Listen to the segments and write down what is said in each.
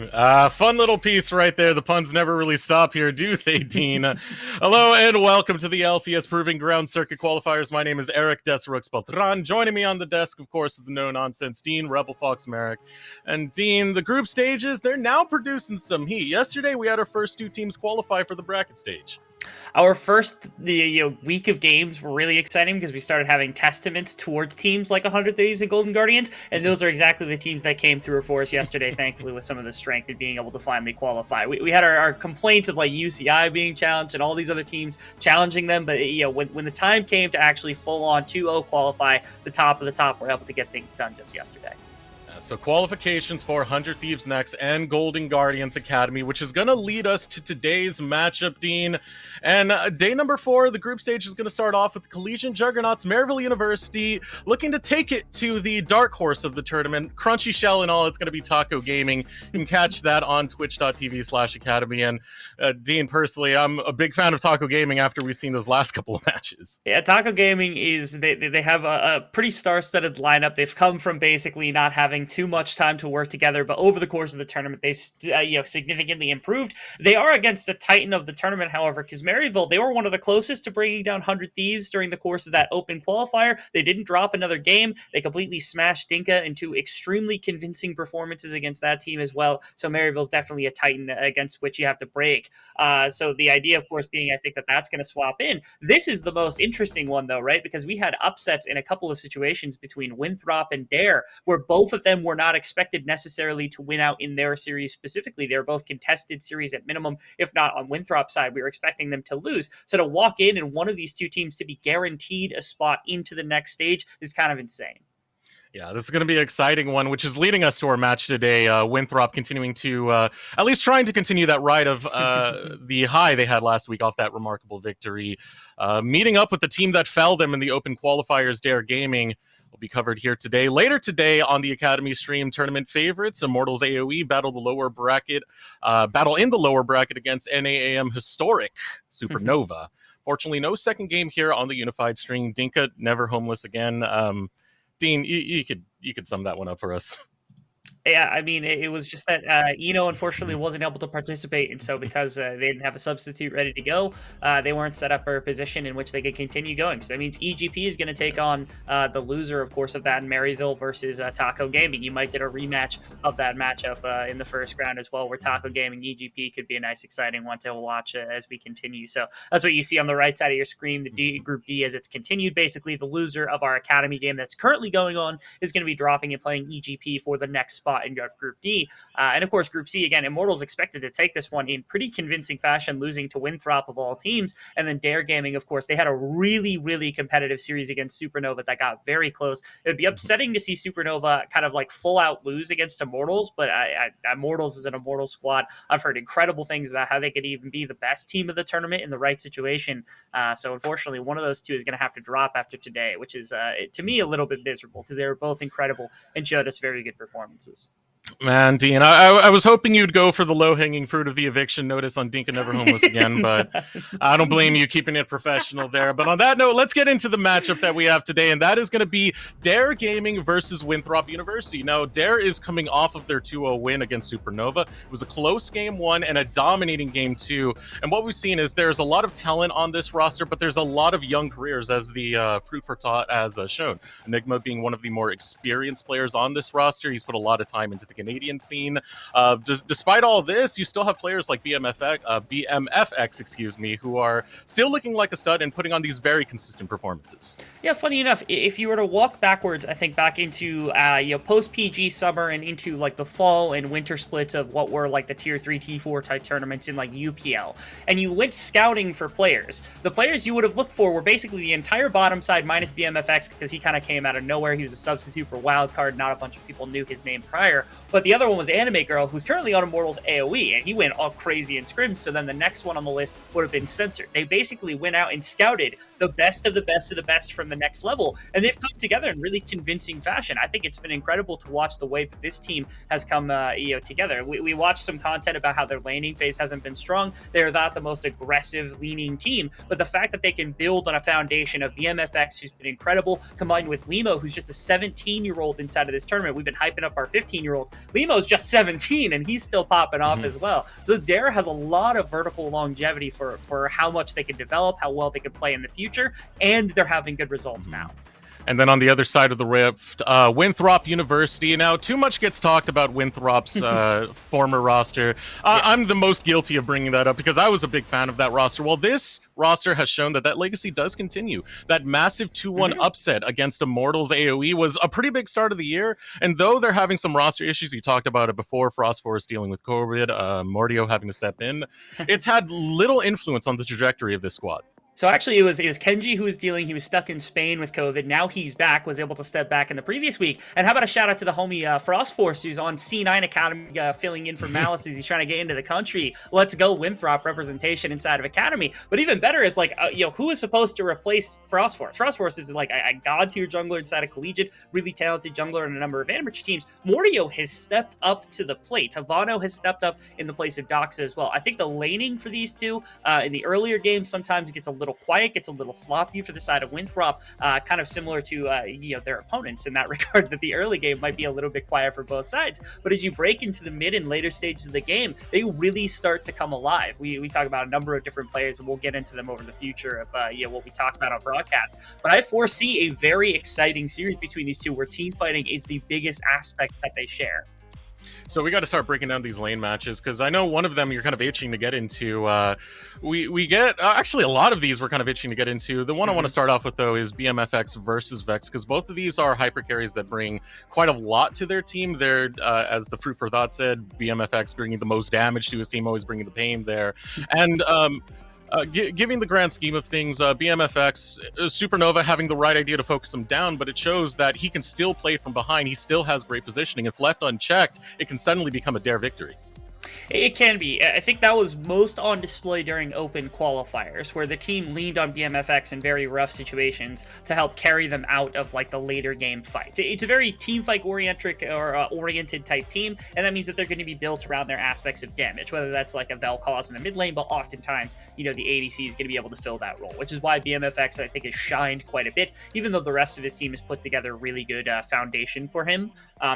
Fun little piece right there. The puns never really stop here, do they, Dean? Hello and welcome to the LCS Proving Ground Circuit Qualifiers. My name is Eric Desrooks Beltran. Joining me on the desk, of course, is the no-nonsense Dean, Rebel Fox Merrick. And Dean, the group stages, they're now producing some heat. Yesterday, we had our first two teams qualify for the bracket stage. Our first week of games were really exciting because we started having testaments towards teams like 100 Thieves and Golden Guardians, and those are exactly the teams that came through for us yesterday, thankfully, with some of the strength and being able to finally qualify. We had our complaints of like UCI being challenged and all these other teams challenging them, but when the time came to actually full-on 2-0 qualify, the top of the top were able to get things done just yesterday. So qualifications for 100 Thieves next and Golden Guardians Academy, which is going to lead us to today's matchup, Dean. And day number 4, the group stage is going to start off with the Collegiate Juggernauts, Maryville University, looking to take it to the dark horse of the tournament. Crunchy shell and all, it's going to be Taco Gaming. You can catch that on twitch.tv/academy. And Dean, personally, I'm a big fan of Taco Gaming after we've seen those last couple of matches. Yeah, Taco Gaming they have a pretty star-studded lineup. They've come from basically not having too much time to work together, but over the course of the tournament, they've significantly improved. They are against the titan of the tournament, however, because Maryville, they were one of the closest to bringing down 100 Thieves during the course of that open qualifier. They didn't drop another game. They completely smashed Dinka into extremely convincing performances against that team as well. So Maryville's definitely a titan against which you have to break. So the idea, of course, being I think that's going to swap in. This is the most interesting one, though, right? Because we had upsets in a couple of situations between Winthrop and Dare, where both of them were not expected necessarily to win out in their series specifically. They were both contested series at minimum, if not on Winthrop's side. We were expecting them to lose. So to walk in and one of these two teams to be guaranteed a spot into the next stage is kind of insane. Yeah, this is going to be an exciting one, which is leading us to our match today. Winthrop continuing to, at least trying to continue that ride of the high they had last week off that remarkable victory. Meeting up with the team that fell them in the open qualifiers, Dare Gaming, will be covered here today. Later today on the Academy stream, tournament favorites, Immortals AoE battle in the lower bracket against NAAM Historic Supernova. Fortunately, no second game here on the unified stream. Dinka never homeless again. Dean, you could sum that one up for us. Yeah, I mean, it was just that Eno unfortunately wasn't able to participate, and so because they didn't have a substitute ready to go, they weren't set up for a position in which they could continue going. So that means EGP is going to take on the loser, of course, of that in Maryville versus Taco Gaming. You might get a rematch of that matchup in the first round as well, where Taco Gaming EGP could be a nice, exciting one to watch as we continue. So that's what you see on the right side of your screen, the Group D as it's continued. Basically, the loser of our Academy game that's currently going on is going to be dropping and playing EGP for the next spot in Group D. And of course, Group C, again, Immortals expected to take this one in pretty convincing fashion, losing to Winthrop of all teams. And then Dare Gaming, of course, they had a really, really competitive series against Supernova that got very close. It would be upsetting to see Supernova kind of like full out lose against Immortals, but Immortals is an Immortal squad. I've heard incredible things about how they could even be the best team of the tournament in the right situation. So unfortunately, one of those two is going to have to drop after today, which is, to me, a little bit miserable because they were both incredible and showed us very good performances. Man, Dean, I was hoping you'd go for the low-hanging fruit of the eviction notice on Dinka Never Homeless again, but I don't blame you keeping it professional there. But on that note, let's get into the matchup that we have today, and that is going to be Dare Gaming versus Winthrop University. Now, Dare is coming off of their 2-0 win against Supernova. It was a close game 1 and a dominating game 2. And what we've seen is there's a lot of talent on this roster, but there's a lot of young careers, as the Fruit for Thought has shown. Enigma being one of the more experienced players on this roster. He's put a lot of time into the Canadian scene. Despite all this, you still have players like BMFX, who are still looking like a stud and putting on these very consistent performances. Yeah, funny enough, if you were to walk backwards, I think back into post PG summer and into like the fall and winter splits of what were like the tier 3, T4 type tournaments in like UPL, and you went scouting for players, the players you would have looked for were basically the entire bottom side minus BMFX because he kind of came out of nowhere. He was a substitute for Wildcard. Not a bunch of people knew his name prior. But the other one was Anime Girl, who's currently on Immortals AoE, and he went all crazy in scrims, so then the next one on the list would have been censored. They basically went out and scouted the best of the best of the best from the next level. And they've come together in really convincing fashion. I think it's been incredible to watch the way that this team has come together. We watched some content about how their laning phase hasn't been strong. They're not the most aggressive leaning team, but the fact that they can build on a foundation of BMFX, who's been incredible, combined with Limo, who's just a 17-year-old inside of this tournament. We've been hyping up our 15-year-olds. Limo's just 17 and he's still popping off as well. So Dare has a lot of vertical longevity for how much they can develop, how well they can play in the future, and they're having good results now. And then on the other side of the rift, Winthrop University. Now, too much gets talked about Winthrop's former roster. I'm the most guilty of bringing that up because I was a big fan of that roster. Well, this roster has shown that legacy does continue. That massive 2-1 upset against Immortals AoE was a pretty big start of the year. And though they're having some roster issues, you talked about it before, Frost Force dealing with COVID, Mordio having to step in, it's had little influence on the trajectory of this squad. So actually, it was Kenji who was dealing. He was stuck in Spain with COVID. Now he's back, was able to step back in the previous week. And how about a shout out to the homie Frost Force, who's on C9 Academy, filling in for Malice as he's trying to get into the country. Let's go Winthrop representation inside of Academy. But even better is who is supposed to replace Frost Force? Frost Force is like a god tier jungler inside of Collegiate, really talented jungler in a number of amateur teams. Mordio has stepped up to the plate. Havano has stepped up in the place of Doxa as well. I think the laning for these two in the earlier games sometimes gets a little quiet, gets a little sloppy for the side of Winthrop, kind of similar to their opponents in that regard, that the early game might be a little bit quiet for both sides. But as you break into the mid and later stages of the game, they really start to come alive. We talk about a number of different players, and we'll get into them over the future of what we talk about on broadcast. But I foresee a very exciting series between these two, where team fighting is the biggest aspect that they share. So we got to start breaking down these lane matches, because I know one of them you're kind of itching to get into. We get actually a lot of these we're kind of itching to get into. The one I want to start off with, though, is BMFX versus Vex, because both of these are hyper carries that bring quite a lot to their team. They're, as the Fruit for Thought said, BMFX bringing the most damage to his team, always bringing the pain there. And giving the grand scheme of things, BMFX, Supernova having the right idea to focus him down, but it shows that he can still play from behind. He still has great positioning. If left unchecked, it can suddenly become a Dare victory. It can be. I think that was most on display during open qualifiers, where the team leaned on BMFX in very rough situations to help carry them out of the later game fights. It's a very team fight oriented type team, and that means that they're going to be built around their aspects of damage, whether that's like a Vel'Koz in the mid lane, but oftentimes, the ADC is going to be able to fill that role, which is why BMFX, I think, has shined quite a bit, even though the rest of his team has put together a really good foundation for him.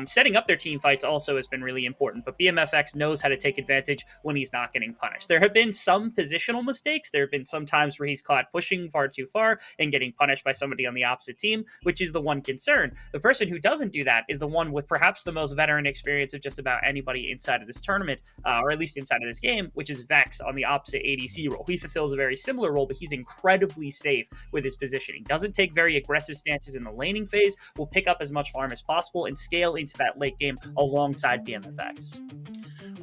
Setting up their team fights also has been really important, but BMFX knows how to take advantage when he's not getting punished. There have been some positional mistakes. There have been some times where he's caught pushing far too far and getting punished by somebody on the opposite team, which is the one concern. The person who doesn't do that is the one with perhaps the most veteran experience of just about anybody inside of this tournament, or at least inside of this game, which is Vex on the opposite ADC role. He fulfills a very similar role, but he's incredibly safe with his positioning. Doesn't take very aggressive stances in the laning phase, will pick up as much farm as possible and scale into that late game alongside BMFX.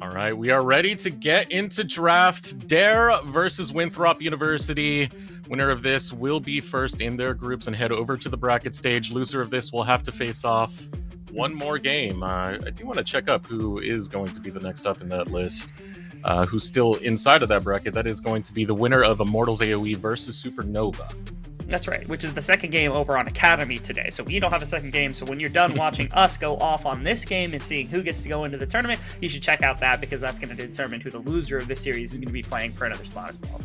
All right, we are ready to get into draft. Dare versus Winthrop University. Winner of this will be first in their groups and head over to the bracket stage. Loser of this will have to face off one more game. I do want to check up who is going to be the next up in that list. Who's still inside of that bracket. That is going to be the winner of Immortals AoE versus Supernova. That's right, which is the second game over on Academy today. So we don't have a second game, so when you're done watching us go off on this game and seeing who gets to go into the tournament, you should check out that, because that's going to determine who the loser of this series is going to be playing for another spot as well.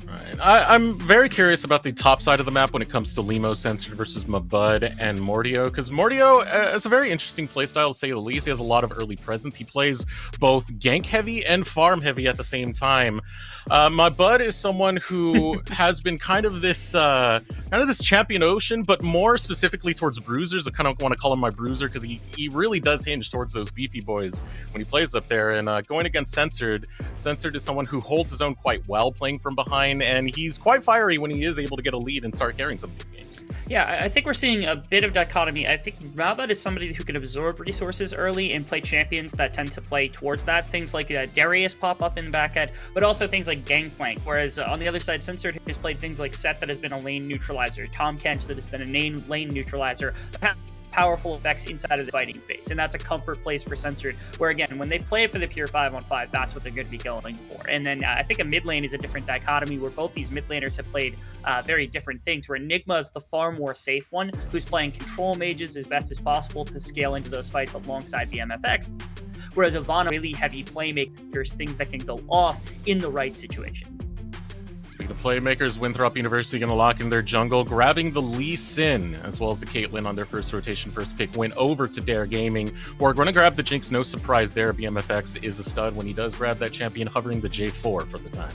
Right. I'm very curious about the top side of the map when it comes to Limo Censored versus Mabud and Mordio, because Mordio has a very interesting playstyle, to say the least. He has a lot of early presence. He plays both gank heavy and farm heavy at the same time. Mabud is someone who has been kind of this champion ocean, but more specifically towards bruisers. I kind of want to call him my bruiser, because he really does hinge towards those beefy boys when he plays up there. And going against Censored is someone who holds his own quite well playing from behind, and he's quite fiery when he is able to get a lead and start carrying some of these games. Yeah, I think we're seeing a bit of dichotomy. I think Mabud is somebody who can absorb resources early and play champions that tend to play towards that. Things like Darius pop up in the back end, but also things like Gangplank. Whereas on the other side, Censored has played things like Set, that has been a lane neutralizer, Tom Kench, that has been a lane neutralizer. powerful effects inside of the fighting phase, and that's a comfort place for Censored, where again, when they play for the pure 5-on-5, that's what they're going to be going for. And then I think a mid lane is a different dichotomy, where both these mid laners have played very different things, where Enigma is the far more safe one, who's playing control mages as best as possible to scale into those fights alongside BMFX, whereas Ivana, really heavy playmakers, things that can go off in the right situation. Speaking of playmakers, Winthrop University going to lock in their jungle, grabbing the Lee Sin as well as the Caitlyn on their first rotation, first pick, win over to Dare Gaming. We're going to grab the Jinx, no surprise there. BMFX is a stud when he does grab that champion, hovering the J4 for the time.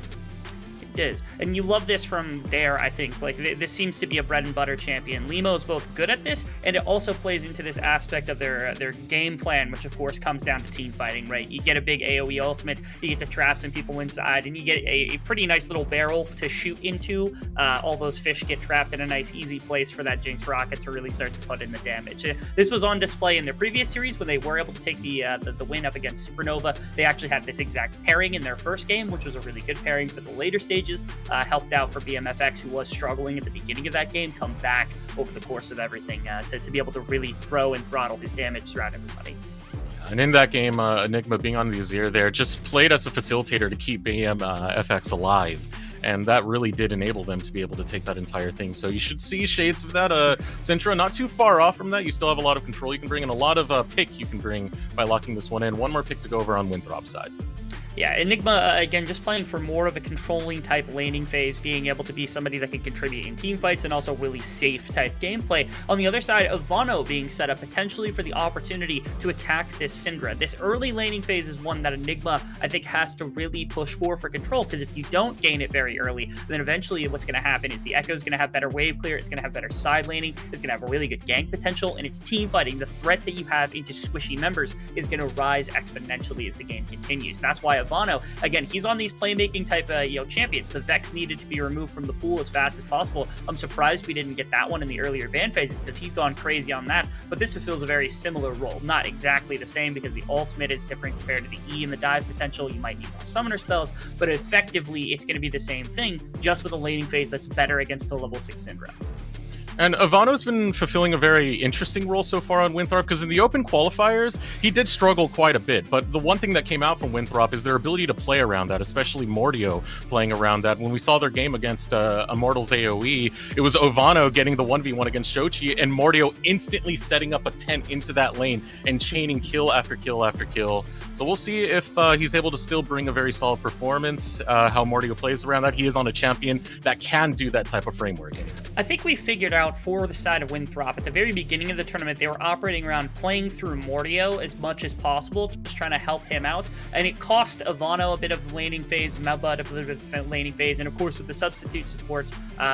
Is. And you love this from Dare, I think. Like, this seems to be a bread and butter champion. Limo is both good at this, and it also plays into this aspect of their game plan, which of course comes down to team fighting, right? You get a big AoE ultimate, you get to trap some people inside, and you get a pretty nice little barrel to shoot into. All those fish get trapped in a nice, easy place for that Jinx rocket to really start to put in the damage. This was on display in their previous series when they were able to take the win up against Supernova. They actually had this exact pairing in their first game, which was a really good pairing for the later stages. Helped out for BMFX, who was struggling at the beginning of that game, come back over the course of everything to be able to really throw and throttle his damage throughout everybody. And in that game, Enigma being on the Azir there just played as a facilitator to keep BMFX alive. And that really did enable them to be able to take that entire thing. So you should see shades of that. Sintra, not too far off from that. You still have a lot of control you can bring and a lot of pick you can bring by locking this one in. One more pick to go over on Winthrop's side. Yeah, Enigma, again, just playing for more of a controlling type laning phase, being able to be somebody that can contribute in team fights and also really safe type gameplay. On the other side, Ivano being set up potentially for the opportunity to attack this Syndra. This early laning phase is one that Enigma, I think, has to really push for control, because if you don't gain it very early, then eventually what's going to happen is the Echo is going to have better wave clear, it's going to have better side laning, it's going to have a really good gank potential, and it's team fighting. The threat that you have into squishy members is going to rise exponentially as the game continues. That's why Ivano, again, he's on these playmaking type champions. The Vex needed to be removed from the pool as fast as possible. I'm surprised we didn't get that one in the earlier ban phases, because he's gone crazy on that, but this fulfills a very similar role. Not exactly the same, because the ultimate is different compared to the E and the dive potential. You might need more summoner spells, but effectively it's going to be the same thing, just with a laning phase that's better against the level 6 Syndra. And Ivano's been fulfilling a very interesting role so far on Winthrop, because in the open qualifiers, he did struggle quite a bit. But the one thing that came out from Winthrop is their ability to play around that, especially Mordio playing around that. When we saw their game against Immortals AoE, it was Ivano getting the 1v1 against Shochi, and Mordio instantly setting up a tent into that lane and chaining kill after kill after kill. So we'll see if he's able to still bring a very solid performance, how Mordio plays around that. He is on a champion that can do that type of framework. I think we figured out for the side of Winthrop, at the very beginning of the tournament, they were operating around playing through Mordio as much as possible, just trying to help him out. And it cost Ivano a bit of laning phase, Melbud a bit of laning phase, and of course with the substitute supports,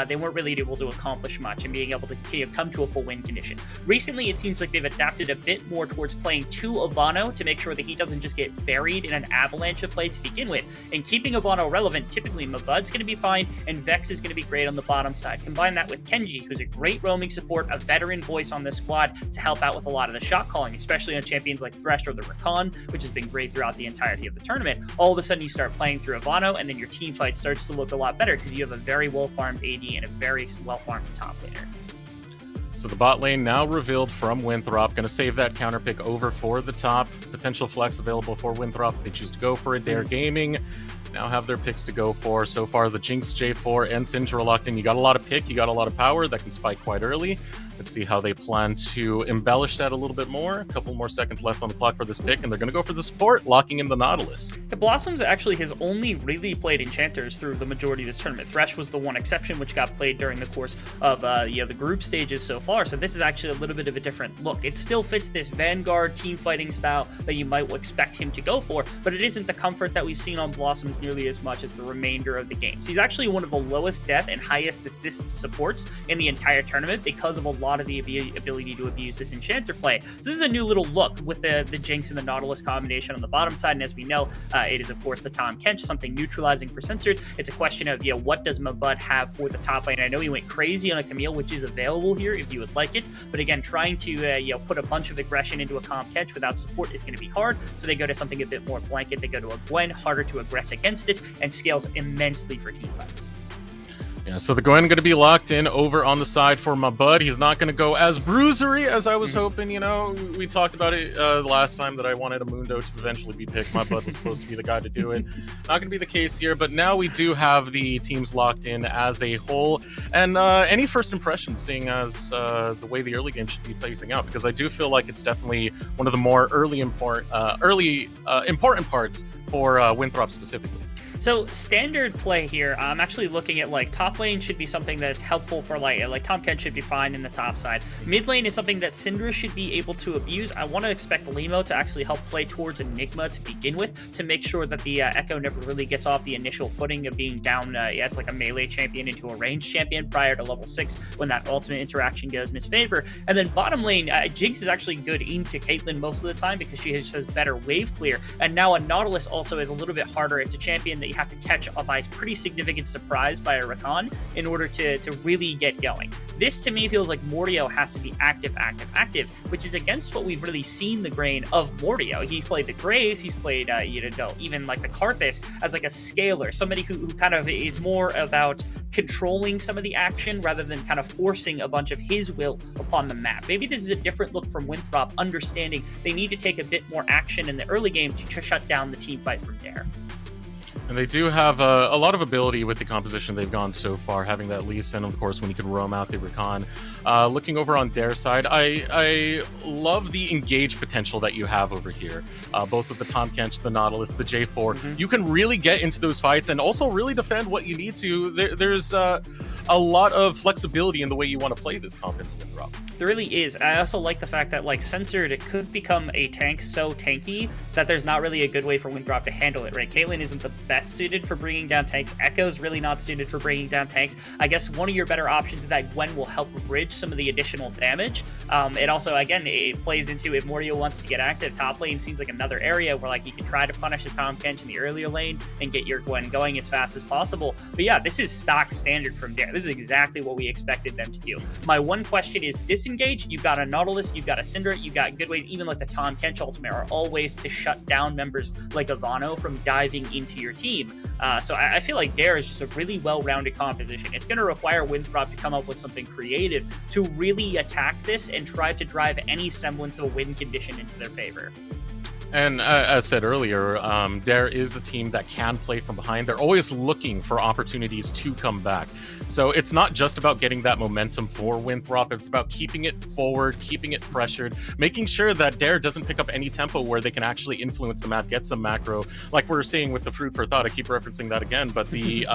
they weren't really able to accomplish much and being able to come to a full win condition. Recently, it seems like they've adapted a bit more towards playing to Ivano to make sure that he doesn't just get buried in an avalanche of play to begin with. And keeping Ivano relevant, typically Mabud's going to be fine, and Vex is going to be great on the bottom side. Combine that with Kenji, who's a great roaming support, a veteran voice on this squad to help out with a lot of the shot calling, especially on champions like Thresh or the Rakan, which has been great throughout the entirety of the tournament. All of a sudden, you start playing through Ivano, and then your team fight starts to look a lot better because you have a very well-farmed AD and a very well-farmed top laner. So the bot lane now revealed from Winthrop. Going to save that counter pick over for the top. Potential flex available for Winthrop if they choose to go for it. Dare Gaming now have their picks to go for. So far, the Jinx, J4, and Syndra locked in. You got a lot of pick, you got a lot of power that can spike quite early. Let's see how they plan to embellish that a little bit more. A couple more seconds left on the clock for this pick, and they're going to go for the support, locking in the Nautilus. The Blossoms actually has only really played Enchanters through the majority of this tournament. Thresh was the one exception, which got played during the course of the group stages so far. So this is actually a little bit of a different look. It still fits this Vanguard team fighting style that you might expect him to go for, but it isn't the comfort that we've seen on Blossoms nearly as much as the remainder of the games. He's actually one of the lowest death and highest assist supports in the entire tournament because of a lot of the ability to abuse this Enchanter play. So this is a new little look with the Jinx and the Nautilus combination on the bottom side, and as we know, it is of course the Tahm Kench, something neutralizing for Censored. It's a question of, what does Mabud have for the top lane? I know he went crazy on a Camille, which is available here if you would like it, but again, trying to put a bunch of aggression into a Tahm Kench without support is going to be hard, so they go to something a bit more blanket. They go to a Gwen, harder to aggress against it, and scales immensely for team fights. Yeah, so the Gwen going to be locked in over on the side for my bud. He's not going to go as bruisery as I was hoping. You know, we talked about it last time that I wanted a Mundo to eventually be picked. My bud was supposed to be the guy to do it. Not going to be the case here, but now we do have the teams locked in as a whole. And any first impressions, seeing as the way the early game should be phasing out? Because I do feel like it's definitely one of the more important parts for Winthrop specifically. So standard play here, I'm actually looking at like top lane should be something that's helpful for like Tom Kent should be fine in the top side. Mid lane is something that Syndra should be able to abuse. I want to expect Limo to actually help play towards Enigma to begin with to make sure that the Echo never really gets off the initial footing of being down as like a melee champion into a ranged champion prior to level 6 when that ultimate interaction goes in his favor. And then bottom lane, Jinx is actually good into Caitlyn most of the time because she just has better wave clear. And now a Nautilus also is a little bit harder. It's a champion that you have to catch by pretty significant surprise by a Rakan in order to really get going. This to me feels like Mordio has to be active, which is against what we've really seen the grain of Mordio. He's played the Graves, he's played even like the Karthus as like a scaler, somebody who kind of is more about controlling some of the action rather than kind of forcing a bunch of his will upon the map. Maybe this is a different look from Winthrop, understanding they need to take a bit more action in the early game to shut down the team fight from there. And they do have a lot of ability with the composition they've gone so far, having that Lee Sin, of course, when you can roam out the Rakan. Looking over on their side, I love the engage potential that you have over here, both with the Tahm Kench, the Nautilus, the J4. You can really get into those fights and also really defend what you need to. There's a lot of flexibility in the way you want to play this comp into Winthrop. There really is. I also like the fact that, like, Censored, it could become a tank so tanky that there's not really a good way for Winthrop to handle it, right? Caitlyn isn't the best suited for bringing down tanks. Echo's really not suited for bringing down tanks. I guess one of your better options is that Gwen will help bridge some of the additional damage. It also, again, it plays into if Mordio wants to get active, top lane seems like another area where, like, you can try to punish a Tahm Kench in the earlier lane and get your Gwen going as fast as possible. But yeah, this is stock standard from there. This is exactly what we expected them to do. My one question is disengage. You've got a Nautilus, you've got a Syndra, you've got good ways, even like the Tahm Kench ultimate are all ways to shut down members like Ivano from diving into your team. So I feel like Dare is just a really well-rounded composition. It's going to require Winthrop to come up with something creative to really attack this and try to drive any semblance of a win condition into their favor. And as said earlier, Dare is a team that can play from behind. They're always looking for opportunities to come back. So it's not just about getting that momentum for Winthrop. It's about keeping it forward, keeping it pressured, making sure that Dare doesn't pick up any tempo where they can actually influence the map, get some macro, like we're seeing with the Fruit for Thought. I keep referencing that again, but the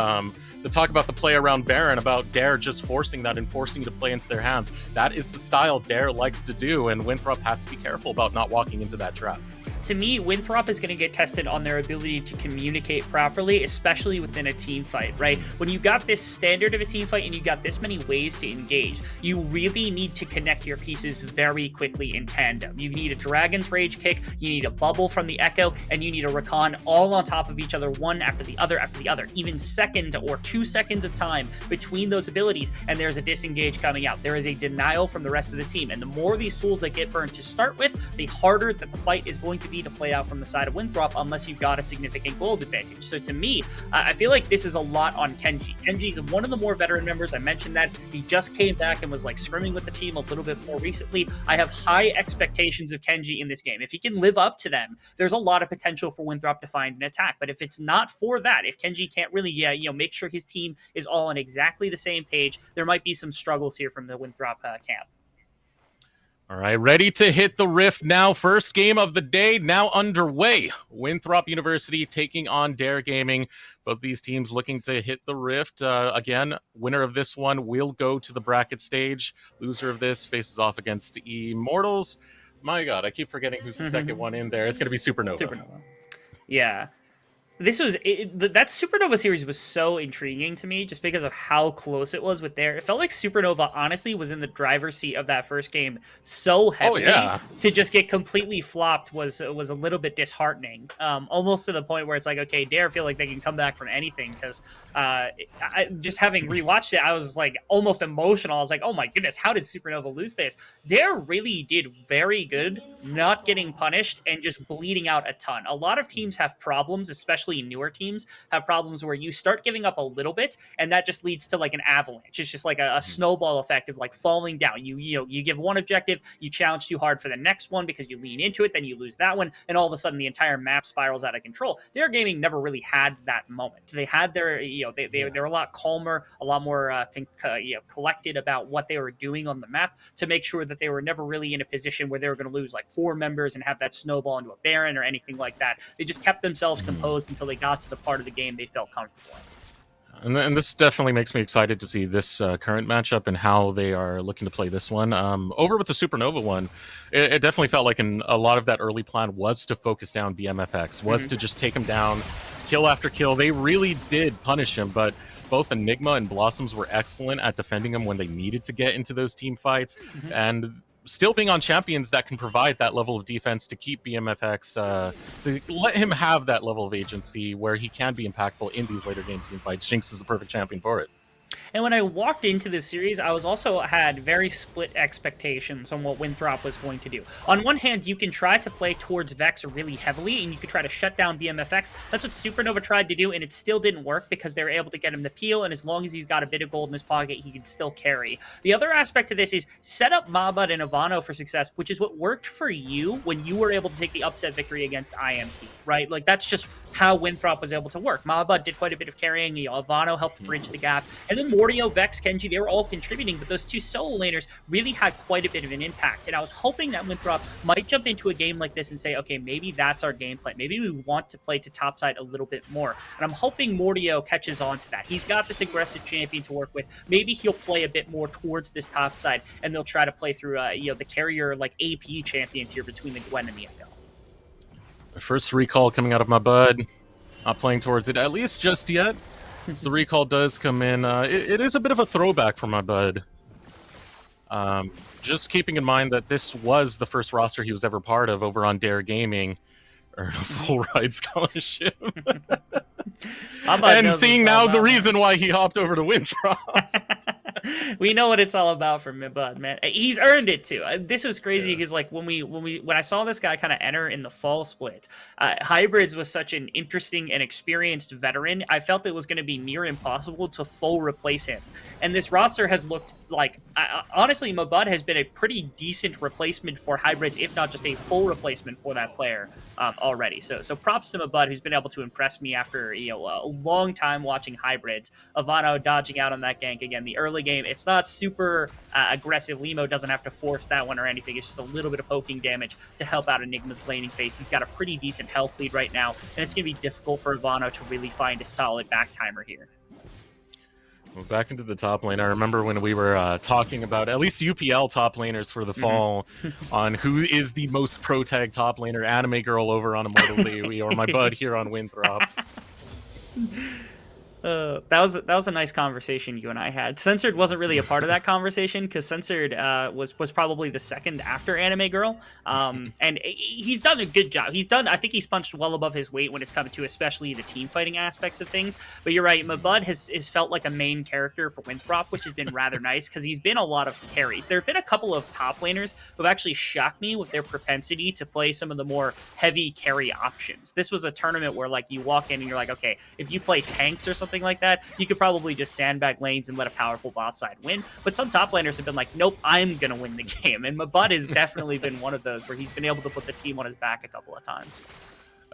talk about the play around Baron, about Dare just forcing that and forcing you to play into their hands. That is the style Dare likes to do, and Winthrop have to be careful about not walking into that trap. To me, Winthrop is going to get tested on their ability to communicate properly, especially within a team fight, right? When you got this standard of a team fight and you got this many ways to engage, you really need to connect your pieces very quickly in tandem. You need a Dragon's Rage kick, you need a bubble from the Echo, and you need a Rakan all on top of each other, one after the other, even second or 2 seconds of time between those abilities, and there's a disengage coming out. There is a denial from the rest of the team, and the more of these tools that get burned to start with, the harder that the fight is going to be to play out from the side of Winthrop unless you've got a significant gold advantage. So to me, I feel like this is a lot on Kenji. Kenji's one of the more veteran members. I mentioned that he just came back and was like scrimming with the team a little bit more recently. I have high expectations of Kenji in this game. If he can live up to them, there's a lot of potential for Winthrop to find an attack. But if it's not for that, if Kenji can't really, make sure his team is all on exactly the same page, there might be some struggles here from the Winthrop camp. All right, ready to hit the Rift now. First game of the day now underway. Winthrop University taking on Dare Gaming. Both these teams looking to hit the Rift. Again, winner of this one will go to the bracket stage. Loser of this faces off against Immortals. My God, I keep forgetting who's the second one in there. It's going to be Supernova. Yeah. That Supernova series was so intriguing to me just because of how close it was with Dare. It felt like Supernova honestly was in the driver's seat of that first game so heavily. To just get completely flopped was a little bit disheartening. Almost to the point where it's like, okay, Dare feel like they can come back from anything because just having rewatched it, I was like almost emotional. I was like, oh my goodness, how did Supernova lose this? Dare really did very good, not getting punished and just bleeding out a ton. A lot of teams have problems, especially especially newer teams, have problems where you start giving up a little bit, and that just leads to like an avalanche. It's just like a snowball effect of like falling down. You give one objective, you challenge too hard for the next one because you lean into it, then you lose that one, and all of a sudden the entire map spirals out of control. Their gaming never really had that moment. They had their, they were a lot calmer, a lot more collected about what they were doing on the map to make sure that they were never really in a position where they were going to lose like 4 members and have that snowball into a Baron or anything like that. They just kept themselves composed until they got to the part of the game they felt comfortable in. And this definitely makes me excited to see this current matchup and how they are looking to play this one. Over with the Supernova one, it definitely felt like a lot of that early plan was to focus down BMFX, was to just take him down, kill after kill. They really did punish him, but both Enigma and Blossoms were excellent at defending him when they needed to get into those team fights. And still being on champions that can provide that level of defense to keep BMFX, to let him have that level of agency where he can be impactful in these later game team fights. Jinx is the perfect champion for it. And when I walked into this series, I was also had very split expectations on what Winthrop was going to do. On one hand, you can try to play towards Vex really heavily, and you can try to shut down BMFX. That's what Supernova tried to do, and it still didn't work because they were able to get him to peel, and as long as he's got a bit of gold in his pocket, he can still carry. The other aspect of this is set up Mabud and Ivano for success, which is what worked for you when you were able to take the upset victory against IMT, right? Like, that's just how Winthrop was able to work. Mabud did quite a bit of carrying, Ivano helped bridge the gap, and then Mordio, Vex, Kenji, they were all contributing, but those two solo laners really had quite a bit of an impact. And I was hoping that Winthrop might jump into a game like this and say, okay, maybe that's our game plan. Maybe we want to play to topside a little bit more. And I'm hoping Mordio catches on to that. He's got this aggressive champion to work with. Maybe he'll play a bit more towards this topside, and they'll try to play through, the carrier, like, AP champions here between the Gwen and the Echo. The first recall coming out of my bud. Not playing towards it, at least just yet. So the recall does come in. It is a bit of a throwback for my bud. Just keeping in mind that this was the first roster he was ever part of over on Dare Gaming. Earned a full ride scholarship. And seeing now the reason why he hopped over to Winthrop. We know what it's all about for Mibud, man. He's earned it too. This was crazy because like when I saw this guy kind of enter in the fall split, Hybrids was such an interesting and experienced veteran. I felt it was going to be near impossible to full replace him. And this roster has looked like, honestly, Mibud has been a pretty decent replacement for Hybrids, if not just a full replacement for that player already. So props to Mibud, who's been able to impress me after a long time watching Hybrids. Ivano dodging out on that gank again. The early game, it's not super aggressive. Limo doesn't have to force that one or anything. It's just a little bit of poking damage to help out Enigma's laning phase. He's got a pretty decent health lead right now, and it's going to be difficult for Ivano to really find a solid back timer here. Well, back into the top lane. I remember when we were talking about at least UPL top laners for the fall on who is the most pro tag top laner, Anime Girl over on Immortal League or my bud here on Winthrop. That was a nice conversation you and I had. Censored wasn't really a part of that conversation because Censored was probably the second after Anime Girl, and he's done a good job. I think he's punched well above his weight when it's come to especially the team fighting aspects of things. But you're right, Mabud has felt like a main character for Winthrop, which has been rather nice because he's been a lot of carries. There have been a couple of top laners who've actually shocked me with their propensity to play some of the more heavy carry options. This was a tournament where like you walk in and you're like, okay, if you play tanks or something like that, you could probably just sandbag lanes and let a powerful bot side win. But some top laners have been like, nope, I'm going to win the game. And Mabud has definitely been one of those where he's been able to put the team on his back a couple of times.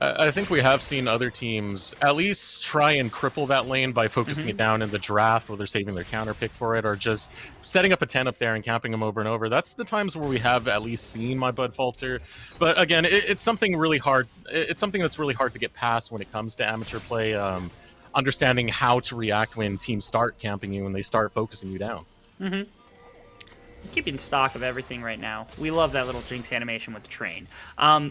I think we have seen other teams at least try and cripple that lane by focusing it down in the draft, where they're saving their counter pick for it, or just setting up a 10 up there and camping them over and over. That's the times where we have at least seen my bud falter. But again, it's something really hard. It's something that's really hard to get past when it comes to amateur play. Understanding how to react when teams start camping you and they start focusing you down. Keeping stock of everything right now. We love that little Jinx animation with the train.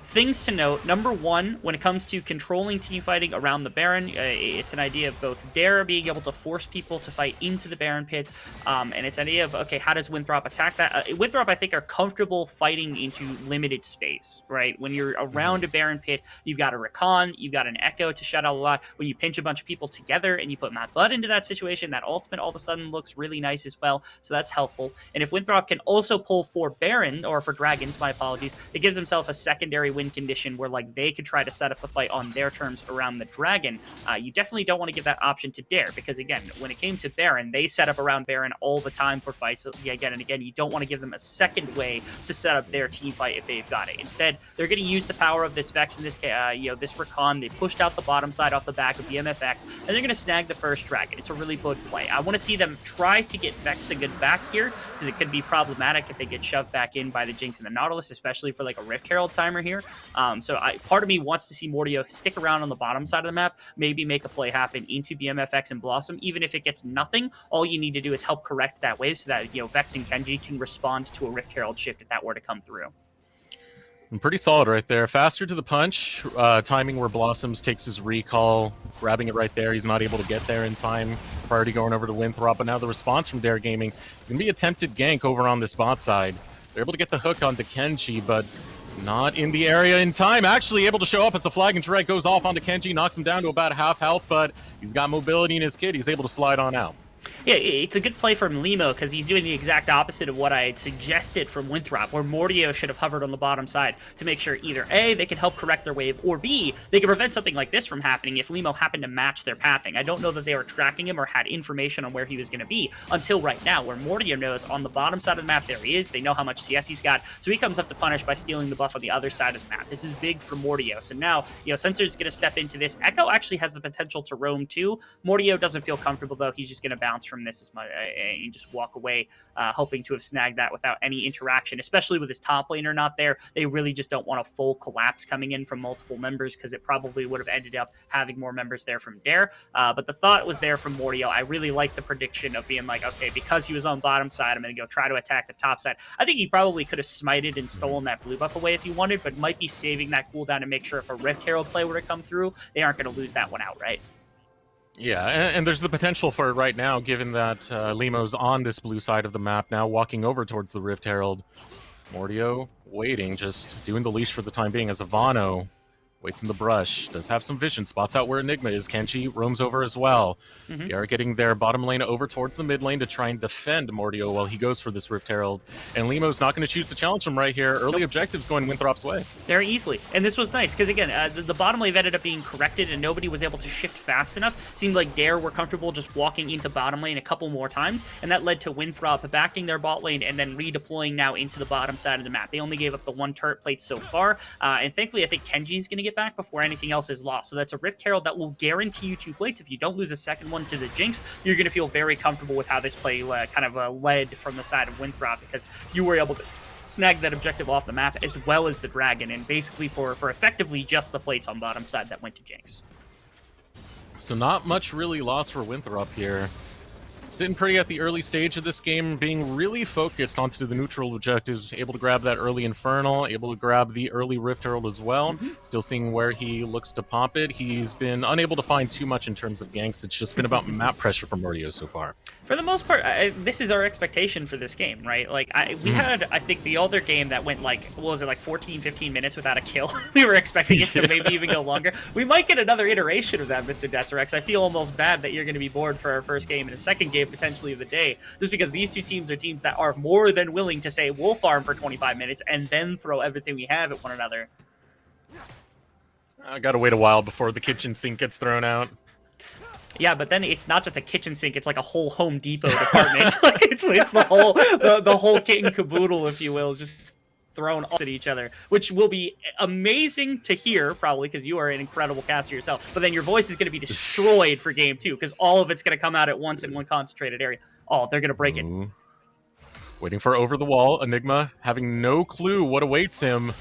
Things to note. Number one, when it comes to controlling team fighting around the Baron, it's an idea of both Dare being able to force people to fight into the Baron pit, and it's an idea of, okay, how does Winthrop attack that? Winthrop, I think, are comfortable fighting into limited space, right? When you're around a Baron pit, you've got a Recon, you've got an Echo to shut out a lot. When you pinch a bunch of people together and you put Matt Bud into that situation, that ultimate all of a sudden looks really nice as well, so that's helpful. And if Winthrop Winthrop can also pull for Baron, or for Dragons, my apologies. It gives himself a secondary win condition where like they could try to set up the fight on their terms around the Dragon. You definitely don't want to give that option to Dare, because again, when it came to Baron, they set up around Baron all the time for fights. So yeah, again and again, you don't want to give them a second way to set up their team fight if they've got it. Instead, they're going to use the power of this Vex in this this Rakan. They pushed out the bottom side off the back of the MFX, and they're going to snag the first Dragon. It's a really good play. I want to see them try to get Vex a good back here, because it could be problematic if they get shoved back in by the Jinx and the Nautilus, especially for like a Rift Herald timer here. Part of me wants to see Mordio stick around on the bottom side of the map, maybe make a play happen into BMFX and Blossom. Even if it gets nothing, all you need to do is help correct that wave so that Vex and Kenji can respond to a Rift Herald shift if that were to come through. And pretty solid right there. Faster to the punch, timing where Blossoms takes his recall, grabbing it right there. He's not able to get there in time. Priority going over to Winthrop, but now the response from Dare Gaming is going to be attempted gank over on this bot side. They're able to get the hook onto Kenji, but not in the area in time. Actually able to show up as the flag and drag goes off onto Kenji, knocks him down to about half health, but he's got mobility in his kit. He's able to slide on out. Yeah, it's a good play from Limo because he's doing the exact opposite of what I had suggested from Winthrop, where Mordio should have hovered on the bottom side to make sure either A, they can help correct their wave, or B, they can prevent something like this from happening if Limo happened to match their pathing. I don't know that they were tracking him or had information on where he was going to be until right now, where Mordio knows on the bottom side of the map there he is. They know how much CS he's got, so he comes up to punish by stealing the buff on the other side of the map. This is big for Mordio. So now, Censor's going to step into this. Echo actually has the potential to roam too. Mordio doesn't feel comfortable though. He's just going to bounce from this as much and just walk away, hoping to have snagged that without any interaction, especially with his top laner not there. They really just don't want a full collapse coming in from multiple members, because it probably would have ended up having more members there from Dare. But the thought was there from Mordio. I really like the prediction of being like, okay, because he was on bottom side, I'm going to go try to attack the top side. I think he probably could have smited and stolen that blue buff away if he wanted, but might be saving that cooldown to make sure if a Rift Herald play were to come through, they aren't going to lose that one outright. Yeah, and there's the potential for it right now, given that Limo's on this blue side of the map now, walking over towards the Rift Herald. Mordio waiting, just doing the leash for the time being, as Ivano waits in the brush, does have some vision, spots out where Enigma is. Kenji roams over as well. They are getting their bottom lane over towards the mid lane to try and defend Mordio while he goes for this Rift Herald. And Limo's not going to choose to challenge him right here. Early objectives going Winthrop's way. Very easily. And this was nice, because again, the bottom wave ended up being corrected and nobody was able to shift fast enough. It seemed like Dare were comfortable just walking into bottom lane a couple more times, and that led to Winthrop backing their bot lane and then redeploying now into the bottom side of the map. They only gave up the one turret plate so far, and thankfully I think Kenji's going to get back before anything else is lost. So that's a Rift Herald that will guarantee you 2 plates. If you don't lose a second one to the Jinx, you're going to feel very comfortable with how this play led from the side of Winthrop, because you were able to snag that objective off the map as well as the Dragon, and basically for effectively just the plates on bottom side that went to Jinx. So not much really lost for Winthrop here. Sitting pretty at the early stage of this game, being really focused onto the neutral objectives, able to grab that early Infernal, able to grab the early Rift Herald as well. Still seeing where he looks to pop it. He's been unable to find too much in terms of ganks. It's just been about map pressure from Mordio so far. For the most part, this is our expectation for this game, right? Like, we had, I think, the other game that went, like, what was it, like 14, 15 minutes without a kill? We were expecting it to maybe even go longer. We might get another iteration of that, Mr. Deserex. I feel almost bad that you're going to be bored for our first game and a second game, potentially, of the day, just because these two teams are teams that are more than willing to say, we'll farm for 25 minutes and then throw everything we have at one another. I gotta wait a while before the kitchen sink gets thrown out. Yeah, but then it's not just a kitchen sink; it's like a whole Home Depot department. Like it's the whole kit and caboodle, if you will, just thrown at each other, which will be amazing to hear, probably because you are an incredible caster yourself. But then your voice is going to be destroyed for game 2, because all of it's going to come out at once in one concentrated area. Oh, they're going to break it. Waiting for over the wall. Enigma having no clue what awaits him.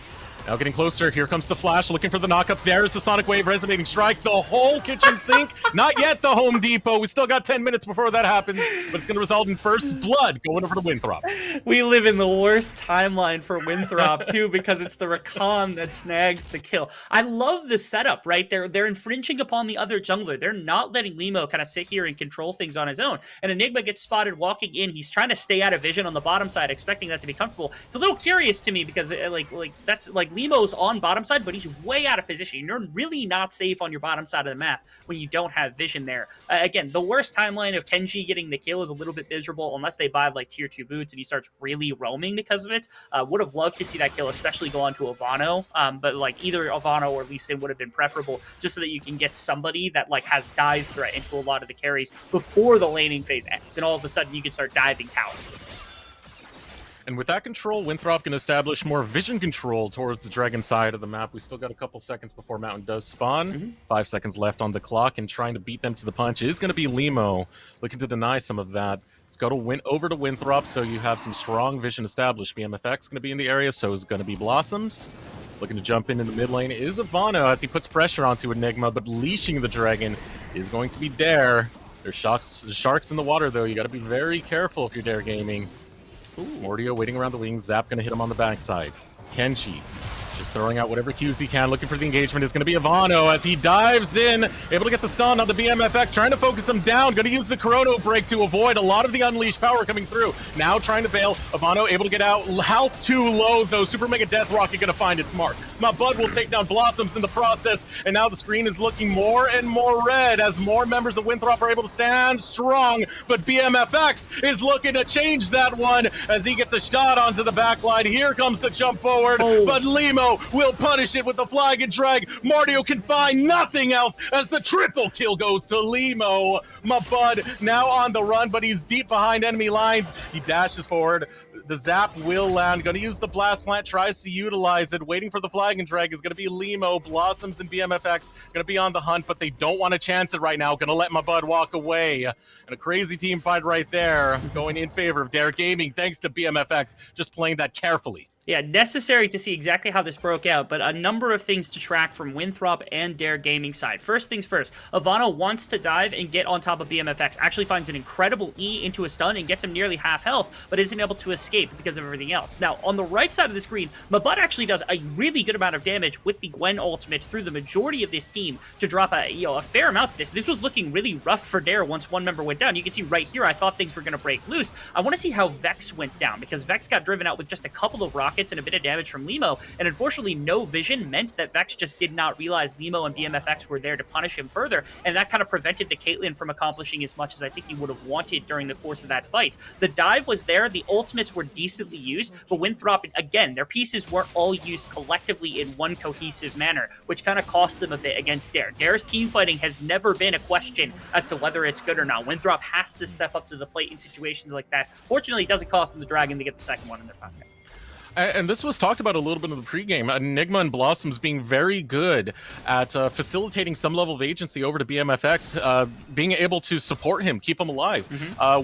Now getting closer. Here comes the flash, looking for the knockup. There's the Sonic Wave, resonating strike. The whole kitchen sink. Not yet the Home Depot. We still got 10 minutes before that happens, but it's going to result in first blood going over to Winthrop. We live in the worst timeline for Winthrop, too, because it's the Rakan that snags the kill. I love the setup, right? They're infringing upon the other jungler. They're not letting Limo kind of sit here and control things on his own. And Enigma gets spotted walking in. He's trying to stay out of vision on the bottom side, expecting that to be comfortable. It's a little curious to me, because like that's like Limo's on bottom side, but he's way out of position. You're really not safe on your bottom side of the map when you don't have vision there. Again, the worst timeline of Kenji getting the kill is a little bit miserable unless they buy like tier 2 boots and he starts really roaming because of it. Would have loved to see that kill, especially go on to Ivano, but like either Ivano or Lee Sin would have been preferable, just so that you can get somebody that like has dive threat into a lot of the carries before the laning phase ends, and all of a sudden you can start diving towers with it. And with that control, Winthrop can establish more vision control towards the dragon side of the map. We still got a couple seconds before Mountain does spawn. 5 seconds left on the clock, and trying to beat them to the punch is going to be Limo, looking to deny some of that. Let's go to over to Winthrop, so you have some strong vision established. BMFX going to be in the area, so is going to be Blossoms. Looking to jump in the mid lane is Ivano as he puts pressure onto Enigma, but leashing the dragon is going to be Dare. There's sharks in the water, though. You got to be very careful if you're Dare Gaming. Mordio waiting around the wings. Zap going to hit him on the backside. Kenji just throwing out whatever cues he can, looking for the engagement. Is going to be Ivano as he dives in, able to get the stun on the BMFX, trying to focus him down. Going to use the Chrono Break to avoid a lot of the unleashed power coming through. Now trying to bail. Ivano able to get out. Health too low, though. Super Mega Death Rocket going to find its mark. Mabud will take down Blossoms in the process, and now the screen is looking more and more red as more members of Winthrop are able to stand strong. But BMFX is looking to change that one as he gets a shot onto the back line. Here comes the jump forward, but Limo will punish it with the flag and drag. Mardio can find nothing else as the triple kill goes to Limo. Mabud now on the run, but he's deep behind enemy lines. He dashes forward. The zap will land. Going to use the blast plant, tries to utilize it. Waiting for the flag and drag is going to be Limo. Blossoms and BMFX going to be on the hunt, but they don't want to chance it right now. Going to let Mabud walk away. And a crazy team fight right there, going in favor of Dare Gaming, thanks to BMFX, just playing that carefully. Yeah, necessary to see exactly how this broke out, but a number of things to track from Winthrop and Dare Gaming side. First things first, Ivano wants to dive and get on top of BMFX, actually finds an incredible E into a stun and gets him nearly half health, but isn't able to escape because of everything else. Now, on the right side of the screen, Mabud actually does a really good amount of damage with the Gwen ultimate through the majority of this team to drop a fair amount of this. This was looking really rough for Dare once one member went down. You can see right here, I thought things were going to break loose. I want to see how Vex went down, because Vex got driven out with just a couple of rockets and a bit of damage from Limo, and unfortunately no vision meant that Vex just did not realize Limo and BMFX were there to punish him further, and that kind of prevented the Caitlyn from accomplishing as much as I think he would have wanted during the course of that fight. The dive was there, the ultimates were decently used, but Winthrop, again, their pieces weren't all used collectively in one cohesive manner, which kind of cost them a bit against Dare. Dare's team fighting has never been a question as to whether it's good or not. Winthrop has to step up to the plate in situations like that. Fortunately, it doesn't cost them the dragon to get the second one in their pocket. And this was talked about a little bit in the pregame. Enigma and Blossoms being very good at facilitating some level of agency over to BMFX, being able to support him, keep him alive.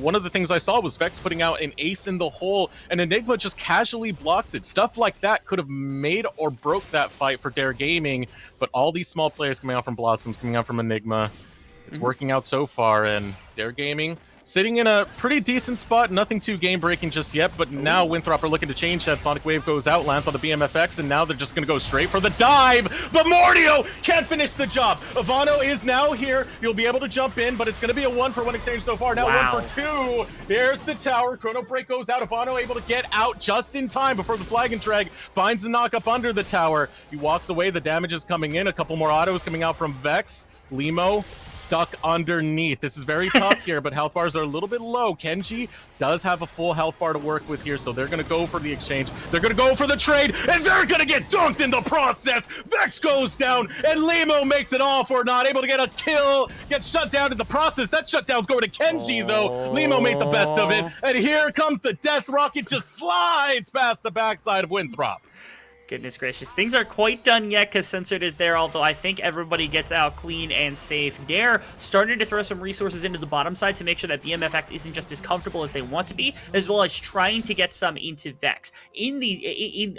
One of the things I saw was Vex putting out an ace in the hole, and Enigma just casually blocks it. Stuff like that could have made or broke that fight for Dare Gaming, but all these small players coming out from Blossoms, coming out from Enigma, it's working out so far, and Dare Gaming sitting in a pretty decent spot, nothing too game-breaking just yet, but now Winthrop are looking to change that. Sonic Wave goes out, lands on the BMFX, and now they're just going to go straight for the dive, but Mordio can't finish the job. Ivano is now here. You'll be able to jump in, but it's going to be a 1-for-1 exchange so far. Now 1-for-2. There's the tower. Chrono Break goes out. Ivano able to get out just in time before the flag and drag finds the knock up under the tower. He walks away. The damage is coming in. A couple more autos coming out from Vex. Limo stuck underneath. This is very tough here, but health bars are a little bit low. Kenji does have a full health bar to work with here, so they're going to go for the exchange. They're going to go for the trade, and they're going to get dunked in the process. Vex goes down, and Limo makes it all for not able to get a kill, gets shut down in the process. That shutdown's going to Kenji, though. Limo made the best of it, and here comes the Death Rocket, just slides past the backside of Winthrop. Goodness gracious. Things aren't quite done yet because Censored is there, although I think everybody gets out clean and safe. Dare starting to throw some resources into the bottom side to make sure that BMFX isn't just as comfortable as they want to be, as well as trying to get some into Vex.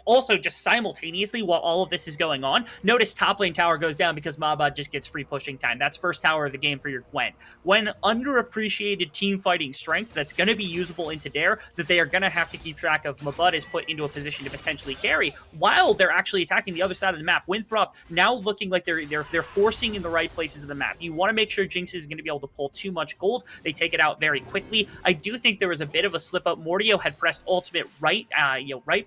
Also, just simultaneously, while all of this is going on, notice top lane tower goes down because Mabud just gets free pushing time. That's first tower of the game for your Gwen. Gwen, underappreciated team fighting strength that's going to be usable into Dare, that they are going to have to keep track of. Mabud is put into a position to potentially carry, while while they're actually attacking the other side of the map. Winthrop now looking like they're forcing in the right places of the map. You want to make sure Jinx is going to be able to pull too much gold. They take it out very quickly. I do think there was a bit of a slip up. Mordio had pressed ultimate right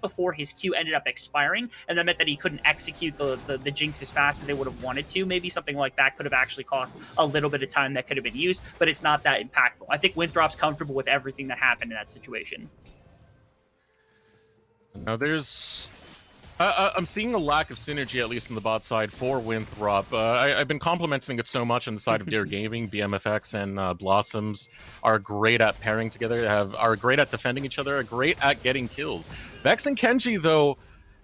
before his Q ended up expiring, and that meant that he couldn't execute the Jinx as fast as they would have wanted to. Maybe something like that could have actually cost a little bit of time that could have been used, but it's not that impactful. I think Winthrop's comfortable with everything that happened in that situation. Now I'm seeing a lack of synergy, at least on the bot side, for Winthrop. I've been complimenting it so much on the side of Dare Gaming. BMFX and Blossoms are great at pairing together, are great at defending each other, are great at getting kills. Vex and Kenji, though,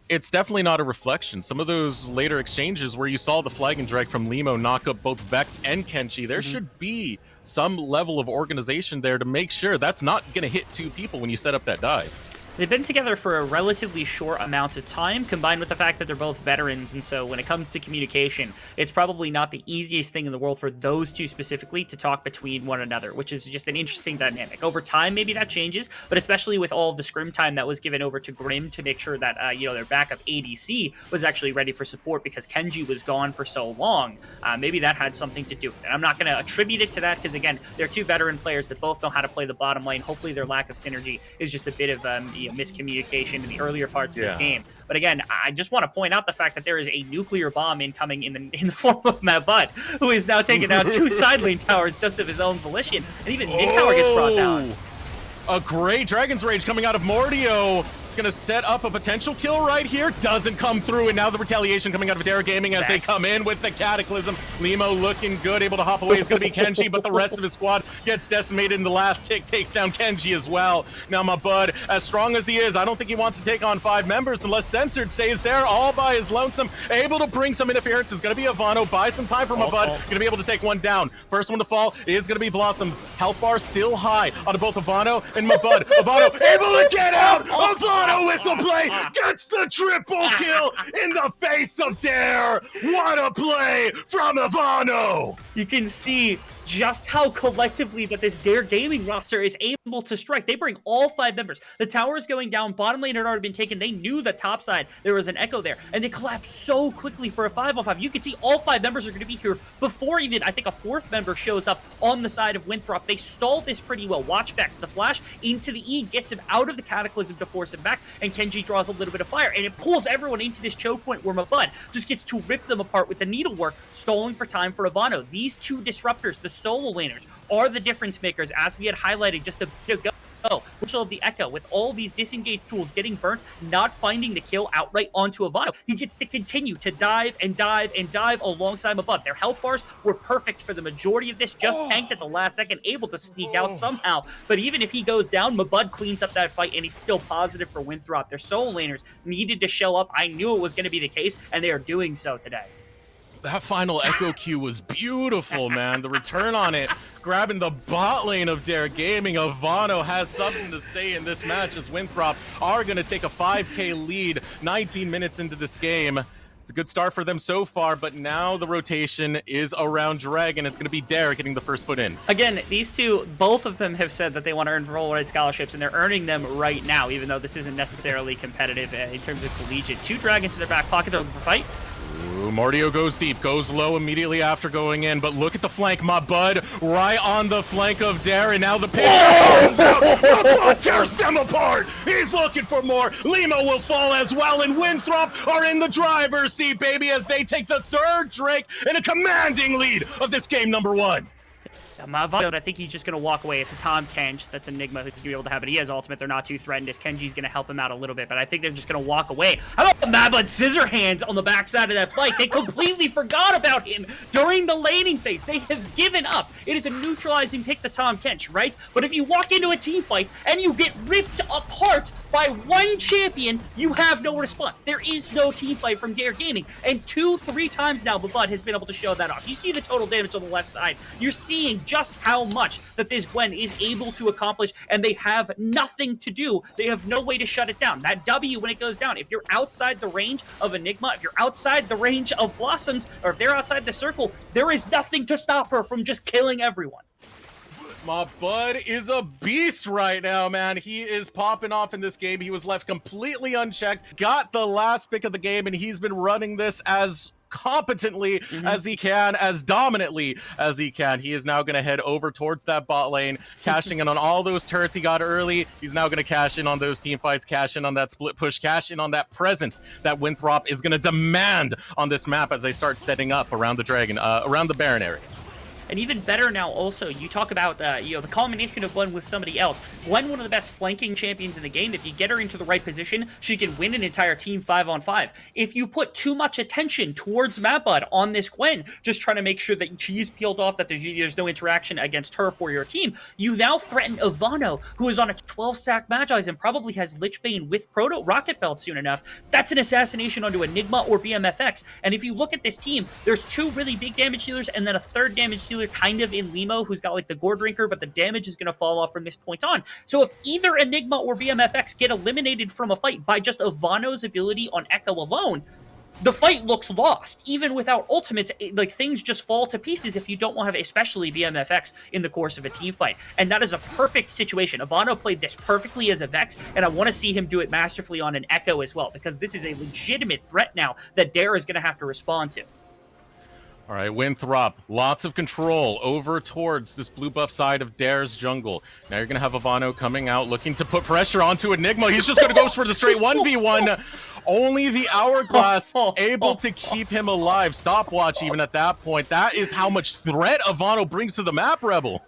it's definitely not a reflection. Some of those later exchanges where you saw the flag and drag from Limo knock up both Vex and Kenji, there should be some level of organization there to make sure that's not going to hit two people when you set up that dive. They've been together for a relatively short amount of time, combined with the fact that they're both veterans, and so when it comes to communication, it's probably not the easiest thing in the world for those two specifically to talk between one another, which is just an interesting dynamic. Over time, maybe that changes, but especially with all of the scrim time that was given over to Grim to make sure that their backup ADC was actually ready for support because Kenji was gone for so long, maybe that had something to do with it. I'm not going to attribute it to that because, again, they're two veteran players that both know how to play the bottom lane. Hopefully their lack of synergy is just a bit of miscommunication in the earlier parts of this game. But again, I just want to point out the fact that there is a nuclear bomb incoming in the form of Mabud, who is now taking down two side lane towers just of his own volition, and even mid tower gets brought down. A great Dragon's Rage coming out of Mordio. Going to set up a potential kill right here. Doesn't come through, and now the retaliation coming out of Dare Gaming as they come in with the Cataclysm. Limo looking good, able to hop away. It's going to be Kenji, but the rest of his squad gets decimated in the last tick, takes down Kenji as well. Now Mabud, as strong as he is, I don't think he wants to take on 5 members unless Censored stays there all by his lonesome. Able to bring some interference is going to be Ivano. Buy some time for Mabud. Going to be able to take one down. First one to fall is going to be Blossoms. Health bar still high on both Ivano and Mabud. Ivano able to get out. Ivano with the play, gets the triple kill in the face of Dare. What a play from Ivano! You can see just how collectively that this Dare Gaming roster is able to strike. They bring all 5 members. The tower is going down. Bottom lane had already been taken. They knew the top side. There was an echo there. And they collapsed so quickly for a 5-on-5. You can see all 5 members are going to be here before even, I think, a 4th member shows up on the side of Winthrop. They stalled this pretty well. Watch Vex. The flash into the E gets him out of the Cataclysm to force him back. And Kenji draws a little bit of fire. And it pulls everyone into this choke point where Mabud just gets to rip them apart with the needlework, stalling for time for Ivano. These two disruptors, the solo laners, are the difference makers, as we had highlighted just a bit ago. Which of the Echo, with all these disengaged tools getting burnt, not finding the kill outright onto Ivano. He gets to continue to dive and dive and dive alongside Mabud. Their health bars were perfect for the majority of this, just tanked at the last second, able to sneak out somehow. But even if he goes down, Mabud cleans up that fight, and it's still positive for Winthrop. Their solo laners needed to show up. I knew it was going to be the case, and they are doing so today. That final Echo Q was beautiful, man. The return on it, grabbing the bot lane of Dare Gaming. Ivano has something to say in this match as Winthrop are going to take a 5K lead 19 minutes into this game. It's a good start for them so far, but now the rotation is around Dragon. It's going to be Dare getting the first foot in. Again, these two, both of them have said that they want to earn role-wide scholarships, and they're earning them right now, even though this isn't necessarily competitive in terms of collegiate. 2 Dragons in their back pocket to fight. Ooh, Mordio goes deep, goes low immediately after going in, but look at the flank, Mabud, right on the flank of Dare, and now the pitch comes out. Mabud tears them apart. He's looking for more. Limo will fall as well, and Winthrop are in the driver's seat, baby, as they take the 3rd Drake in a commanding lead of this game number 1. Mavado, I think he's just going to walk away. It's a Tom Kench. That's Enigma who's going to be able to have it. He has ultimate. They're not too threatened as Kenji's going to help him out a little bit, but I think they're just going to walk away. How about the Mabud scissor hands on the backside of that fight? They completely forgot about him during the laning phase. They have given up. It is a neutralizing pick to Tom Kench, right? But if you walk into a team fight and you get ripped apart by one champion, you have no response. There is no team fight from Dare Gaming. And 2-3 times now, Mabud has been able to show that off. You see the total damage on the left side. You're seeing just how much that this Gwen is able to accomplish, and they have nothing to do. They have no way to shut it down. That W, when it goes down, if you're outside the range of Enigma, if you're outside the range of Blossoms, or if they're outside the circle, there is nothing to stop her from just killing everyone. My bud is a beast right now, man. He is popping off in this game. He was left completely unchecked, got the last pick of the game, and he's been running this as competently as he can, as dominantly as he can. He is now going to head over towards that bot lane, cashing in on all those turrets he got early. He's now going to cash in on those team fights, cash in on that split push, cash in on that presence that Winthrop is going to demand on this map as they start setting up around the dragon, around the Baron area. And even better now, also, you talk about, the combination of Gwen with somebody else. Gwen, one of the best flanking champions in the game. If you get her into the right position, she can win an entire team 5-on-5. If you put too much attention towards Mapbud on this Gwen, just trying to make sure that she's peeled off, that there's no interaction against her for your team, you now threaten Ivano, who is on a 12-stack Magi's and probably has Lichbane with Proto Rocket Belt soon enough. That's an assassination onto Enigma or BMFX. And if you look at this team, there's two really big damage dealers and then a third damage dealer kind of in Limo, who's got like the Gore Drinker, but the damage is going to fall off from this point on. So if either Enigma or BMFX get eliminated from a fight by just Ivano's ability on Echo alone, the fight looks lost. Even without ultimates, like, things just fall to pieces if you don't want to have, especially BMFX, in the course of a team fight. And that is a perfect situation. Ivano played this perfectly as a Vex, and I want to see him do it masterfully on an Echo as well, because this is a legitimate threat now that Dare is going to have to respond to. All right, Winthrop, lots of control over towards this blue buff side of Dare's jungle. Now you're going to have Ivano coming out, looking to put pressure onto Enigma. He's just going to go for the straight 1v1. Only the Hourglass able to keep him alive. Stopwatch even at that point. That is how much threat Ivano brings to the map, Rebel.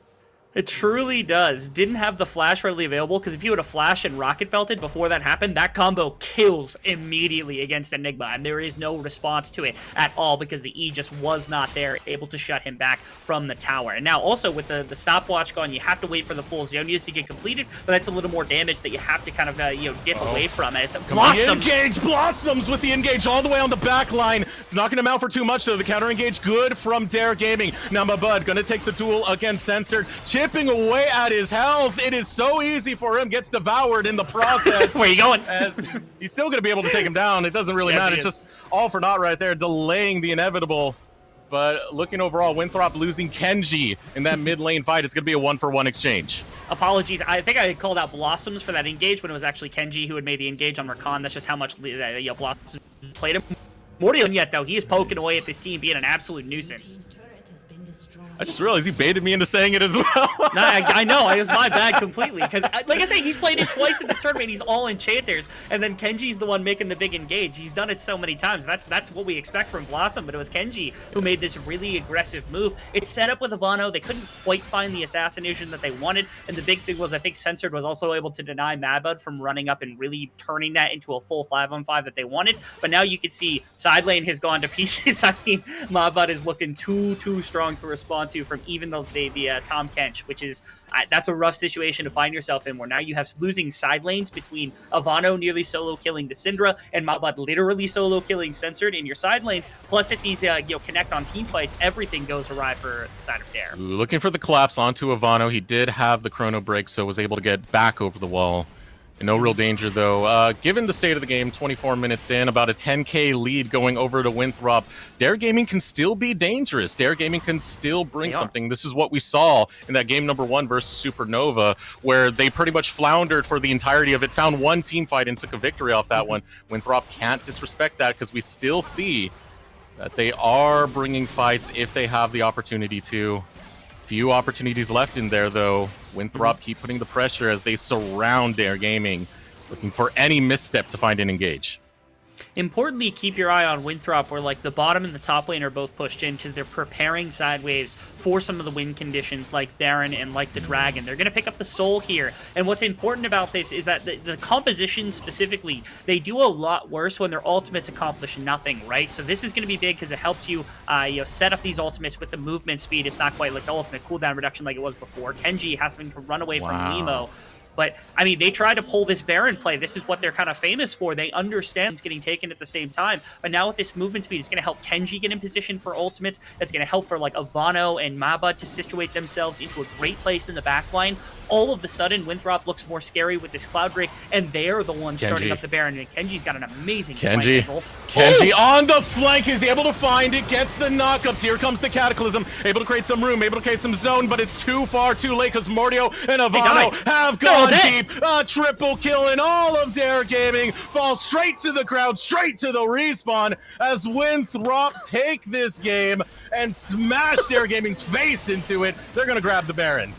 It truly does. Didn't have the flash readily available, because if you would have flash and rocket belted before that happened, that combo kills immediately against Enigma, and there is no response to it at all because the E just was not there, able to shut him back from the tower. And now also with the stopwatch gone, you have to wait for the full Xyonius to get completed, but that's a little more damage that you have to kind of dip away from. As Blossoms engage, Blossoms with the engage all the way on the back line. It's not going to mount for too much though. The counter engage good from Dare Gaming. Now Mabud going to take the duel against Censored, chipping away at his health. It is so easy for him, gets devoured in the process. Where you going? As he's still going to be able to take him down. It doesn't really matter. It's just all for naught right there, delaying the inevitable. But looking overall, Winthrop losing Kenji in that mid lane fight. It's going to be a 1-for-1 exchange. Apologies. I think I had called out Blossoms for that engage when it was actually Kenji who had made the engage on Rakan. That's just how much Blossoms played him. More than yet, though, he is poking away at this team, being an absolute nuisance. I just realized he baited me into saying it as well. No, I know. It was my bad completely. Because, like I say, he's played it twice in this tournament. He's all enchanters. And then Kenji's the one making the big engage. He's done it so many times. That's what we expect from Blossom. But it was Kenji who made this really aggressive move. It's set up with Ivano. They couldn't quite find the assassination that they wanted. And the big thing was, I think Censored was also able to deny Mabud from running up and really turning that into a full 5-on-5 that they wanted. But now you can see side lane has gone to pieces. I mean, Mabud is looking too strong to respond to from even the Tom Kench, which is that's a rough situation to find yourself in, where now you have losing side lanes between Ivano nearly solo killing the Syndra and Mabud literally solo killing Censored in your side lanes. Plus, if these connect on team fights, everything goes awry for the side of Dare. Ooh, looking for the collapse onto Ivano. He did have the chrono break, so was able to get back over the wall. No real danger, though. Given the state of the game, 24 minutes in, about a 10k lead going over to Winthrop, Dare Gaming can still be dangerous. Dare Gaming can still bring something. This is what we saw in that game number 1 versus Supernova, where they pretty much floundered for the entirety of it, found one team fight and took a victory off that one. Winthrop can't disrespect that, because we still see that they are bringing fights if they have the opportunity to. Few opportunities left in there, though. Winthrop keep putting the pressure as they surround Dare Gaming, looking for any misstep to find and engage. Importantly, keep your eye on Winthrop, where like the bottom and the top lane are both pushed in, because they're preparing side waves for some of the win conditions like Baron and like the Dragon. They're going to pick up the Soul here. And what's important about this is that the composition specifically, they do a lot worse when their ultimates accomplish nothing, right? So this is going to be big because it helps you, set up these ultimates with the movement speed. It's not quite like the ultimate cooldown reduction like it was before. Kenji having to run away from Nemo. But I mean, they tried to pull this Baron play. This is what they're kind of famous for. They understand it's getting taken at the same time. But now with this movement speed, it's going to help Kenji get in position for ultimates. It's going to help for like Ivano and Maba to situate themselves into a great place in the backline. All of a sudden, Winthrop looks more scary with this Cloud Break, and they're the ones starting up the Baron. And Kenji's got an amazing flank angle. Kenji on the flank is able to find it, gets the knockups. Here comes the Cataclysm, able to create some room, able to create some zone, but it's too far, too late, because Mordio and Ivano have gone deep. A triple kill, and all of Dare Gaming falls straight to the crowd, straight to the respawn, as Winthrop take this game and smash Dare Gaming's face into it. They're going to grab the Baron.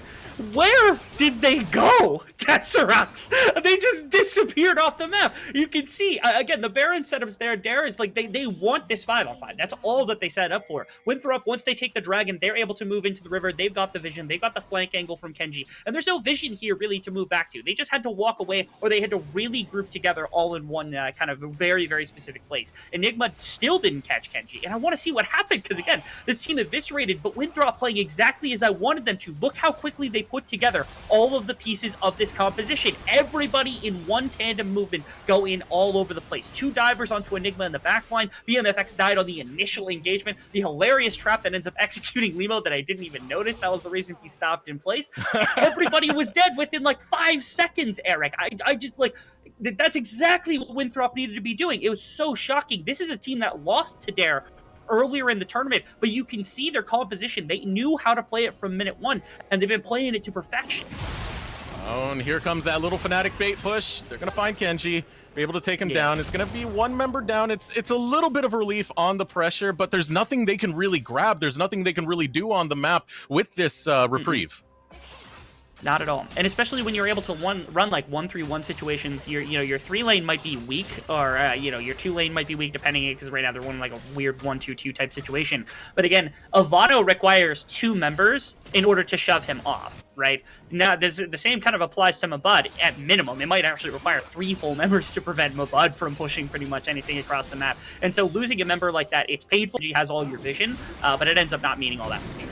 Where did they go, Tesseracts? They just disappeared off the map. You can see, again, the Baron setups there. Dare is like, they want this 5-on-5. That's all that they set up for. Winthrop, once they take the Dragon, they're able to move into the river. They've got the vision. They've got the flank angle from Kenji. And there's no vision here, really, to move back to. They just had to walk away, or they had to really group together all in one kind of very, very specific place. Enigma still didn't catch Kenji. And I want to see what happened, because, again, this team eviscerated, but Winthrop playing exactly as I wanted them to. Look how quickly they put together all of the pieces of this composition. Everybody in one tandem movement go in all over the place. 2 divers onto Enigma in the backline. BMFX died on the initial engagement. The hilarious trap that ends up executing Limo that I didn't even notice. That was the reason he stopped in place. Everybody was dead within like 5 seconds, Eric. I just like... That's exactly what Winthrop needed to be doing. It was so shocking. This is a team that lost to Dare earlier in the tournament, but you can see their composition. They knew how to play it from minute 1, and they've been playing it to perfection. Oh, and here comes that little Fnatic bait push. They're going to find Kenji, be able to take him down. It's going to be 1 member down. It's a little bit of relief on the pressure, but there's nothing they can really grab. There's nothing they can really do on the map with this reprieve. Not at all. And especially when you're able to run like 1-3-1 situations, your 3 lane might be weak, or your 2 lane might be weak, depending, because right now they're running like a weird 1-2-2 type situation. But again, Ivano requires 2 members in order to shove him off, right? Now, the same kind of applies to Mabud at minimum. It might actually require 3 full members to prevent Mabud from pushing pretty much anything across the map. And so losing a member like that, it's painful. He has all your vision, but it ends up not meaning all that much.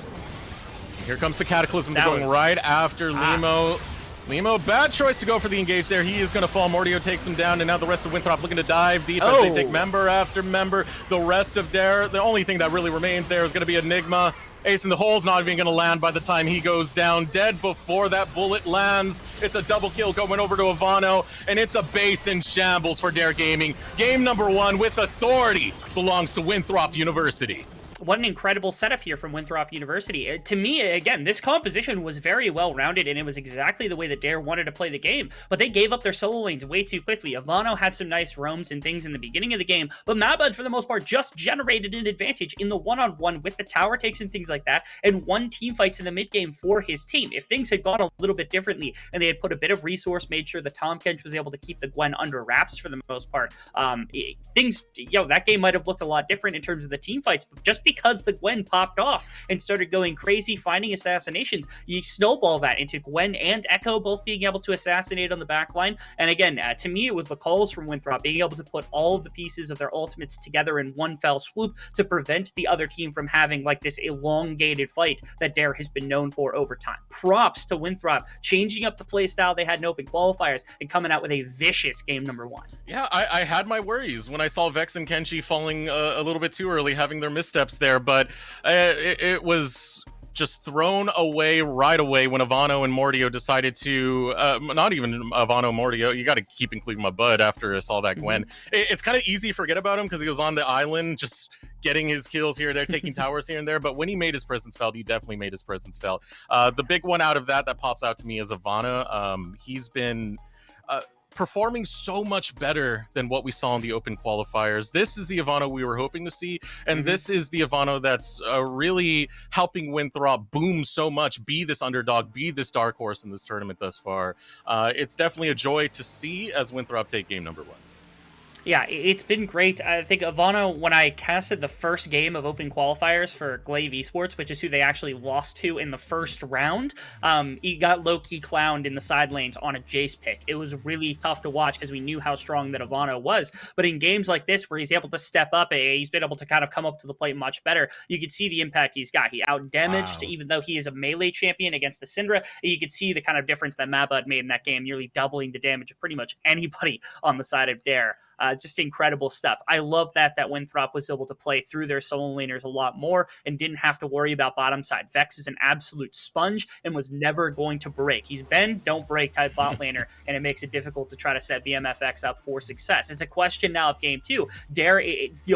Here comes the Cataclysm going right after Limo. Limo, bad choice to go for the engage there. He is going to fall. Mordio takes him down, and now the rest of Winthrop looking to dive deep as they take member after member. The rest of Dare, the only thing that really remains there is going to be Enigma. Ace in the hole's not even going to land by the time he goes down. Dead before that bullet lands. It's a double kill going over to Ivano, and it's a base in shambles for Dare Gaming. Game number 1 with authority belongs to Winthrop University. What an incredible setup here from Winthrop University. To me, again, this composition was very well-rounded, and it was exactly the way that Dare wanted to play the game. But they gave up their solo lanes way too quickly. Ivano had some nice roams and things in the beginning of the game, but Mabud, for the most part, just generated an advantage in the one-on-one with the tower takes and things like that, and won team fights in the mid-game for his team. If things had gone a little bit differently, and they had put a bit of resource, made sure that Tom Kench was able to keep the Gwen under wraps for the most part, that game might have looked a lot different in terms of the team fights, but just because the Gwen popped off and started going crazy, finding assassinations, you snowball that into Gwen and Echo both being able to assassinate on the back line. And again, to me, it was the calls from Winthrop being able to put all of the pieces of their ultimates together in one fell swoop to prevent the other team from having like this elongated fight that Dare has been known for over time. Props to Winthrop changing up the play style they had in open qualifiers and coming out with a vicious game number 1. Yeah, I had my worries when I saw Vex and Kenji falling a little bit too early, having their missteps there, but it was just thrown away right away when Ivano and Mordio decided to, not even Ivano, Mordio, you got to keep including my bud after I saw that Gwen. It's kind of easy to forget about him because he was on the island just getting his kills here, they're taking towers here and there, but when he made his presence felt, he definitely made his presence felt. The big one out of that pops out to me is Ivana. He's been performing so much better than what we saw in the open qualifiers. This is the Ivano we were hoping to see, and this is the Ivano that's really helping Winthrop boom so much, be this underdog, be this dark horse in this tournament thus far. It's definitely a joy to see as Winthrop take game number 1. Yeah, it's been great. I think Ivana, when I casted the first game of open qualifiers for Glaive Esports, which is who they actually lost to in the first round, he got low-key clowned in the side lanes on a Jace pick. It was really tough to watch because we knew how strong that Ivana was. But in games like this, where he's able to step up, he's been able to kind of come up to the plate much better. You can see the impact he's got. He out-damaged, Wow. even though he is a melee champion against the Syndra. You can see the kind of difference that Mabud made in that game, nearly doubling the damage of pretty much anybody on the side of Dare. Just incredible stuff. I love that Winthrop was able to play through their solo laners a lot more and didn't have to worry about bottom side. Vex is an absolute sponge and was never going to break. He's been don't break type bot laner, and it makes it difficult to try to set BMFX up for success. It's a question now of game two. Dare,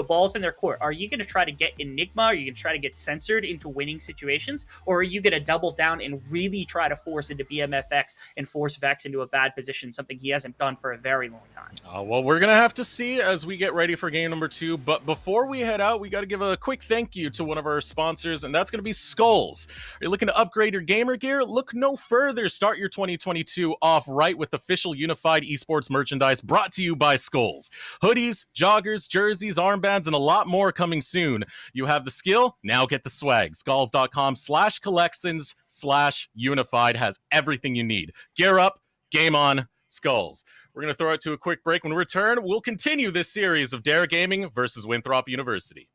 balls in their court. Are you going to try to get Enigma? Are you going to try to get censored into winning situations? Or are you going to double down and really try to force into BMFX and force Vex into a bad position, something he hasn't done for a very long time? Well, we're going to have to see as we get ready for game number 2. But before we head out, we got to give a quick thank you to one of our sponsors, and that's going to be Skulls. Are you looking to upgrade your gamer gear? Look no further. Start your 2022 off right with official unified esports merchandise brought to you by Skulls. Hoodies, joggers, jerseys, armbands, and a lot more coming soon. You have the skill, now get the swag. Skulls.com/collections/unified has everything you need. Gear up, game on, Skulls. We're going to throw it to a quick break. When we return, we'll continue this series of Dare Gaming versus Winthrop University.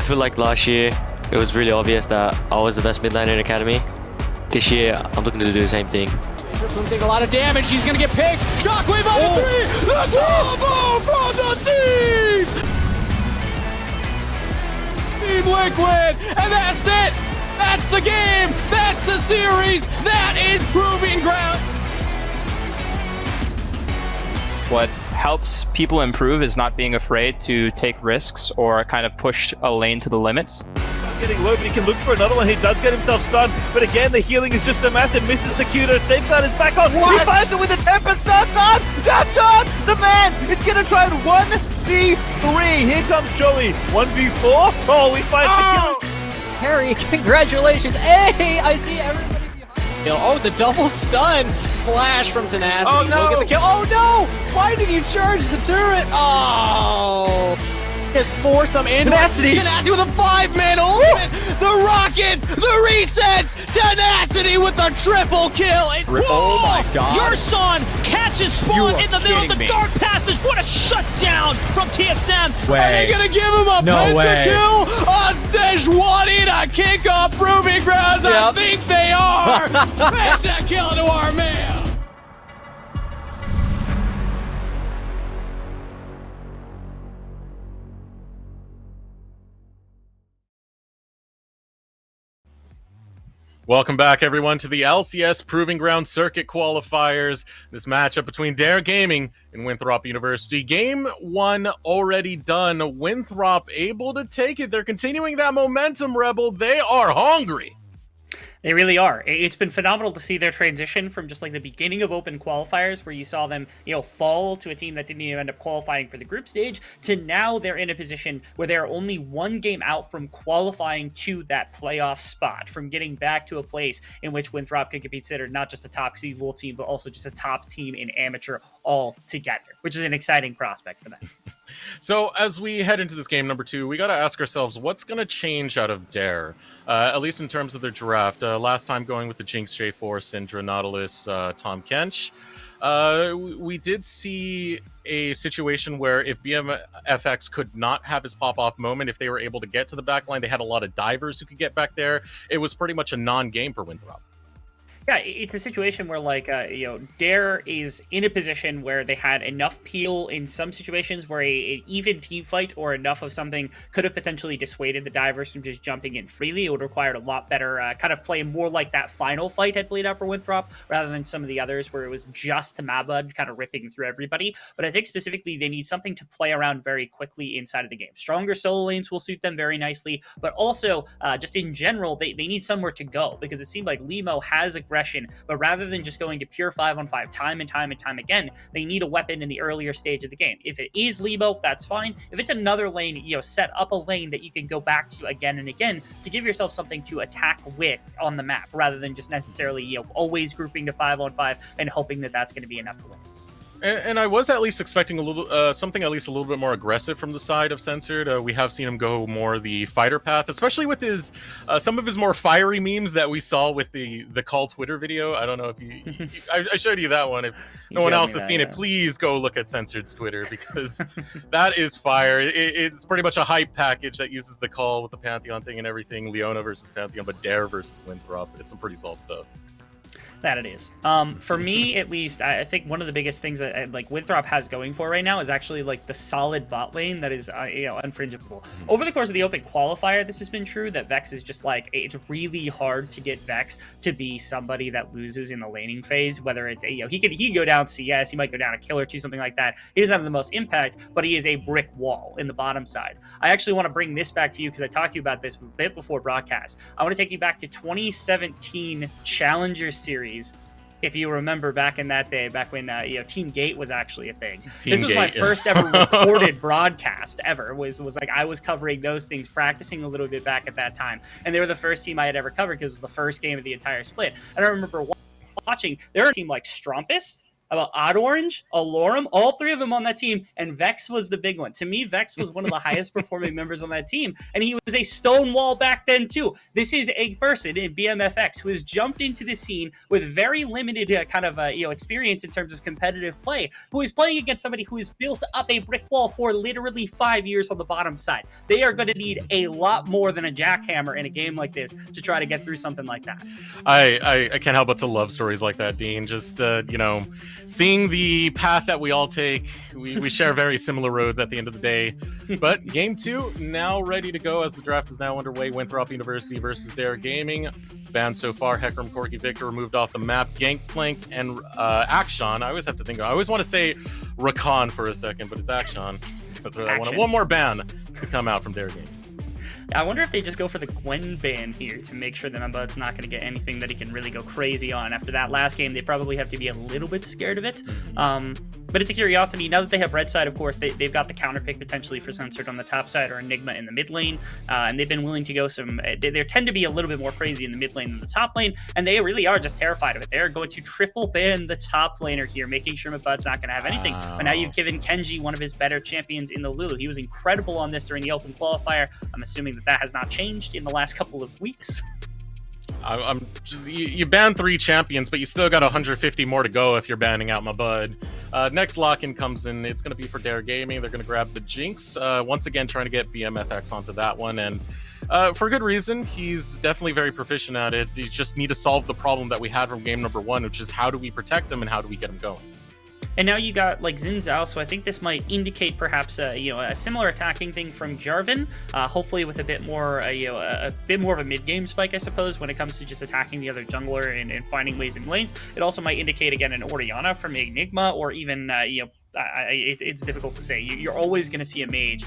feel like last year it was really obvious that I was the best mid laner in Academy. This year, I'm looking to do the same thing. Winthrop's gonna take a lot of damage. He's gonna get picked. Shockwave on the 3. The combo from the Thieves! Team Liquid, and that's it. That's the game. That's the series. That is Proving Ground. What helps people improve is not being afraid to take risks or kind of push a lane to the limits. Getting low, but he can look for another one. He does get himself stunned, but again, the healing is just so massive. Misses the Q-Dot. Safeguard is back on. What? He finds it with a Tempest. That's on! That's on! The man is going to try and 1v3. Here comes Joey. 1v4. Oh, we find the kill. Harry, congratulations. Hey, I see everybody behind. Oh, the double stun. Flash from Tenacity. Oh, no. He'll get the kill. Oh, no! Why did you charge the turret? Oh! His foursome in. Tenacity with a 5-man ultimate. The Rockets, the resets. Tenacity with the triple kill. Oh my god. Your son catches Spawn in the middle of the dark passage. What a shutdown from TSM. Are they gonna give him a pentakill on Sejuani to kick off Proving Grounds? I think they are. Pentakill to our man. Welcome back, everyone, to the LCS Proving Ground Circuit Qualifiers. This matchup between Dare Gaming and Winthrop University. Game 1 already done. Winthrop able to take it. They're continuing that momentum, Rebel. They are hungry. They really are. It's been phenomenal to see their transition from just like the beginning of open qualifiers where you saw them, fall to a team that didn't even end up qualifying for the group stage to now they're in a position where they're only one game out from qualifying to that playoff spot, from getting back to a place in which Winthrop could be considered not just a top seedable team, but also just a top team in amateur all together, which is an exciting prospect for them. So as we head into this game number 2, we got to ask ourselves what's going to change out of Dare, at least in terms of their draft. Last time going with the Jinx, J4, Syndra, Nautilus, Tom Kench. We did see a situation where if BMFX could not have his pop-off moment, if they were able to get to the backline, they had a lot of divers who could get back there. It was pretty much a non-game for Winthrop. Yeah, it's a situation where, Dare is in a position where they had enough peel in some situations where an even team fight or enough of something could have potentially dissuaded the divers from just jumping in freely. It would have required a lot better kind of play, more like that final fight had played out for Winthrop, rather than some of the others where it was just Mabud kind of ripping through everybody. But I think specifically they need something to play around very quickly inside of the game. Stronger solo lanes will suit them very nicely, but also just in general, they need somewhere to go, because it seemed like Limo has aggression, but rather than just going to pure 5-on-5 time and time and time again, they need a weapon in the earlier stage of the game. If it is Limo, that's fine. If it's another lane, set up a lane that you can go back to again and again to give yourself something to attack with on the map, rather than just necessarily, always grouping to 5-on-5 and hoping that that's going to be enough to win. And I was at least expecting a little something at least a little bit more aggressive from the side of Censored. We have seen him go more the fighter path, especially with his some of his more fiery memes that we saw with the call Twitter video. I don't know if you I showed you that one. If no one else has seen it, please go look at Censored's Twitter, because that is fire. It's pretty much a hype package that uses the call with the Pantheon thing and everything. Leona versus Pantheon, but Dare versus Winthrop. It's some pretty solid stuff. That it is. For me, at least, I think one of the biggest things that Winthrop has going for right now is actually the solid bot lane that is unfringeable. Over the course of the open qualifier, this has been true that Vex is just it's really hard to get Vex to be somebody that loses in the laning phase. Whether it's he could go down CS, he might go down a kill or two, something like that. He doesn't have the most impact, but he is a brick wall in the bottom side. I actually want to bring this back to you because I talked to you about this a bit before broadcast. I want to take you back to 2017 Challenger Series. If you remember back in that day, back when Team Gate was actually a thing. This was my first ever recorded broadcast ever. Was I was covering those things, practicing a little bit back at that time, and they were the first team I had ever covered because it was the first game of the entire split. And I remember watching their team like Strumpus about Odd Orange, Alorum, all three of them on that team, and Vex was the big one. To me, Vex was one of the highest performing members on that team, and he was a stonewall back then too. This is a person in BMFX who has jumped into the scene with very limited experience in terms of competitive play, who is playing against somebody who has built up a brick wall for literally 5 years on the bottom side. They are going to need a lot more than a jackhammer in a game like this to try to get through something like that. I can't help but to love stories like that, Dean. Just seeing the path that we all take, we share very similar roads at the end of the day. But game 2 now ready to go as the draft is now underway. Winthrop University versus Dare Gaming. Banned so far: Heckram, Corky, Victor removed off the map. Gangplank and Action. I always want to say Rakan for a second, but it's Action. So throw that one more ban to come out from Dare Gaming. I wonder if they just go for the Gwen ban here to make sure that Mbud's not going to get anything that he can really go crazy on. After that last game, they probably have to be a little bit scared of it. But it's a curiosity. Now that they have red side, of course, they've got the counter pick potentially for Censored on the top side or Enigma in the mid lane. And they've been willing to go they tend to be a little bit more crazy in the mid lane than the top lane. And they really are just terrified of it. They're going to triple ban the top laner here, making sure Mbud's not going to have anything. But now you've given Kenji one of his better champions in the Lulu. He was incredible on this during the open qualifier. I'm assuming that has not changed in the last couple of weeks. You banned 3 champions, but you still got 150 more to go if you're banning out Mbud. Next lock-in comes in. It's going to be for Dare Gaming. They're going to grab the Jinx. Once again, trying to get BMFX onto that one. And for good reason. He's definitely very proficient at it. You just need to solve the problem that we had from game number 1, which is how do we protect him and how do we get him going? And now you got like Xin Zhao, so I think this might indicate perhaps a similar attacking thing from Jarvan, hopefully with a bit more a bit more of a mid-game spike, I suppose, when it comes to just attacking the other jungler and finding ways in lanes. It also might indicate again an Orianna from Enigma, or even it's difficult to say. You're always going to see a mage.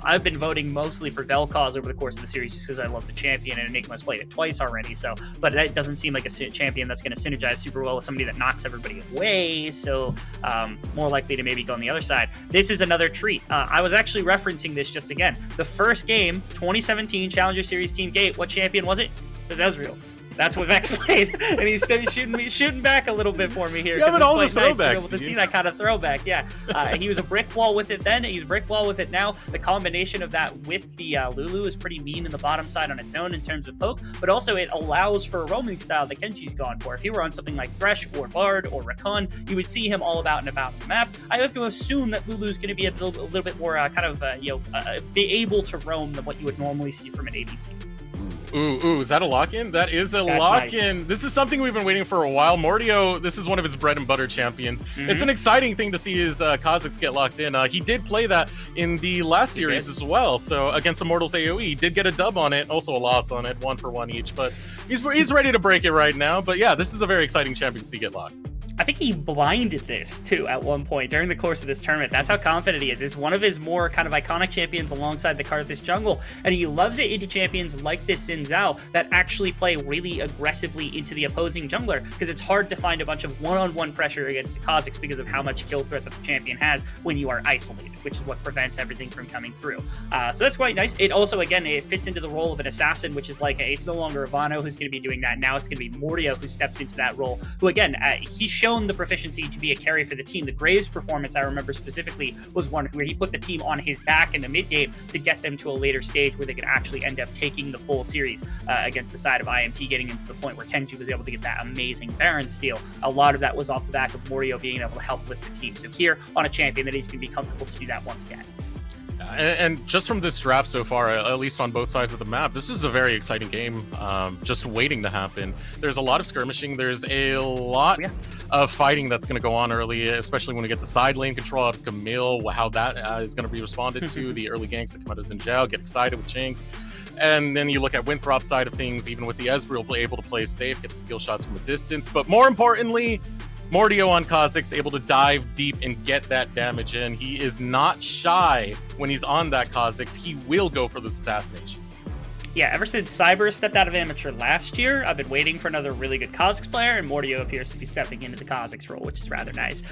I've been voting mostly for Vel'Koz over the course of the series just because I love the champion, and Enigma's played it twice already. But that doesn't seem like a champion that's going to synergize super well with somebody that knocks everybody away. So more likely to maybe go on the other side. This is another treat. I was actually referencing this just again. The first game, 2017 Challenger Series Team Gate. What champion was it? It was Ezreal. That's what Vex played, and he's shooting back a little bit for me here. Yeah, but all the throwbacks, nice to be able to see that kind of throwback. Yeah, he was a brick wall with it then. He's brick wall with it now. The combination of that with the Lulu is pretty mean in the bottom side on its own in terms of poke, but also it allows for a roaming style that Kenji's gone for. If he were on something like Thresh or Bard or Rakan, you would see him all about and about the map. I have to assume that Lulu's going to be a little bit more be able to roam than what you would normally see from an ADC. Ooh, is that a lock-in? That is a lock-in. Nice. This is something we've been waiting for a while. Mordio, this is one of his bread and butter champions. Mm-hmm. It's an exciting thing to see his Kha'Zix get locked in. He did play that in the last series as well. So against Immortals AoE, he did get a dub on it, also a loss on it, 1-for-1 each. But he's ready to break it right now. But yeah, this is a very exciting champion to see get locked. I think he blinded this too at one point during the course of this tournament. That's how confident he is. It's one of his more kind of iconic champions alongside the Karthus jungle, and he loves it into champions like this Xin Zhao that actually play really aggressively into the opposing jungler, because it's hard to find a bunch of one-on-one pressure against the Kha'Zix because of how much kill threat that the champion has when you are isolated, which is what prevents everything from coming through. So that's quite nice. It also, again, it fits into the role of an assassin, which is like, it's no longer Ivano who's going to be doing that. Now it's going to be Mordio who steps into that role, who again, he's shown the proficiency to be a carry for the team. The Graves performance I remember specifically was one where he put the team on his back in the mid game to get them to a later stage where they could actually end up taking the full series against the side of IMT, getting into the point where Kenji was able to get that amazing Baron steal. A lot of that was off the back of Mordio being able to help lift the team. So here on a champion that he's going to be comfortable to do that once again. And just from this draft so far, at least on both sides of the map, this is a very exciting game, just waiting to happen. There's a lot of skirmishing. There's a lot of fighting that's going to go on early, especially when we get the side lane control out of Camille, how that is going to be responded to, the early ganks that come out of Xin Zhao, get excited with Jinx. And then you look at Winthrop's side of things, even with the Ezreal able to play safe, get the skill shots from a distance. But more importantly, Mordio on Kha'Zix, able to dive deep and get that damage in. He is not shy when he's on that Kha'Zix. He will go for those assassinations. Yeah, ever since Cyber stepped out of Amateur last year, I've been waiting for another really good Kha'Zix player, and Mordio appears to be stepping into the Kha'Zix role, which is rather nice.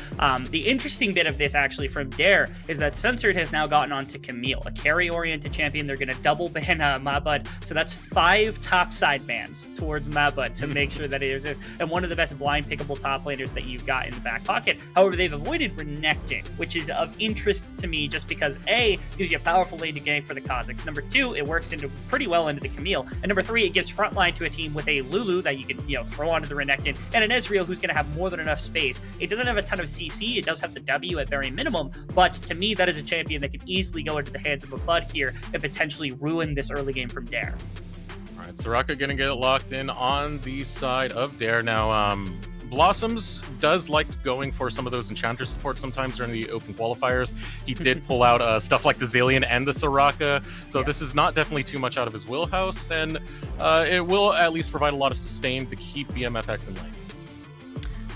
The interesting bit of this, actually, from Dare, is that Censored has now gotten onto Camille, a carry-oriented champion. They're going to double ban Mabud, so that's 5 top side bans towards Mabud to make sure that it is and one of the best blind pickable top laners that you've got in the back pocket. However, they've avoided Renekton, which is of interest to me just because, A, gives you a powerful lane to gank for the Kha'Zix. Number 2, it works into pretty well into the Camille. And number 3, it gives frontline to a team with a Lulu that you can, throw onto the Renekton, and an Ezreal who's going to have more than enough space. It doesn't have a ton of CC, it does have the W at very minimum, but to me, that is a champion that could easily go into the hands of a Bud here and potentially ruin this early game from Dare. All right, Soraka gonna get locked in on the side of Dare. Now, Blossoms does like going for some of those Enchanter support sometimes during the open qualifiers. He did pull out stuff like the Zillion and the Soraka, so this is not definitely too much out of his wheelhouse, and it will at least provide a lot of sustain to keep BMFX in lane.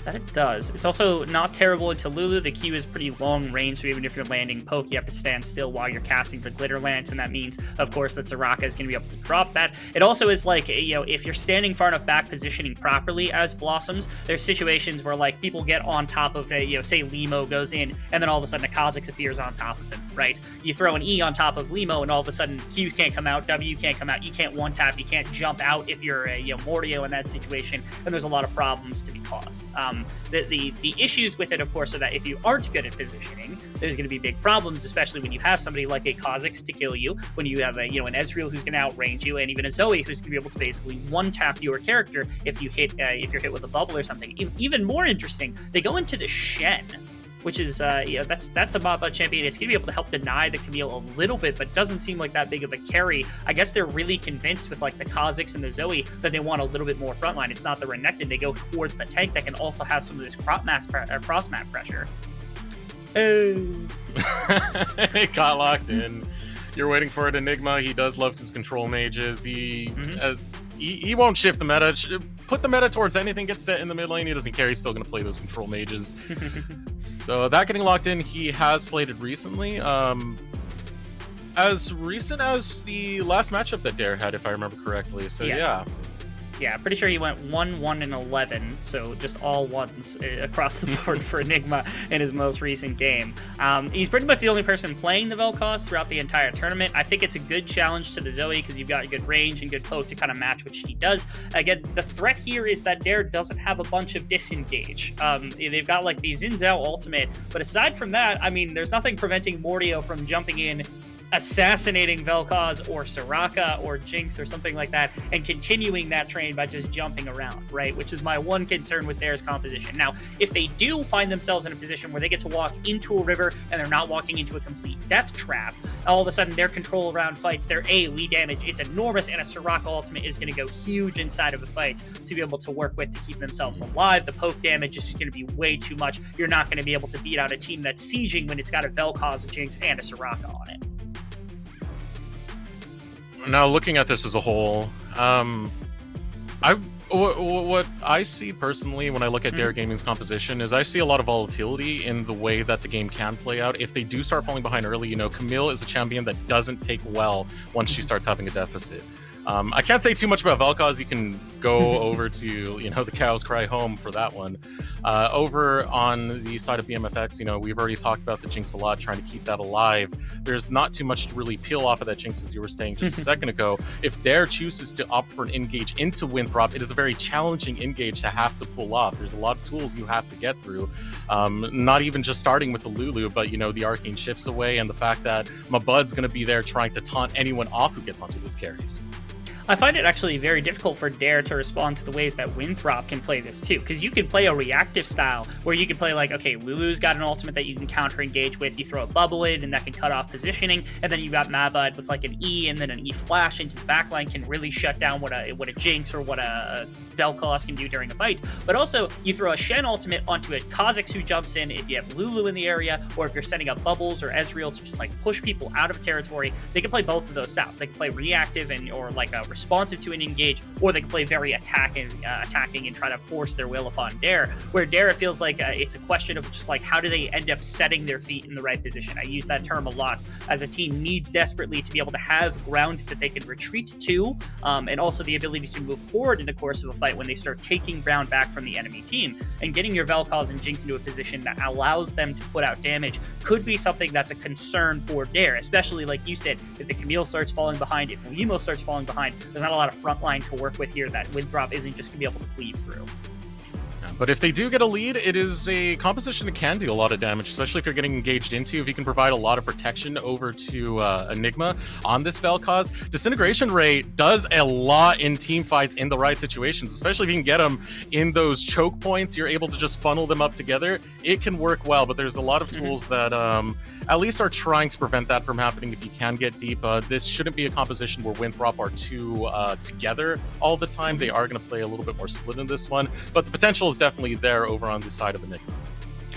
That it does. It's also not terrible into Lulu. The Q is pretty long range, so even if you're landing poke, you have to stand still while you're casting the Glitter Lance, and that means, of course, that Soraka is going to be able to drop that. It also is like, if you're standing far enough back positioning properly as Blossoms, there's situations where, like, people get on top of, say Limo goes in, and then all of a sudden a Kha'Zix appears on top of him, right? You throw an E on top of Limo, and all of a sudden Q can't come out, W can't come out, you can't one-tap, you can't jump out if you're Mordio in that situation, and there's a lot of problems to be caused. The issues with it, of course, are that if you aren't good at positioning, there's going to be big problems, especially when you have somebody like a Kha'Zix to kill you, when you have an Ezreal who's going to outrange you, and even a Zoe who's going to be able to basically one-tap your character if you're hit with a bubble or something. Even more interesting, they go into the Shen, which is, that's a Mabud champion. It's going to be able to help deny the Camille a little bit, but doesn't seem like that big of a carry. I guess they're really convinced with, like, the Kha'Zix and the Zoe that they want a little bit more frontline. It's not the Renekton. They go towards the tank that can also have some of this cross-map pressure. It got locked in. You're waiting for an Enigma. He does love his control mages. He won't shift the meta. Put the meta towards anything, gets set in the mid lane. He doesn't care. He's still going to play those control mages. So that getting locked in, he has played it recently. As recent as the last matchup that Dare had, if I remember correctly. So yes. Yeah, pretty sure he went 1-1 and 11, so just all ones across the board for Enigma in his most recent game. He's pretty much the only person playing the Vel'Koz throughout the entire tournament. I think it's a good challenge to the Zoe because you've got good range and good poke to kind of match what she does. Again, the threat here is that Dare doesn't have a bunch of disengage. They've got like the Xin Zhao ultimate, but aside from that, I mean, there's nothing preventing Mordio from jumping in, assassinating Vel'Koz or Soraka or Jinx or something like that, and continuing that train by just jumping around, right? Which is my one concern with Dare's composition. Now, if they do find themselves in a position where they get to walk into a river and they're not walking into a complete death trap, all of a sudden their control around fights, their AoE damage, it's enormous, and a Soraka ultimate is going to go huge inside of the fights to be able to work with to keep themselves alive. The poke damage is just going to be way too much. You're not going to be able to beat out a team that's sieging when it's got a Vel'Koz, a Jinx, and a Soraka on it. Now, looking at this as a whole, what I see personally when I look at Dare Gaming's composition is I see a lot of volatility in the way that the game can play out. If they do start falling behind early, Camille is a champion that doesn't take well once she starts having a deficit. I can't say too much about Vel'Koz. You can go over to, the cows cry home for that one. Over on the side of BMFX, we've already talked about the Jinx a lot, trying to keep that alive. There's not too much to really peel off of that Jinx, as you were saying just a second ago. If Dare chooses to opt for an engage into Winthrop, it is a very challenging engage to have to pull off. There's a lot of tools you have to get through. Not even just starting with the Lulu, but, the arcane shifts away, and the fact that Mabud's going to be there trying to taunt anyone off who gets onto those carries. I find it actually very difficult for Dare to respond to the ways that Winthrop can play this too, because you can play a reactive style where you can play like, okay, Lulu's got an ultimate that you can counter engage with, you throw a bubble in and that can cut off positioning, and then you've got Mabud with like an E and then an E flash into the backline can really shut down what a Jinx or what a Vel'Koz can do during a fight. But also, you throw a Shen ultimate onto a Kha'Zix who jumps in if you have Lulu in the area, or if you're setting up bubbles or Ezreal to just like push people out of territory. They can play both of those styles. They can play reactive or like a responsive to an engage, or they can play very attacking and try to force their will upon Dare. Where Dare, it feels like it's a question of just like how do they end up setting their feet in the right position. I use that term a lot, as a team needs desperately to be able to have ground that they can retreat to, and also the ability to move forward in the course of a fight when they start taking ground back from the enemy team. And getting your Vel'Koz and Jinx into a position that allows them to put out damage could be something that's a concern for Dare, especially like you said, if the Camille starts falling behind, if Limo starts falling behind, there's not a lot of front line to work with here that Winthrop isn't just going to be able to cleave through. But if they do get a lead, it is a composition that can do a lot of damage, especially if you're getting engaged into. If you can provide a lot of protection over to Enigma on this Vel'Koz, Disintegration Ray does a lot in team fights in the right situations, especially if you can get them in those choke points. You're able to just funnel them up together. It can work well, but there's a lot of tools that at least are trying to prevent that from happening if you can get deep. This shouldn't be a composition where Winthrop are too together all the time. They are going to play a little bit more split in this one, but the potential is definitely there over on the side of Enigma.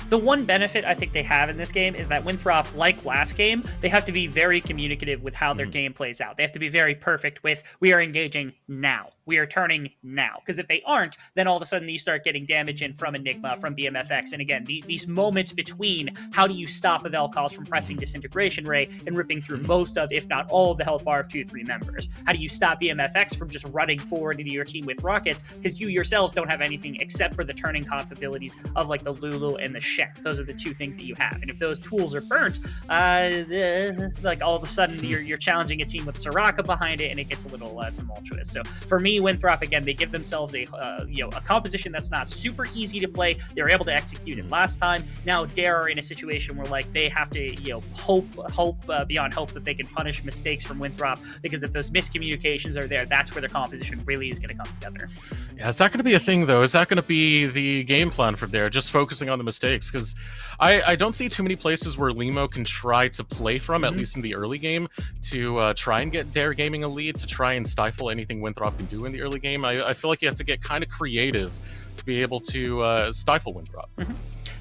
The one benefit I think they have in this game is that Winthrop, like last game, they have to be very communicative with how their game plays out. They have to be very perfect with, we are engaging now. We are turning now. Because if they aren't, then all of a sudden you start getting damage in from Enigma, from BMFX. And again, these moments between how do you stop a Vel'Koz from pressing Disintegration Ray and ripping through most of, if not all of the health bar of 2-3 members? How do you stop BMFX from just running forward into your team with rockets? Because you yourselves don't have anything except for the turning capabilities of like the Lulu and the Shen. Those are the two things that you have. And if those tools are burnt, like all of a sudden you're challenging a team with Soraka behind it, and it gets a little tumultuous. So for me, Winthrop, again, they give themselves a composition that's not super easy to play. They were able to execute it last time. Now Dare are in a situation where like they have to hope beyond hope that they can punish mistakes from Winthrop, because if those miscommunications are there, that's where their composition really is going to come together. Yeah, is that going to be a thing though? Is that going to be the game plan for Dare, just focusing on the mistakes? Because I don't see too many places where Limo can try to play from, at least in the early game, to try and get Dare Gaming a lead, to try and stifle anything Winthrop can do in the early game. I feel like you have to get kind of creative to be able to stifle Winthrop.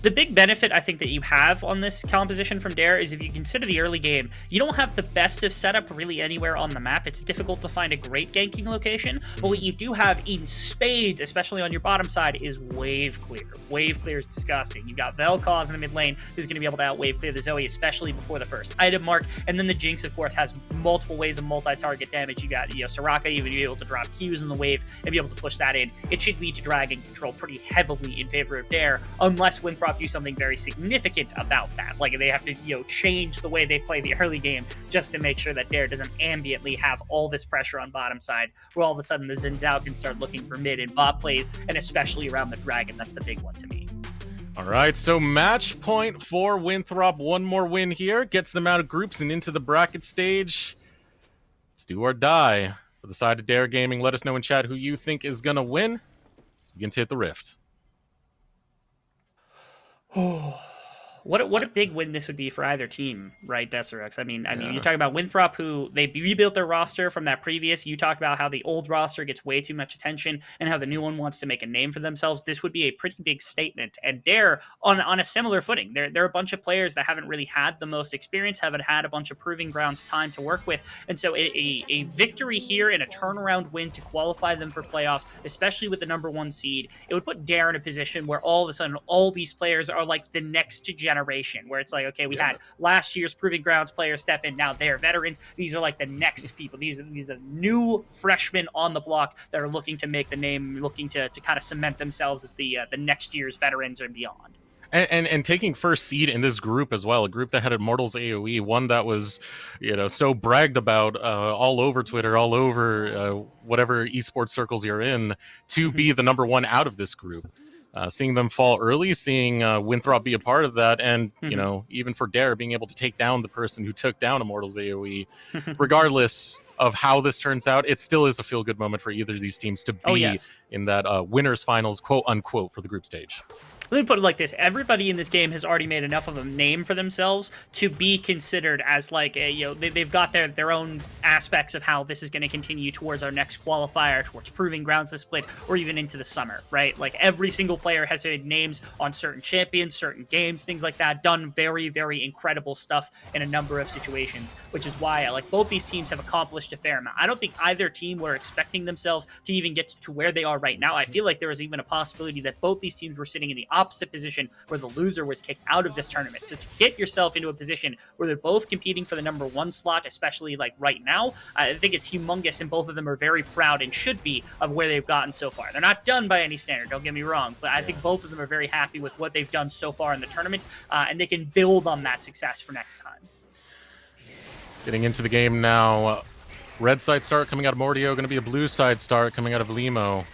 The big benefit I think that you have on this composition from Dare is if you consider the early game, you don't have the best of setup really anywhere on the map. It's difficult to find a great ganking location, but what you do have in spades, especially on your bottom side, is wave clear. Wave clear is disgusting. You've got Vel'Koz in the mid lane who's going to be able to out wave clear the Zoe, especially before the first item mark, and then the Jinx, of course, has multiple ways of multi-target damage. You got Soraka even be able to drop Qs in the wave and be able to push that in. It should lead to dragon control pretty heavily in favor of Dare, unless Winthrop do something very significant about that. Like they have to, change the way they play the early game just to make sure that Dare doesn't ambiently have all this pressure on bottom side, where all of a sudden the Xin Zhao can start looking for mid and bot plays, and especially around the dragon. That's the big one to me. All right, so match point for Winthrop. One more win here gets them out of groups and into the bracket stage. Let's do or die. For the side of Dare Gaming, let us know in chat who you think is going to win. Let's begin to hit the rift. What a big win this would be for either team, right, Deserex? I mean, you talk about Winthrop, who they rebuilt their roster from that previous. You talked about how the old roster gets way too much attention and how the new one wants to make a name for themselves. This would be a pretty big statement. And Dare, on a similar footing, they're a bunch of players that haven't really had the most experience, haven't had a bunch of proving grounds time to work with. And so a victory here and a turnaround win to qualify them for playoffs, especially with the number 1 seed, it would put Dare in a position where all of a sudden all these players are like the next generation, where it's like, okay, we had last year's proving grounds players step in, now they're veterans. These are like the next people. These are new freshmen on the block that are looking to make the name, looking to kind of cement themselves as the next year's veterans and beyond. And taking first seed in this group as well, a group that had Immortals AoE, one that was, so bragged about all over Twitter, all over whatever esports circles you're in, to be the number 1 out of this group. Seeing them fall early, seeing Winthrop be a part of that, and even for Dare being able to take down the person who took down Immortals AoE, regardless of how this turns out, it still is a feel-good moment for either of these teams to be in that winners finals, quote unquote, for the group stage. let me put it like this: everybody in this game has already made enough of a name for themselves to be considered as like a, they've got their own aspects of how this is going to continue towards our next qualifier, towards proving grounds this split, or even into the summer, right? Like every single player has made names on certain champions, certain games, things like that, done very, very incredible stuff in a number of situations, which is why like both these teams have accomplished a fair amount. I don't think either team were expecting themselves to even get to where they are right now. I feel like there was even a possibility that both these teams were sitting in the opposite position where the loser was kicked out of this tournament. So to get yourself into a position where they're both competing for the number 1 slot, especially like right now, I think it's humongous, and both of them are very proud and should be of where they've gotten so far. They're not done by any standard, don't get me wrong, but I think both of them are very happy with what they've done so far in the tournament, and they can build on that success for next time. Getting into the game now. Red side start coming out of Mordio, going to be a blue side start coming out of Limo.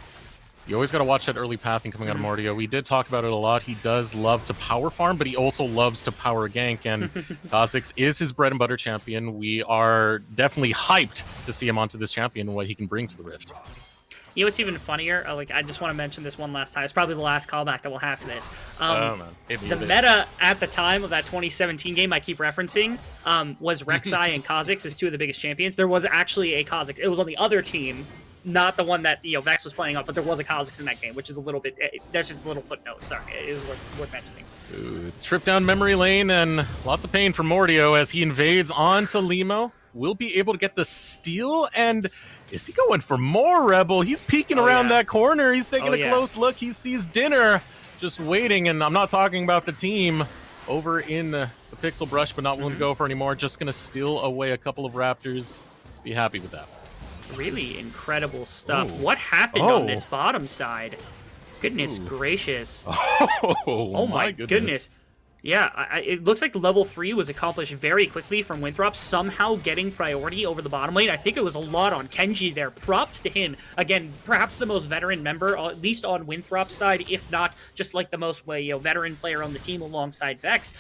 You always got to watch that early pathing coming out of Mordio. We did talk about it a lot. He does love to power farm, but he also loves to power gank, and Kha'Zix is his bread and butter champion. We are definitely hyped to see him onto this champion and what he can bring to the Rift. You know what's even funnier? Like, I just want to mention this one last time. It's probably the last callback that we'll have to this. Oh, man. The meta at the time of that 2017 game I keep referencing was Rek'Sai and Kha'Zix as two of the biggest champions. There was actually a Kha'Zix. It was on the other team, not the one that Vex was playing on, but there was a Kha'Zix in that game, which is a little bit... that's just a little footnote. Sorry, it was worth mentioning. Ooh, trip down memory lane and lots of pain for Mordio as he invades onto Limo. Will be able to get the steal, and is he going for more Rebel? He's peeking around that corner. He's taking a close look. He sees Dinner just waiting, and I'm not talking about the team over in the Pixel Brush, but not willing to go for anymore. Just going to steal away a couple of Raptors. Be happy with that. Really incredible stuff. Ooh. What happened on this bottom side? Goodness gracious. Oh my goodness. Yeah, it looks like level 3 was accomplished very quickly from Winthrop, somehow getting priority over the bottom lane. I think it was a lot on Kenji there. Props to him. Again, perhaps the most veteran member, at least on Winthrop's side, if not just like the most veteran player on the team alongside Vex.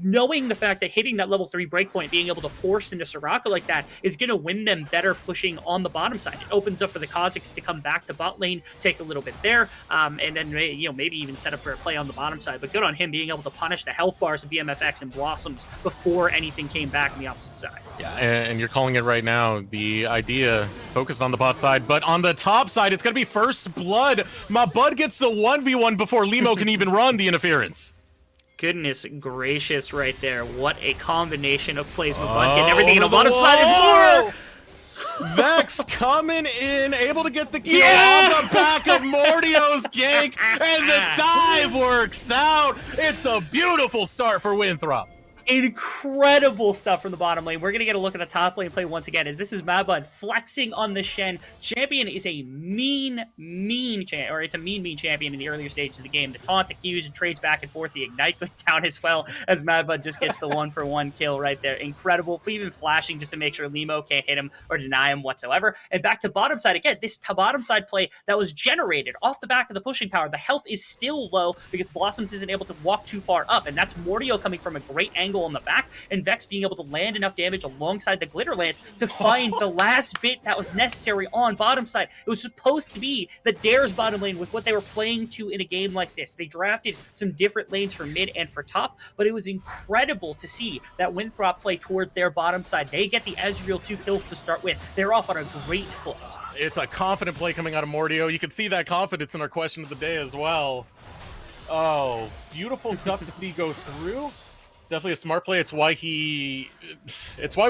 Knowing the fact that hitting that level 3 breakpoint, being able to force into Soraka like that, is going to win them better pushing on the bottom side. It opens up for the Kha'Zix to come back to bot lane, take a little bit there, and then maybe even set up for a play on the bottom side. But good on him being able to punish the health bars of BMFX and Blossoms before anything came back on the opposite side. Yeah, and you're calling it right now. The idea focused on the bot side, but on the top side, it's going to be first blood. My bud gets the 1v1 before Limo can even run the interference. Goodness gracious right there. What a combination of plays. Mabud getting everything on the bottom side is more. Vex coming in, able to get the kill on the back of Mordio's gank, and the dive works out. It's a beautiful start for Winthrop. Incredible stuff from the bottom lane. We're going to get a look at the top lane play once again, as this is Mabud flexing on the Shen. Champion is a mean champion in the earlier stages of the game. The taunt, the Qs, and trades back and forth. The Ignite went down as well, as Mabud just gets the 1-for-1 kill right there. Incredible. Even flashing just to make sure Limo can't hit him or deny him whatsoever. And back to bottom side again. This bottom side play that was generated off the back of the pushing power. The health is still low because Blossoms isn't able to walk too far up, and that's Mordio coming from a great angle on the back, and Vex being able to land enough damage alongside the Glitter Lance to find the last bit that was necessary on bottom side. It was supposed to be the Dare's bottom lane with what they were playing to in a game like this. They drafted some different lanes for mid and for top, but it was incredible to see that Winthrop play towards their bottom side. They get the Ezreal 2 kills to start with. They're off on a great foot. It's a confident play coming out of Mordio. You can see that confidence in our question of the day as well. Oh, beautiful stuff to see go through. It's definitely a smart play. It's why we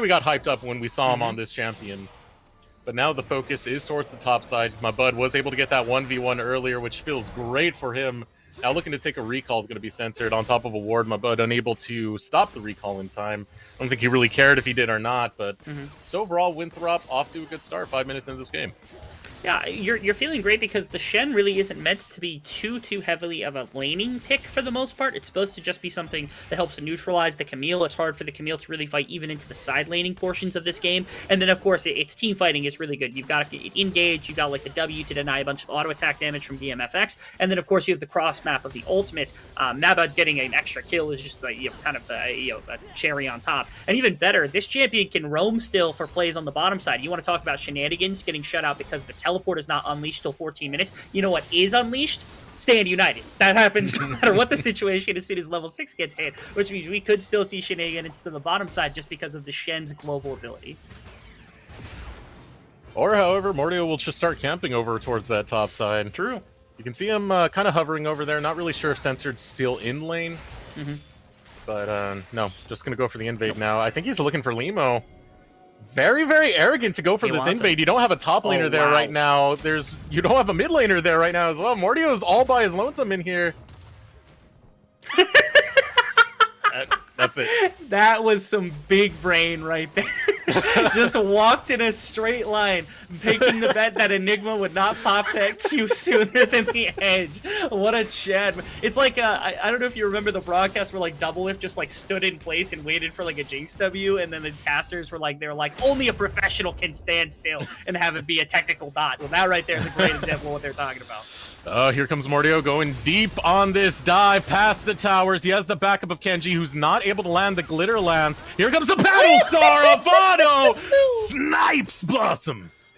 got hyped up when we saw him on this champion. But now the focus is towards the top side. My bud was able to get that 1v1 earlier, which feels great for him. Now looking to take a recall is going to be censored on top of a ward. My bud unable to stop the recall in time. I don't think he really cared if he did or not, but so overall, Winthrop off to a good start 5 minutes into this game. Yeah, you're feeling great because the Shen really isn't meant to be too heavily of a laning pick for the most part. It's supposed to just be something that helps to neutralize the Camille. It's hard for the Camille to really fight even into the side laning portions of this game. And then, of course, its team fighting is really good. You've got to engage, you've got like the W to deny a bunch of auto attack damage from DMFX, and then, of course, you have the cross map of the ultimates. Mabud getting an extra kill is just kind of a cherry on top. And even better, this champion can roam still for plays on the bottom side. You want to talk about shenanigans getting shut out because the teleport teleport is not unleashed till 14 minutes. You know what is unleashed? Stand United. That happens no matter what the situation as soon as level 6 gets hit, which means we could still see shenanigans to the bottom side just because of the Shen's global ability. Or, however, Mordio will just start camping over towards that top side. True. You can see him kind of hovering over there. Not really sure if Censored's still in lane. But, no, just going to go for the invade now. I think he's looking for Limo. Very, very arrogant to go for this invade. You don't have a top laner there right now. You don't have a mid laner there right now as well. Mordio's all by his lonesome in here. That's it. That was some big brain right there. Just walked in a straight line, making the bet that Enigma would not pop that Q sooner than the edge. What a Chad. It's like, I don't know if you remember the broadcast where like Doublelift just like stood in place and waited for like a Jinx W, and then the casters were like, only a professional can stand still and have it be a technical dot. Well, that right there is a great example of what they're talking about. Here comes Mordio going deep on this dive past the towers. He has the backup of Kenji, who's not able to land the glitter lance. Here comes the battle star, Avano! Snipes Blossoms!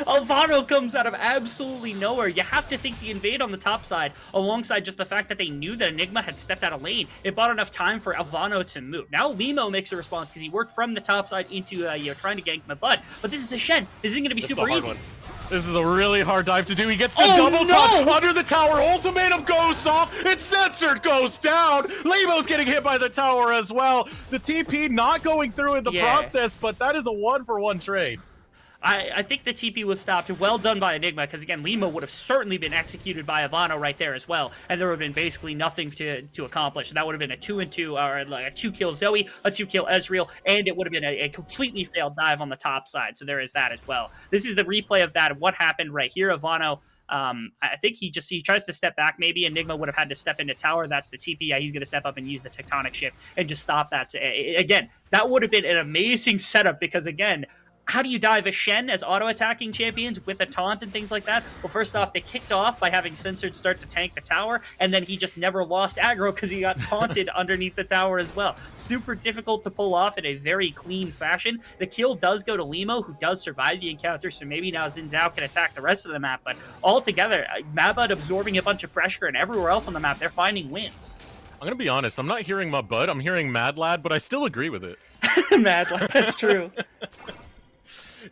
Alvaro comes out of absolutely nowhere. You have to think the invade on the top side, alongside just the fact that they knew that Enigma had stepped out of lane. It bought enough time for Alvaro to move. Now Limo makes a response because he worked from the top side into trying to gank my butt. But this is a Shen. This isn't going to be super easy. This is a really hard dive to do. He gets the double touch under the tower. Ultimatum goes off. It's censored, goes down. Limo's getting hit by the tower as well. The TP not going through in the process, but that is a 1-for-1 trade. I think the TP was stopped. Well done by Enigma, because again, Limo would have certainly been executed by Avano right there as well, and there would have been basically nothing to accomplish. That would have been a 2-2, or like a 2-kill Zoe, a 2-kill Ezreal, and it would have been a completely failed dive on the top side. So there is that as well. This is the replay of that, what happened right here. Avano, I think he tries to step back. Maybe Enigma would have had to step into tower. That's the TP. Yeah, he's going to step up and use the tectonic shift and just stop that. Again, that would have been an amazing setup, because again, how do you dive a Shen as auto-attacking champions with a taunt and things like that? Well, first off, they kicked off by having Censored start to tank the tower, and then he just never lost aggro because he got taunted underneath the tower as well. Super difficult to pull off in a very clean fashion. The kill does go to Limo, who does survive the encounter, so maybe now Xin Zhao can attack the rest of the map, but altogether, Mabud absorbing a bunch of pressure, and everywhere else on the map, they're finding wins. I'm going to be honest, I'm not hearing my bud, I'm hearing Mad Lad, but I still agree with it. Mad Lad, that's true.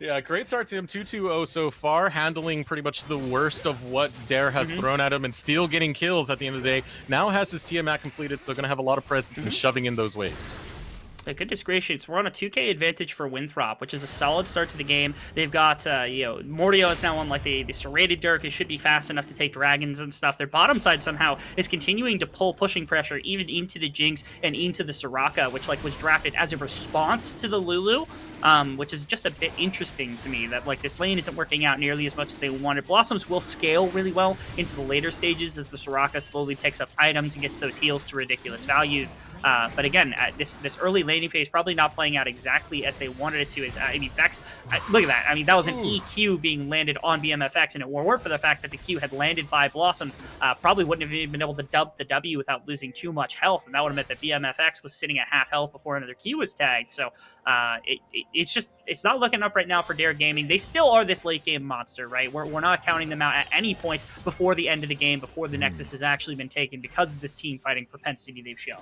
Yeah, great start to him. 2-2-0 so far, handling pretty much the worst of what Dare has thrown at him and still getting kills at the end of the day. Now has his Tiamat completed, so going to have a lot of presence and shoving in those waves. Goodness gracious, we're on a 2K advantage for Winthrop, which is a solid start to the game. They've got, Mordio is now on like the serrated Dirk. It should be fast enough to take dragons and stuff. Their bottom side somehow is continuing to pushing pressure even into the Jinx and into the Soraka, which like was drafted as a response to the Lulu. Which is just a bit interesting to me that like this lane isn't working out nearly as much as they wanted. Blossoms will scale really well into the later stages as the Soraka slowly picks up items and gets those heals to ridiculous values. But again, this early laning phase probably not playing out exactly as they wanted it to. I mean, Vex, look at that. I mean, that was an EQ being landed on BMFX, and it weren't for the fact that the Q had landed by Blossoms, probably wouldn't have even been able to dub the W without losing too much health, and that would have meant that BMFX was sitting at half health before another Q was tagged. So it's not looking up right now for Dare Gaming. They still are this late game monster, right? We're not counting them out at any point before the end of the game, before the Nexus has actually been taken, because of this team fighting propensity they've shown.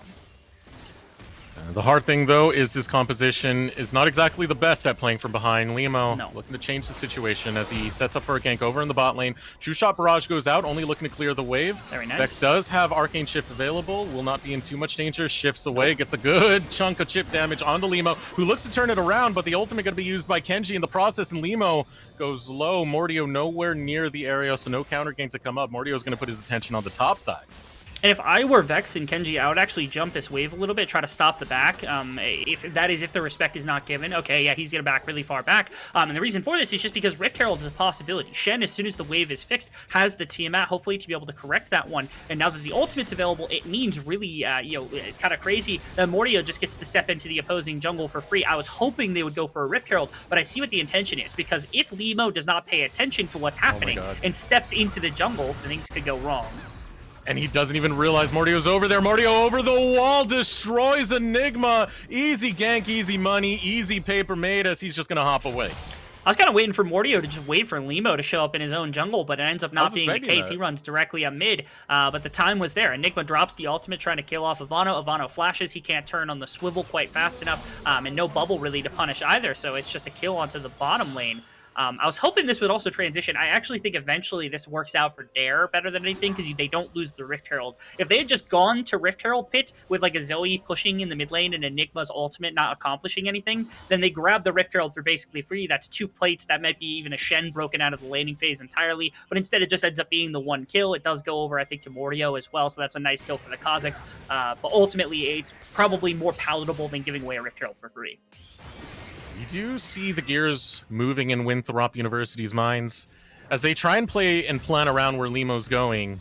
The hard thing, though, is this composition is not exactly the best at playing from behind. Limo looking to change the situation as he sets up for a gank over in the bot lane. True Shot Barrage goes out, only looking to clear the wave. Very nice. Vex does have Arcane Shift available, will not be in too much danger. Shifts away, gets a good chunk of chip damage onto Limo, who looks to turn it around, but the ultimate going to be used by Kenji in the process, and Limo goes low. Mordio nowhere near the area, so no counter gank to come up. Mordio's going to put his attention on the top side. And if I were Vex and Kenji, I would actually jump this wave a little bit, try to stop the back. If the respect is not given, okay, yeah, he's going to back really far back. And the reason for this is just because Rift Herald is a possibility. Shen, as soon as the wave is fixed, has the Tiamat, hopefully, to be able to correct that one. And now that the ultimate's available, it means really, kind of crazy that Mordio just gets to step into the opposing jungle for free. I was hoping they would go for a Rift Herald, but I see what the intention is, because if Limo does not pay attention to what's happening and steps into the jungle, things could go wrong. And he doesn't even realize Mordio's over there. Mordio over the wall, destroys Enigma. Easy gank, easy money, easy paper made as he's just going to hop away. I was kind of waiting for Mordio to just wait for Limo to show up in his own jungle, but it ends up not being the case. He runs directly up mid, but the time was there. Enigma drops the ultimate trying to kill off Ivano. Ivano flashes. He can't turn on the swivel quite fast enough, and no bubble really to punish either, so it's just a kill onto the bottom lane. I was hoping this would also transition. I actually think eventually this works out for Dare better than anything because they don't lose the Rift Herald. If they had just gone to Rift Herald pit with like a Zoe pushing in the mid lane and Enigma's ultimate not accomplishing anything, then they grab the Rift Herald for basically free. That's 2 plates. That might be even a Shen broken out of the laning phase entirely. But instead it just ends up being the 1 kill. It does go over, I think, to Mordio as well. So that's a nice kill for the Kazakhs. But ultimately it's probably more palatable than giving away a Rift Herald for free. You do see the gears moving in Winthrop University's minds as they try and play and plan around where Limo's going.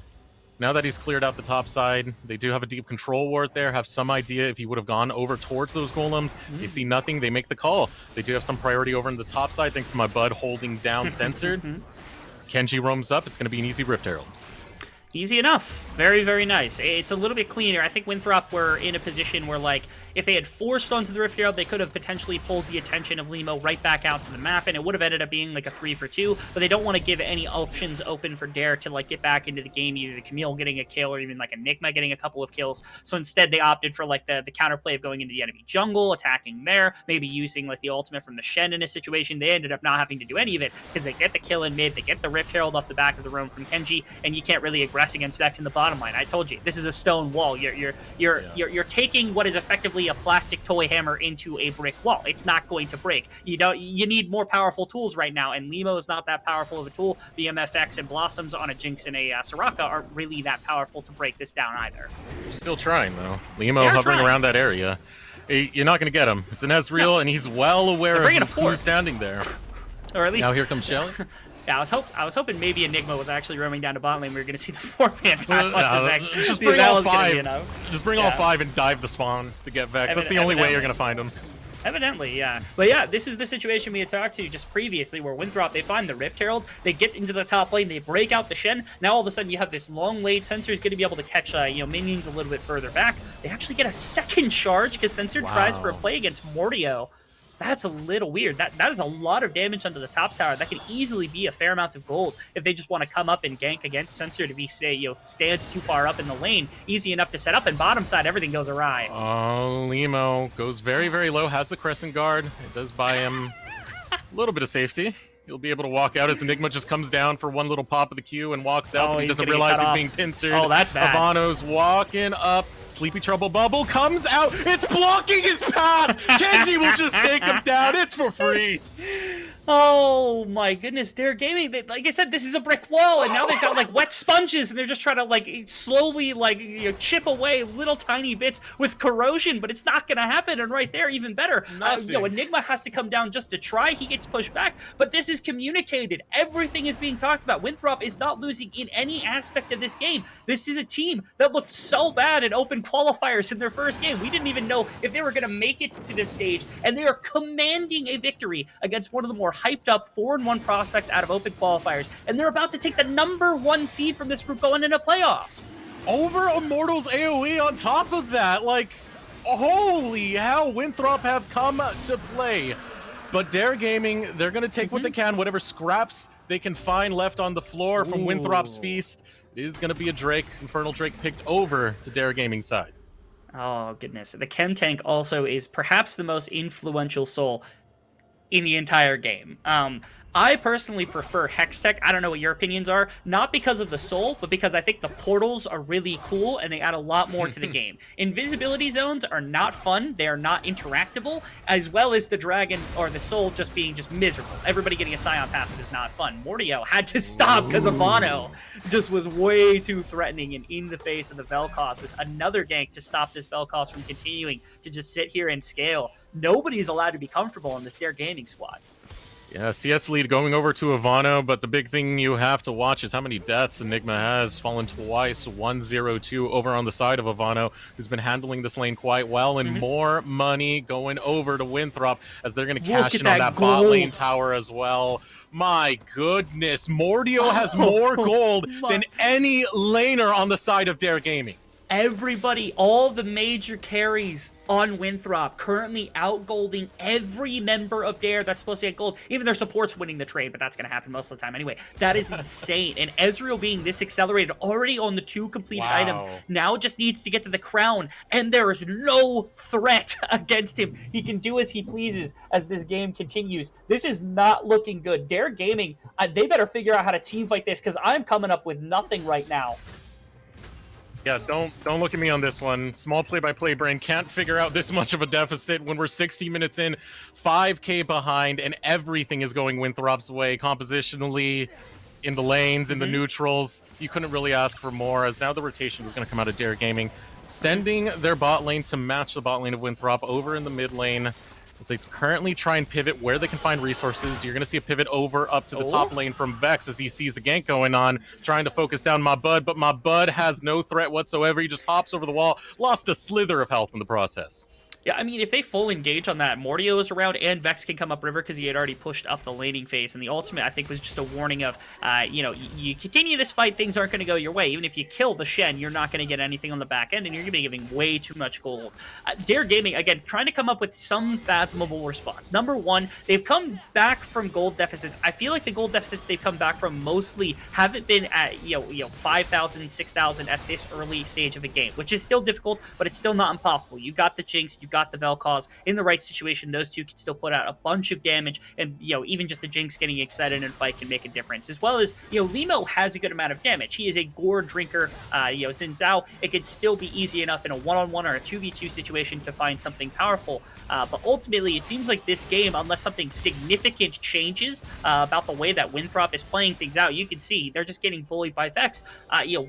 Now that he's cleared out the top side, they do have a deep control ward there, have some idea if he would have gone over towards those golems. They see nothing, they make the call. They do have some priority over on the top side, thanks to my bud holding down Censored. Kenji roams up, it's going to be an easy Rift Herald. Easy enough. Very, very nice. It's a little bit cleaner. I think Winthrop were in a position where, like, if they had forced onto the Rift Herald, they could have potentially pulled the attention of Limo right back out to the map, and it would have ended up being like a 3-for-2, but they don't want to give any options open for Dare to, like, get back into the game, either the Camille getting a kill or even, like, Enigma getting a couple of kills. So instead, they opted for, like, the counterplay of going into the enemy jungle, attacking there, maybe using, like, the ultimate from the Shen in a situation. They ended up not having to do any of it, because they get the kill in mid, they get the Rift Herald off the back of the roam from Kenji, and you can't really aggress against Vex in the bottom line. I told you, this is a stone wall. You're taking what is effectively a plastic toy hammer into a brick wall. It's not going to break. You need more powerful tools right now, and Limo is not that powerful of a tool. The MFX and Blossoms on a Jinx and a Soraka aren't really that powerful to break this down either. You're still trying, though. Limo hovering around that area. You're not going to get him. It's an Ezreal, and he's well aware of who's standing there. Or at least... Now here comes Shelly. Yeah, I was hoping maybe Enigma was actually roaming down to bot lane. We were going to see the 4-man time on the Vex. Just bring all 5. Just bring all 5 and dive the spawn to get Vex. That's the only way you're going to find him. Evidently, yeah. But yeah, this is the situation we had talked to just previously, where Winthrop, they find the Rift Herald, they get into the top lane, they break out the Shen. Now all of a sudden you have this long lane. Sensor is going to be able to catch minions a little bit further back. They actually get a second charge because Sensor tries for a play against Mordio. That's a little weird. That is a lot of damage onto the top tower. That could easily be a fair amount of gold if they just want to come up and gank against Sensor to be, stands too far up in the lane. Easy enough to set up, and bottom side, everything goes awry. Oh, Limo goes very, very low, has the Crescent Guard. It does buy him a little bit of safety. He'll be able to walk out as Enigma just comes down for one little pop of the Q and walks out, but he doesn't realize he's being pincered. Oh, that's bad. Ivano's walking up. Sleepy Trouble Bubble comes out. It's blocking his path. Kenji will just take him down. It's for free. Oh my goodness, Dare Gaming, like I said, this is a brick wall, and now they've got like wet sponges, and they're just trying to slowly chip away little tiny bits with corrosion, but it's not going to happen. And right there, even better, Enigma has to come down just to try. He gets pushed back, but this is communicated. Everything is being talked about. Winthrop is not losing in any aspect of this game. This is a team that looked so bad in open qualifiers in their first game. We didn't even know if they were going to make it to this stage, and they are commanding a victory against one of the more hyped up 4-1 prospects out of open qualifiers, and they're about to take the #1 seed from this group going into playoffs. Over Immortal's AoE on top of that, holy hell, Winthrop have come to play. But Dare Gaming, they're going to take what they can, whatever scraps they can find left on the floor from Winthrop's feast. It is going to be a Drake, Infernal Drake picked over to Dare Gaming's side. Oh, goodness. The Chem Tank also is perhaps the most influential soul in the entire game. I personally prefer Hextech. I don't know what your opinions are. Not because of the soul, but because I think the portals are really cool and they add a lot more to the game. Invisibility zones are not fun. They are not interactable, as well as the dragon or the soul just being miserable. Everybody getting a Scion passive is not fun. Mordio had to stop because Ivano just was way too threatening, and in the face of the Vel'Koz is another gank to stop this Vel'Koz from continuing to just sit here and scale. Nobody's allowed to be comfortable in this Dare Gaming squad. Yeah, CS lead going over to Ivano, but the big thing you have to watch is how many deaths Enigma has. Fallen twice, 1-0-2 over on the side of Ivano, who's been handling this lane quite well, and more money going over to Winthrop as they're going to cash in on that bot lane tower as well. My goodness, Mordio has more gold than any laner on the side of Dare Gaming. Everybody, all the major carries on Winthrop currently outgolding every member of Dare that's supposed to get gold. Even their support's winning the trade, but that's going to happen most of the time anyway. That is insane. And Ezreal being this accelerated, already on the 2 completed items, now just needs to get to the crown, and there is no threat against him. He can do as he pleases as this game continues. This is not looking good. Dare Gaming, they better figure out how to team fight this, because I'm coming up with nothing right now. Yeah, don't look at me on this one. Small play-by-play brain can't figure out this much of a deficit when we're 60 minutes in, 5K behind, and everything is going Winthrop's way. Compositionally, in the lanes, in the neutrals, you couldn't really ask for more, as now the rotation is going to come out of Dare Gaming, sending their bot lane to match the bot lane of Winthrop over in the mid lane. As they currently try and pivot where they can find resources. You're going to see a pivot over up to the top lane from Vex as he sees a gank going on, trying to focus down my bud, but my bud has no threat whatsoever. He just hops over the wall, lost a slither of health in the process. Yeah, I mean, if they full engage on that, Mordio is around, and Vex can come up river because he had already pushed up the laning phase. And the ultimate, I think, was just a warning of, you know, you continue this fight, things aren't going to go your way. Even if you kill the Shen, you're not going to get anything on the back end, and you're going to be giving way too much gold. Dare Gaming, again, trying to come up with some fathomable response. Number one, they've come back from gold deficits. I feel like the gold deficits they've come back from mostly haven't been at, you know 5,000, 6,000 at this early stage of a game, which is still difficult, but it's still not impossible. You got the Jinx, you got the Vel'Koz. In the right situation, those two can still put out a bunch of damage, and even just the Jinx getting excited in a fight can make a difference. As well as Limo has a good amount of damage. He is a gore drinker. Xin Zhao, it could still be easy enough in a 1-on-1 or a 2v2 situation to find something powerful. But ultimately, it seems like this game, unless something significant changes about the way that Winthrop is playing things out, you can see they're just getting bullied by Vex.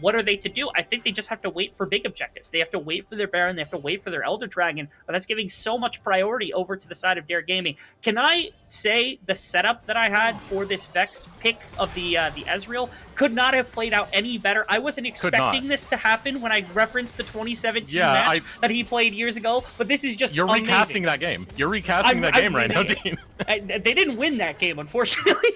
What are they to do? I think they just have to wait for big objectives. They have to wait for their Baron. They have to wait for their Elder Dragon. But that's giving so much priority over to the side of Dare Gaming. Can I say the setup that I had for this Vex pick of the Ezreal could not have played out any better? I wasn't expecting this to happen when I referenced the 2017 match that he played years ago, but this is just amazing. Recasting that game. You're recasting that game right now, Dean. They didn't win that game, unfortunately.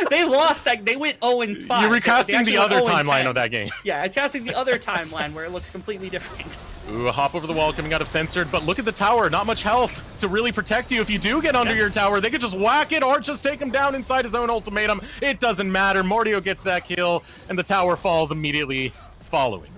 They lost that. They went 0-5. You're recasting the other timeline of that game. Yeah, I'm casting the other timeline where it looks completely different. Ooh, a hop over the wall coming out of Censored, but look at the tower. Not much health to really protect you. If you do get under your tower, they could just whack it or just take him down inside his own ultimatum. It doesn't matter. Mordio gets that kill, and the tower falls immediately following.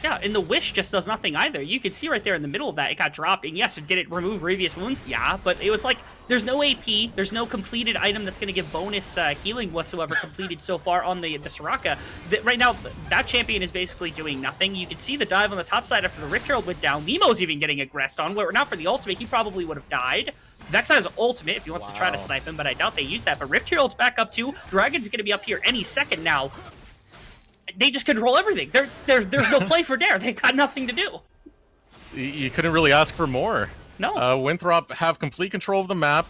Yeah, and the Wish just does nothing either. You can see right there in the middle of that, it got dropped. And yes, did it remove previous wounds? Yeah, but it was like, there's no AP, there's no completed item that's going to give bonus healing whatsoever completed so far on the Soraka. Right now, that champion is basically doing nothing. You can see the dive on the top side after the Rift Herald went down. Nemo's even getting aggressed on, where now for the ultimate, he probably would have died. Vex has ultimate if he wants to try to snipe him, but I doubt they use that. But Rift Herald's back up too. Dragon's going to be up here any second now. They just control everything. There's no play for Dare. They got nothing to do. You couldn't really ask for more. No. Winthrop have complete control of the map.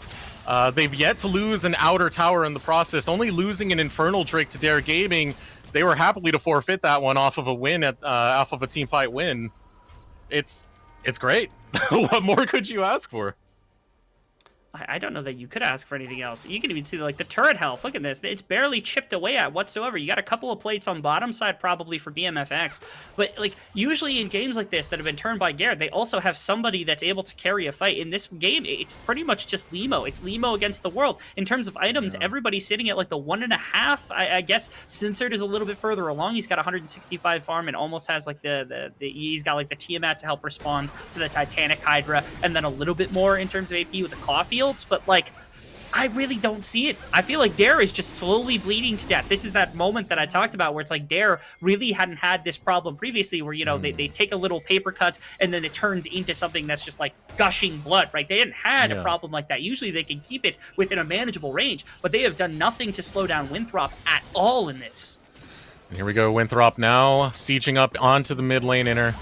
They've yet to lose an outer tower in the process, only losing an Infernal Drake to Dare Gaming. They were happily to forfeit that one off of a win off of a team fight win. It's great. What more could you ask for? I don't know that you could ask for anything else. You can even see like the turret health. Look at this. It's barely chipped away at whatsoever. You got a couple of plates on bottom side probably for BMFX. But like usually in games like this that have been turned by Garrett, they also have somebody that's able to carry a fight. In this game, it's pretty much just Limo. It's Limo against the world. In terms of items, everybody's sitting at like the 1.5. I guess Censored is a little bit further along. He's got 165 farm and almost has like he's got like the Tiamat to help respond to the Titanic Hydra, and then a little bit more in terms of AP with the Clawfield. But like, I really don't see it. I feel like Dare is just slowly bleeding to death. This is that moment that I talked about where it's like Dare really hadn't had this problem previously where, they take a little paper cut and then it turns into something that's just like gushing blood, right? They hadn't had a problem like that. Usually they can keep it within a manageable range, but they have done nothing to slow down Winthrop at all in this. And here we go, Winthrop now sieging up onto the mid lane inner.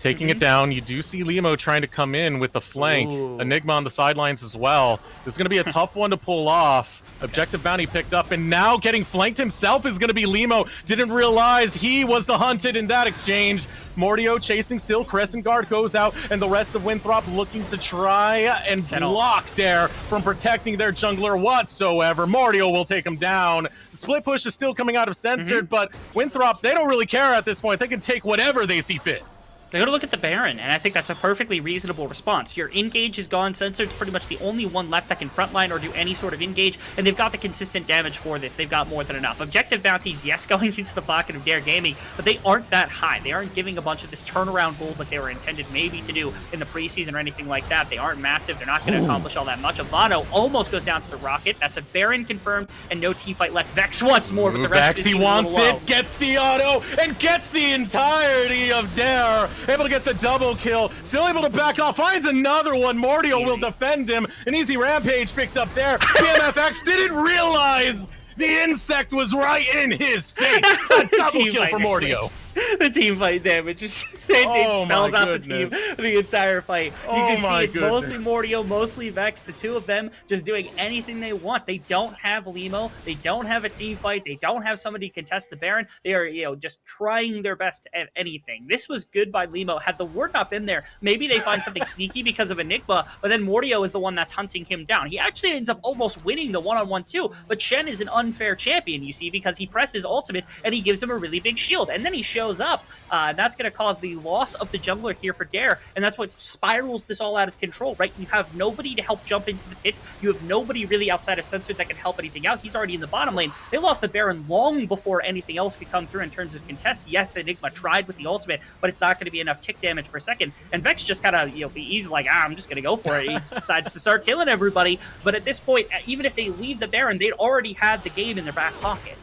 Taking it down, you do see Limo trying to come in with the flank. Ooh. Enigma on the sidelines as well. This is going to be a tough one to pull off. Objective bounty picked up, and now getting flanked himself is going to be Limo. Didn't realize he was the hunted in that exchange. Mordio chasing still. Crescent Guard goes out, and the rest of Winthrop looking to try and block Dare from protecting their jungler whatsoever. Mordio will take him down. The split push is still coming out of Censored, but Winthrop, they don't really care at this point. They can take whatever they see fit. They're going to look at the Baron, and I think that's a perfectly reasonable response. Your engage is gone. Censored's pretty much the only one left that can frontline or do any sort of engage, and they've got the consistent damage for this. They've got more than enough. Objective bounties, yes, going into the pocket of Dare Gaming, but they aren't that high. They aren't giving a bunch of this turnaround gold that they were intended maybe to do in the preseason or anything like that. They aren't massive. They're not going to accomplish all that much. Avano almost goes down to the Rocket. That's a Baron confirmed, and no T-fight left. Vex wants more, but the rest of the team wants it, gets the auto, and gets the entirety of Dare. Able to get the double kill, still able to back off, finds another one. Mordio will defend him. An easy rampage picked up there. BMFX didn't realize the insect was right in his face. A double kill for Mordio. The team fight damage just it spells out the team the entire fight. You can see it's mostly Mordio, mostly Vex, the two of them just doing anything they want. They don't have Limo, they don't have a team fight, they don't have somebody contest the Baron. They are, just trying their best at anything. This was good by Limo. Had the ward not been there, maybe they find something sneaky because of Enigma, but then Mordio is the one that's hunting him down. He actually ends up almost winning the one-on-one too, but Shen is an unfair champion, you see, because he presses ultimate and he gives him a really big shield, and then he shows up. That's going to cause the loss of the jungler here for Dare, and that's what spirals this all out of control, right? You have nobody to help jump into the pits. You have nobody really outside of Censored that can help anything out. He's already in the bottom lane. They lost the Baron long before anything else could come through in terms of contests. Yes, Enigma tried with the ultimate, but it's not going to be enough tick damage per second. And Vex just kind of, he's like, I'm just going to go for it. He decides to start killing everybody. But at this point, even if they leave the Baron, they'd already had the game in their back pocket.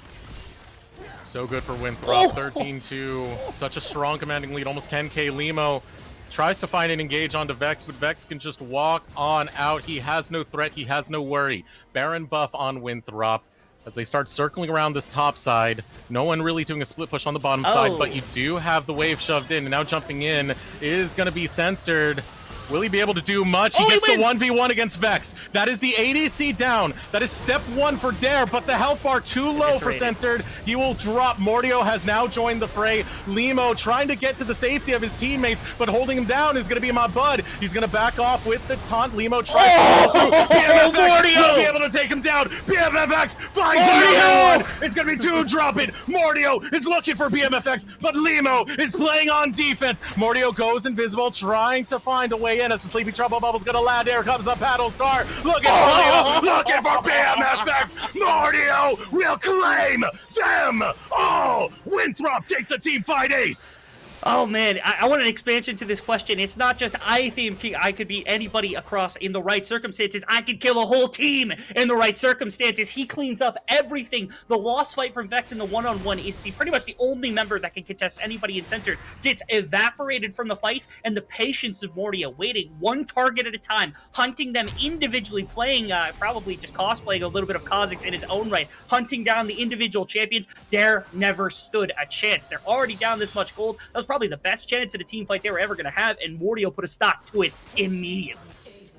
So good for Winthrop, 13-2. Such a strong commanding lead, almost 10k. Limo tries to find an engage onto Vex, but Vex can just walk on out. He has no threat, he has no worry. Baron buff on Winthrop as they start circling around this top side. No one really doing a split push on the bottom side, but you do have the wave shoved in, and now jumping in is going to be Censored. Will he be able to do much? He gets the 1v1 against Vex. That is the ADC down. That is step one for Dare, but the health bar too low for Censored. He will drop. Mordio has now joined the fray. Limo trying to get to the safety of his teammates, but holding him down is going to be my bud. He's going to back off with the taunt. Limo tries to go through. BMFX will be able to take him down. BMFX finds another one. It's going to be two dropping. Mordio is looking for BMFX, but Limo is playing on defense. Mordio goes invisible, trying to find a way in as the Sleepy Trouble Bubble's gonna land. Here comes the Paddle Star. Looking for Limo, looking for BMFX. Mordio will claim them all. Winthrop take the team fight ace. Oh man, I want an expansion to this question. It's not just I think I could beat anybody across in the right circumstances. I could kill a whole team in the right circumstances. He cleans up everything. The lost fight from Vex in the one-on-one is pretty much the only member that can contest anybody in Censored. Gets evaporated from the fight, and the patience of Mordio, waiting one target at a time, hunting them individually, playing, probably just cosplaying a little bit of Kha'Zix in his own right, hunting down the individual champions. Dare never stood a chance. They're already down this much gold. That was probably the best chance at a team fight they were ever going to have, and Mordio put a stop to it immediately.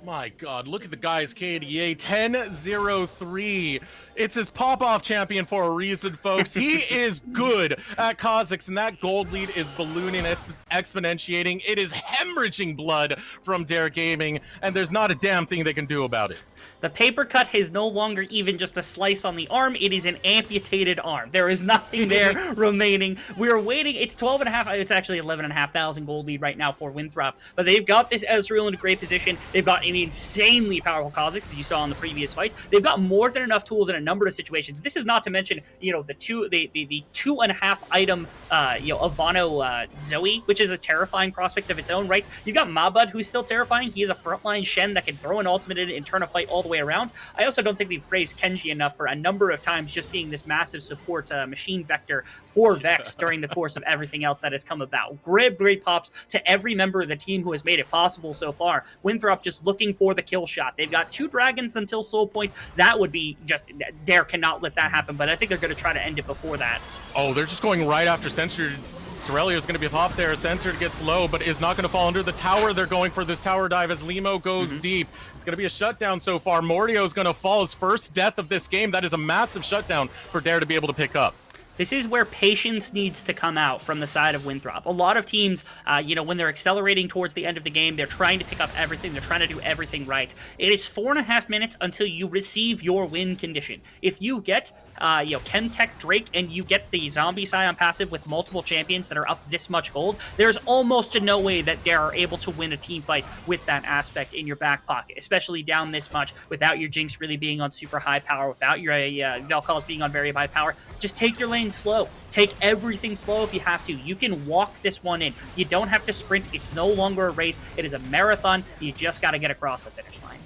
My God, look at the guys, KDA, 10-0-3. It's his pop-off champion for a reason, folks. He is good at Kha'Zix, and that gold lead is ballooning, it's exponentiating. It is hemorrhaging blood from Dare Gaming, and there's not a damn thing they can do about it. The paper cut is no longer even just a slice on the arm. It is an amputated arm. There is nothing there remaining. We are waiting. It's 12.5. It's actually 11,500 gold lead right now for Winthrop. But they've got this Ezreal in a great position. They've got an insanely powerful Kha'Zix, as you saw in the previous fights. They've got more than enough tools in a number of situations. This is not to mention, the 2.5 item, Avano Zoe, which is a terrifying prospect of its own, right? You've got Mabud, who's still terrifying. He is a frontline Shen that can throw an ultimate in and turn a fight all the way around. I also don't think we've praised Kenji enough for a number of times just being this massive support machine vector for Vex during the course of everything else that has come about. Great pops to every member of the team who has made it possible so far. Winthrop just looking for the kill shot. They've got 2 dragons until soul points. That would be just, Dare cannot let that happen, but I think they're going to try to end it before that. Oh, they're just going right after Censored. Sorelio is going to be popped there. Censored gets low, but is not going to fall under the tower. They're going for this tower dive as Limo goes deep. It's going to be a shutdown so far. Mordio is going to fall his first death of this game. That is a massive shutdown for Dare to be able to pick up. This is where patience needs to come out from the side of Winthrop. A lot of teams, when they're accelerating towards the end of the game, they're trying to pick up everything. They're trying to do everything right. It is 4.5 minutes until you receive your win condition. If you get, Chemtech Drake and you get the Zombie Scion passive with multiple champions that are up this much gold, there's almost no way that they are able to win a team fight with that aspect in your back pocket, especially down this much without your Jinx really being on super high power, without your Vel'Koz being on very high power. Just take your lane slow. Take everything slow if you have to. You can walk this one in. You don't have to sprint. It's no longer a race. It is a marathon. You just got to get across the finish line.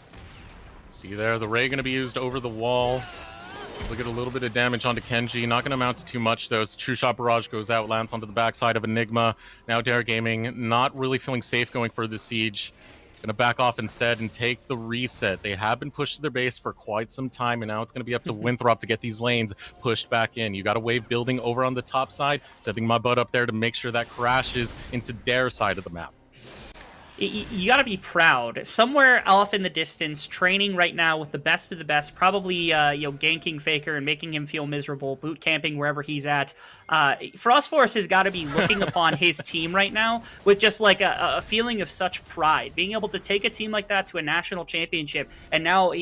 See there, the Ray going to be used over the wall. We'll get a little bit of damage onto Kenji. Not going to amount to too much, though. True Shot Barrage goes out, lands onto the backside of Enigma. Now Dare Gaming not really feeling safe going for the siege. Going to back off instead and take the reset. They have been pushed to their base for quite some time, and now it's going to be up to Winthrop to get these lanes pushed back in. You got a wave building over on the top side, setting my butt up there to make sure that crashes into their side of the map. You got to be proud. Somewhere off in the distance, training right now with the best of the best, probably ganking Faker and making him feel miserable, boot camping wherever he's at. Frostforce has got to be looking upon his team right now with just like a feeling of such pride, being able to take a team like that to a national championship, and now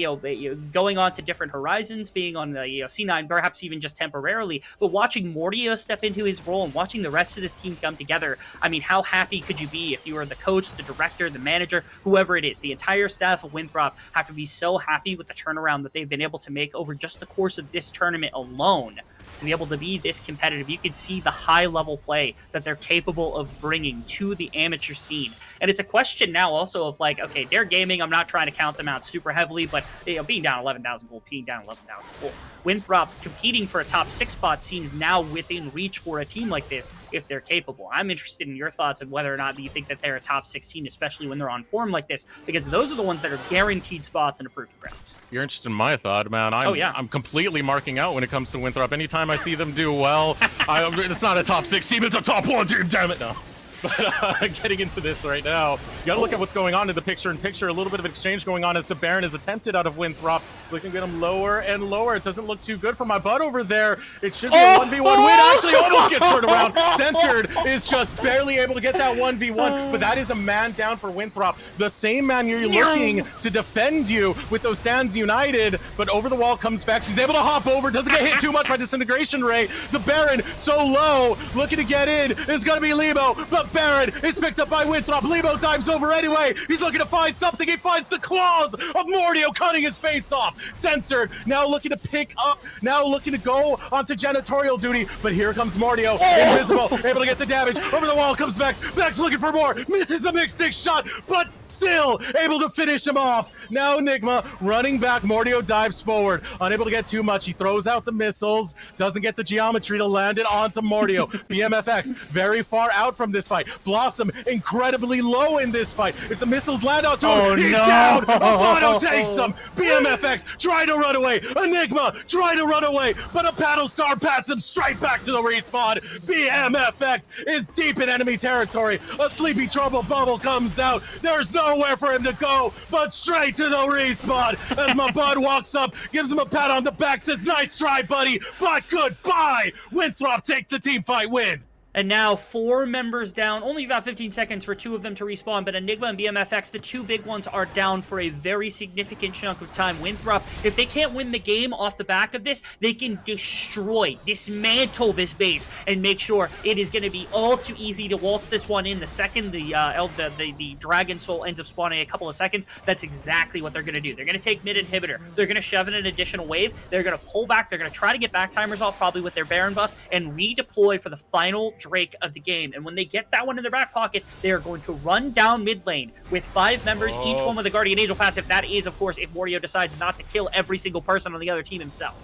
going on to different horizons, being on the C9, perhaps even just temporarily, but watching Mordio step into his role and watching the rest of this team come together. I mean, how happy could you be if you were the coach, the director, the manager, whoever it is? The entire staff of Winthrop have to be so happy with the turnaround that they've been able to make over just the course of this tournament alone. To be able to be this competitive, you can see the high-level play that they're capable of bringing to the amateur scene. And it's a question now also of like, okay, Dare Gaming, I'm not trying to count them out super heavily, but being down 11,000 gold, being down 11,000 gold. Winthrop competing for a top 6 spot seems now within reach for a team like this if they're capable. I'm interested in your thoughts on whether or not you think that they're a top 16, especially when they're on form like this, because those are the ones that are guaranteed spots in a proving ground. You're interested in my thought, man. I'm completely marking out when it comes to Winthrop. Anytime I see them do well, it's not a top 6 team, it's a top 1 team, damn it, no. But getting into this right now, you got to look at what's going on in the picture-in-picture. A little bit of exchange going on as the Baron is attempted out of Winthrop. Looking to get him lower and lower. It doesn't look too good for my butt over there. It should be a 1v1 win. Actually, almost gets turned around. Censored is just barely able to get that 1v1, but that is a man down for Winthrop. The same man you're looking to defend you with those stands united, but over the wall comes Vex. He's able to hop over, doesn't get hit too much by Disintegration Ray. The Baron so low, looking to get in, is going to be Lebo, but Baron is picked up by Winthrop. Lebo dives over anyway. He's looking to find something. He finds the claws of Mordio cutting his face off. Censored, now looking to pick up, now looking to go onto janitorial duty, but here comes Mordio, invisible, able to get the damage. Over the wall comes Vex. Vex looking for more, misses the mixed stick shot, but still able to finish him off. Now Enigma running back. Mordio dives forward, unable to get too much. He throws out the missiles, doesn't get the geometry to land it onto Mordio. BMFX very far out from this fight. Blossom incredibly low in this fight. If the missiles land onto him, he's down. Avado takes him. BMFX try to run away. Enigma try to run away, but a Paddle Star pats him straight back to the respawn. BMFX is deep in enemy territory. A Sleepy Trouble bubble comes out. There's nowhere for him to go, but straight to the respawn. As my bud walks up, gives him a pat on the back, says, "Nice try, buddy, but goodbye." Winthrop take the team fight win. And now 4 members down, only about 15 seconds for 2 of them to respawn, but Enigma and BMFX, the 2 big ones, are down for a very significant chunk of time. Winthrop, if they can't win the game off the back of this, they can dismantle this base and make sure it is going to be all too easy to waltz this one in the second the Dragon Soul ends up spawning a couple of seconds. That's exactly what they're going to do. They're going to take mid inhibitor. They're going to shove in an additional wave. They're going to pull back. They're going to try to get back timers off, probably with their Baron buff, and redeploy for the final Drake of the game. And when they get that one in their back pocket, they are going to run down mid lane with 5 members, each one with a Guardian Angel passive. That is, of course, if Mordio decides not to kill every single person on the other team himself.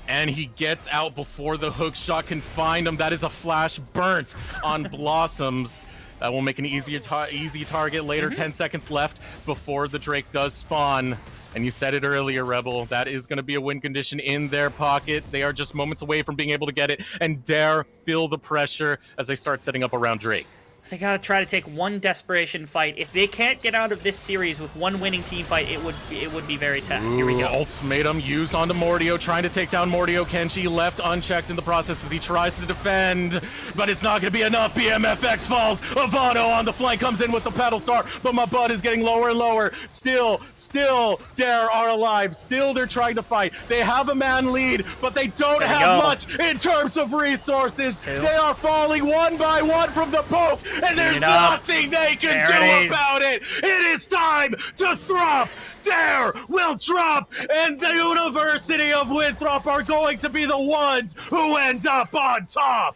And he gets out before the hook shot can find him. That is a flash burnt on Blossoms. That will make an easy target later. 10 seconds left before the Drake does spawn. And you said it earlier, Rebel, that is going to be a win condition in their pocket. They are just moments away from being able to get it, and Dare feel the pressure as they start setting up around Drake. They gotta try to take one desperation fight. If they can't get out of this series with one winning team fight, it would be very tough. Here we go. Ultimatum used onto Mordio, trying to take down Mordio. Kenji left unchecked in the process as he tries to defend, but it's not going to be enough. BMFX falls. Avano on the flank comes in with the pedal star, but my bud is getting lower and lower. Still, Dare are alive. Still, they're trying to fight. They have a man lead, but they don't have much in terms of resources. They are falling one by one from the booth, and there's nothing they can do about it. It is time to Throp. Dare will drop, and the University of Winthrop are going to be the ones who end up on top.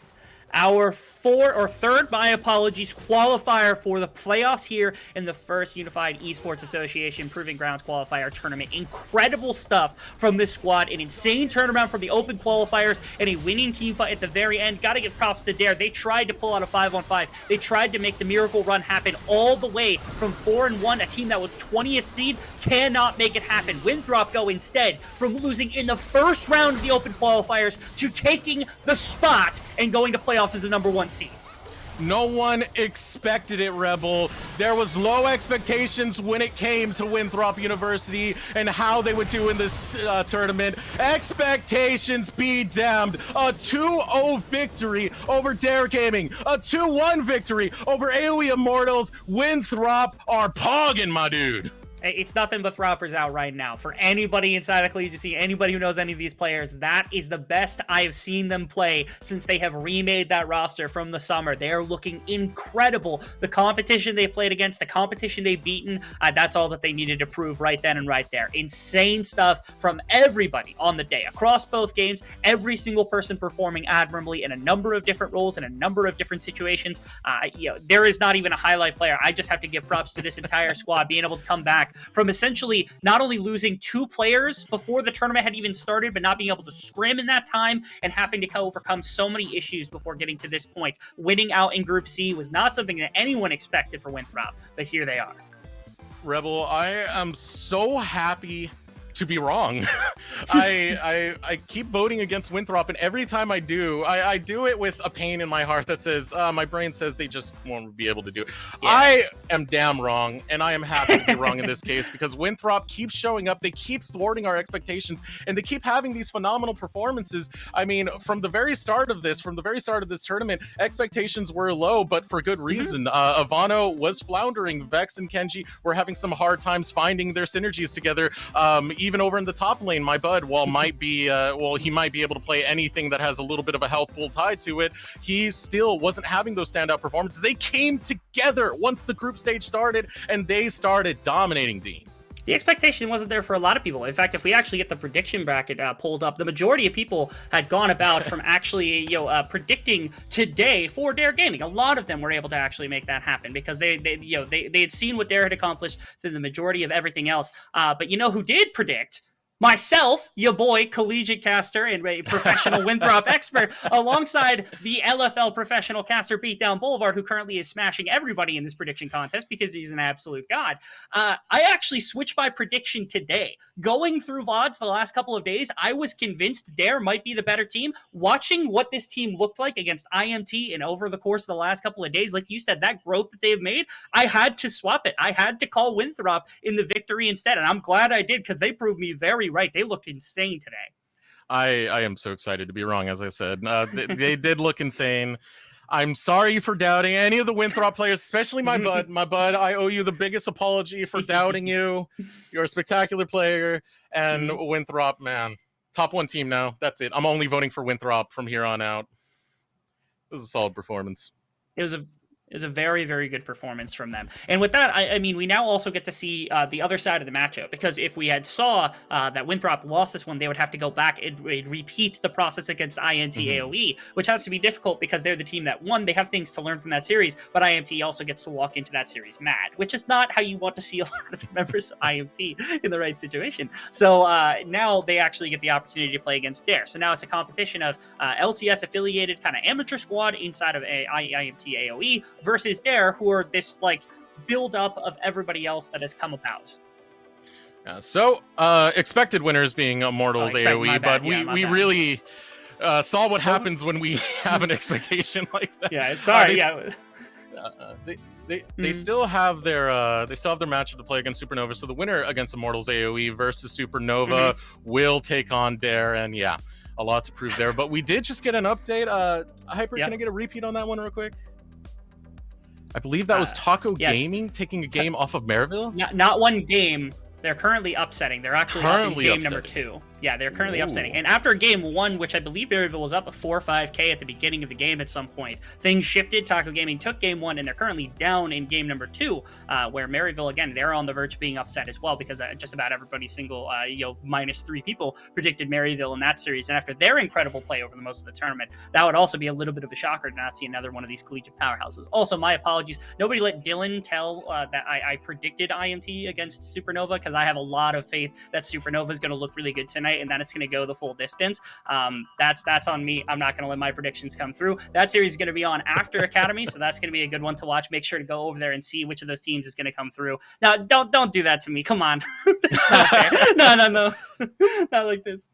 Our third, my apologies, qualifier for the playoffs here in the first Unified Esports Association Proving Grounds qualifier tournament. Incredible stuff from this squad. An insane turnaround from the open qualifiers and a winning team fight at the very end. Gotta give props to Dare. They tried to pull out a 5-on-5. They tried to make the miracle run happen all the way from 4-1. A team that was 20th seed cannot make it happen. Winthrop go instead from losing in the first round of the open qualifiers to taking the spot and going to playoffs as the #1 seed. No one expected it, Rebel. There was low expectations when it came to Winthrop University and how they would do in this tournament. Expectations be damned. A 2-0 victory over Dare Gaming. A 2-1 victory over AoE Immortals. Winthrop are pogging, my dude. It's nothing but throppers out right now. For anybody inside of Collegiate, anybody who knows any of these players, that is the best I have seen them play since they have remade that roster from the summer. They are looking incredible. The competition they played against, the competition they've beaten, that's all that they needed to prove right then and right there. Insane stuff from everybody on the day. Across both games, every single person performing admirably in a number of different roles, in a number of different situations. There is not even a highlight player. I just have to give props to this entire squad, being able to come back from essentially not only losing 2 players before the tournament had even started, but not being able to scrim in that time and having to overcome so many issues before getting to this point. Winning out in Group C was not something that anyone expected for Winthrop, but here they are. Rebel, I am so happy to be wrong. I keep voting against Winthrop, and every time I do, I do it with a pain in my heart that says, my brain says they just won't be able to do it. Yeah. I am damn wrong, and I am happy to be wrong in this case, because Winthrop keeps showing up, they keep thwarting our expectations, and they keep having these phenomenal performances. I mean, from the very start of this tournament, expectations were low, but for good reason. Avano was floundering. Vex and Kenji were having some hard times finding their synergies together. Even over in the top lane, my bud, he might be able to play anything that has a little bit of a health pool tied to it. He still wasn't having those standout performances. They came together once the group stage started, and they started dominating, Dean. The expectation wasn't there for a lot of people. In fact, if we actually get the prediction bracket pulled up, the majority of people had gone about from actually predicting today for Dare Gaming. A lot of them were able to actually make that happen because they had seen what Dare had accomplished through the majority of everything else. But you know who did predict? Myself, your boy, collegiate caster and a professional Winthrop expert, alongside the LFL professional caster Beatdown Boulevard, who currently is smashing everybody in this prediction contest because he's an absolute god. I actually switched my prediction today. Going through VODs the last couple of days, I was convinced Dare might be the better team. Watching what this team looked like against IMT and over the course of the last couple of days, like you said, that growth that they've made, I had to swap it. I had to call Winthrop in the victory instead, and I'm glad I did because they proved me very right. They looked insane today. I am so excited to be wrong, as I said. They did look insane. I'm sorry for doubting any of the Winthrop players, especially my bud. My bud, I owe you the biggest apology for doubting you. You're a spectacular player. And Winthrop, man, top 1 team now. That's it. I'm only voting for Winthrop from here on out. It was a solid performance. It was a very, very good performance from them. And with that, I mean, we now also get to see the other side of the matchup, because if we had saw that Winthrop lost this one, they would have to go back and repeat the process against INT AoE, which has to be difficult because they're the team that won. They have things to learn from that series, but IMT also gets to walk into that series mad, which is not how you want to see a lot of the members of IMT in the right situation. So now they actually get the opportunity to play against Dare. So now it's a competition of LCS affiliated kind of amateur squad inside of IMT AoE versus Dare, who are this like build up of everybody else that has come about. So expected winners being Immortals AoE, but we really saw what happens when we have an expectation like that. Yeah, sorry. They still have their matchup to play against Supernova. So the winner against Immortals AOE versus Supernova will take on Dare, and yeah, a lot to prove there. But we did just get an update. Hyper, can I get a repeat on that one real quick? I believe that was Taco Gaming taking a game off of Maryville. Not one game. They're currently upsetting. They're actually up in game number 2. Yeah, they're currently upsetting. And after game 1, which I believe Maryville was up a 4 or 5K at the beginning of the game at some point, things shifted. Taco Gaming took game 1, and they're currently down in game number 2, where Maryville, again, they're on the verge of being upset as well, because just about everybody minus 3 people predicted Maryville in that series. And after their incredible play over the most of the tournament, that would also be a little bit of a shocker to not see another one of these collegiate powerhouses. Also, my apologies. Nobody let Dylan tell that I predicted IMT against Supernova, because I have a lot of faith that Supernova is going to look really good tonight, and that it's going to go the full distance. That's on me. I'm not going to let my predictions come through. That series is going to be on after Academy, so that's going to be a good one to watch. Make sure to go over there and see which of those teams is going to come through. Now, don't do that to me. Come on. That's not fair. No. Not like this.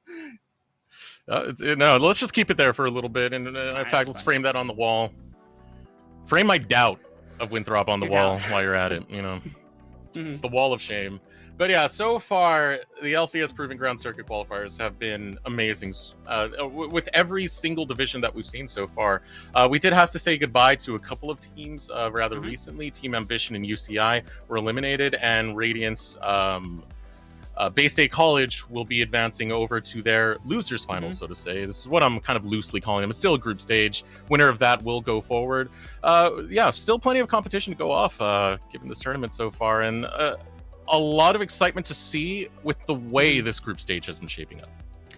No, let's just keep it there for a little bit. And in fact, let's frame that on the wall. Frame my doubt of Winthrop on the wall while you're at it. It's the wall of shame. But yeah, so far, the LCS Proving Ground Circuit qualifiers have been amazing. With every single division that we've seen so far, we did have to say goodbye to a couple of teams rather recently. Team Ambition and UCI were eliminated, and Radiance Bay State College will be advancing over to their losers finals, so to say. This is what I'm kind of loosely calling them. It's still a group stage. Winner of that will go forward. Yeah, still plenty of competition to go off given this tournament so far, and a lot of excitement to see with the way this group stage has been shaping up.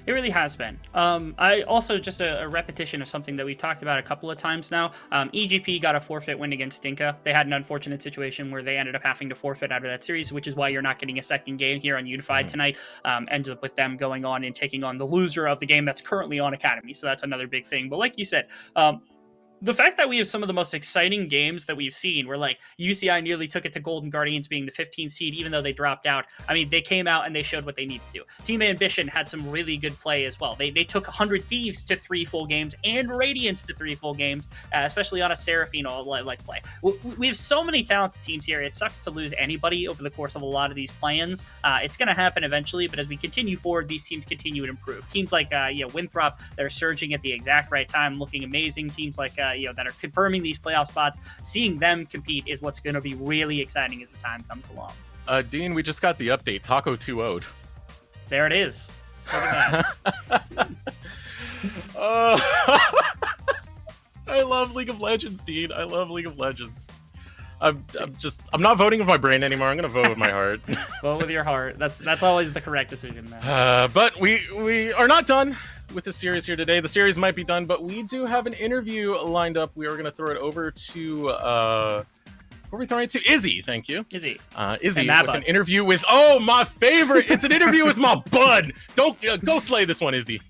It really has been. I also, just a repetition of something that we've talked about a couple of times now. EGP got a forfeit win against Dinka. They had an unfortunate situation where they ended up having to forfeit out of that series, which is why you're not getting a second game here on Unified tonight. Ends up with them going on and taking on the loser of the game that's currently on Academy. So that's another big thing. But like you said, the fact that we have some of the most exciting games that we've seen, where like UCI nearly took it to Golden Guardians being the 15th seed, even though they dropped out. I mean, they came out and they showed what they needed to do. Team Ambition had some really good play as well. They took 100 Thieves to 3 full games and Radiance to 3 full games, especially on a Seraphine like play. We have so many talented teams here. It sucks to lose anybody over the course of a lot of these play-ins. It's going to happen eventually, but as we continue forward, these teams continue to improve. Teams like Winthrop, that are surging at the exact right time, looking amazing. Teams like that are confirming these playoff spots, seeing them compete is what's going to be really exciting as the time comes along. Dean, we just got the update. Taco 2-0'd. There it is. Look at that. I love League of Legends, Dean. I love League of Legends. I'm not voting with my brain anymore. I'm going to vote with my heart. Vote with your heart. That's always the correct decision, man. But we are not done with the series here today. The series might be done, but we do have an interview lined up. We are going to throw it over to who are we throwing it to? Izzy, thank you. Izzy with an interview with my favorite. It's an interview with my bud. Don't go slay this one, Izzy.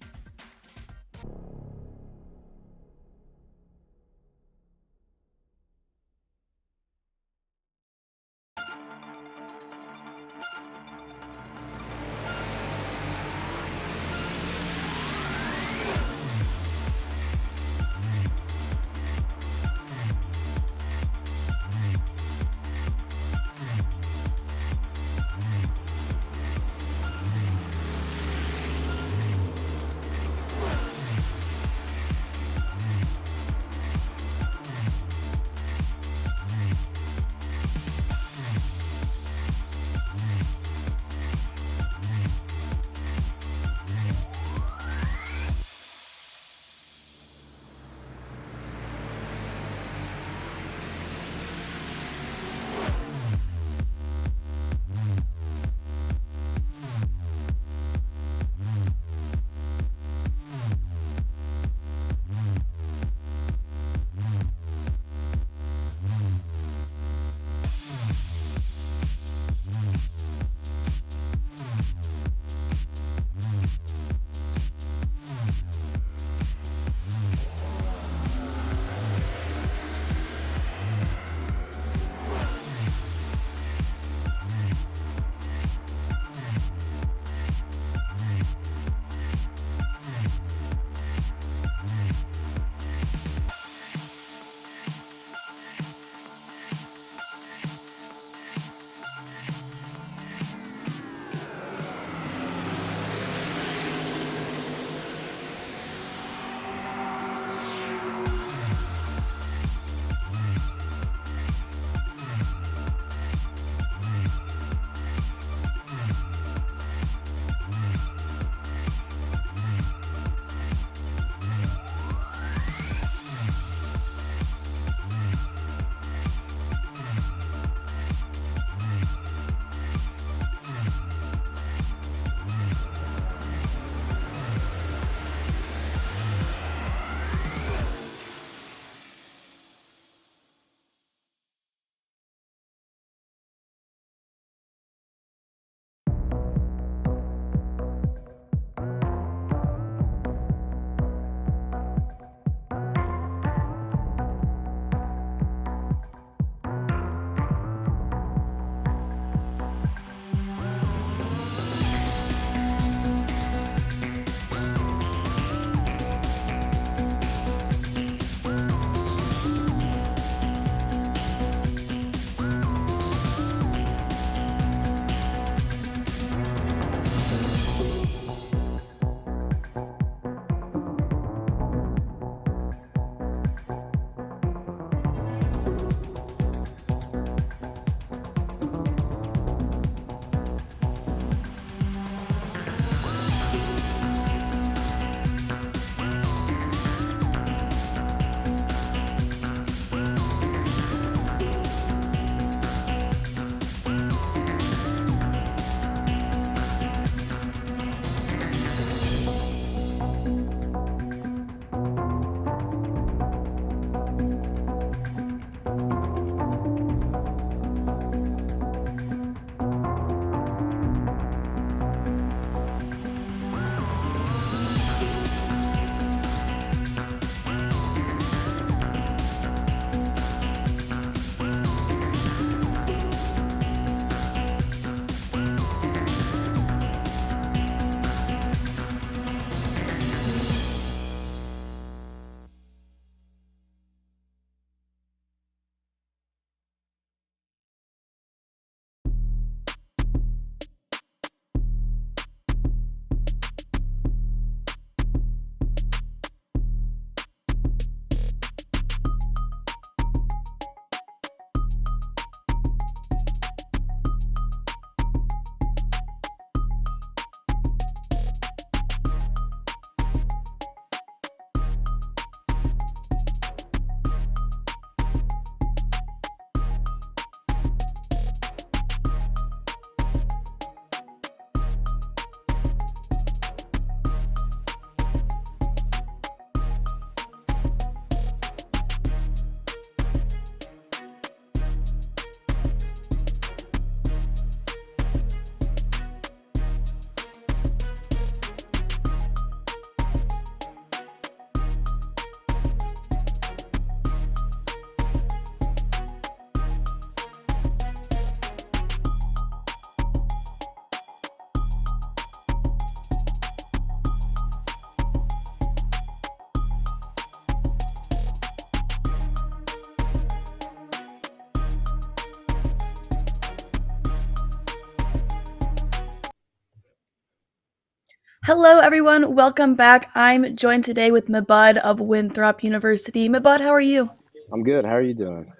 Hello, everyone. Welcome back. I'm joined today with Mabud of Winthrop University. Mabud, how are you? I'm good. How are you doing?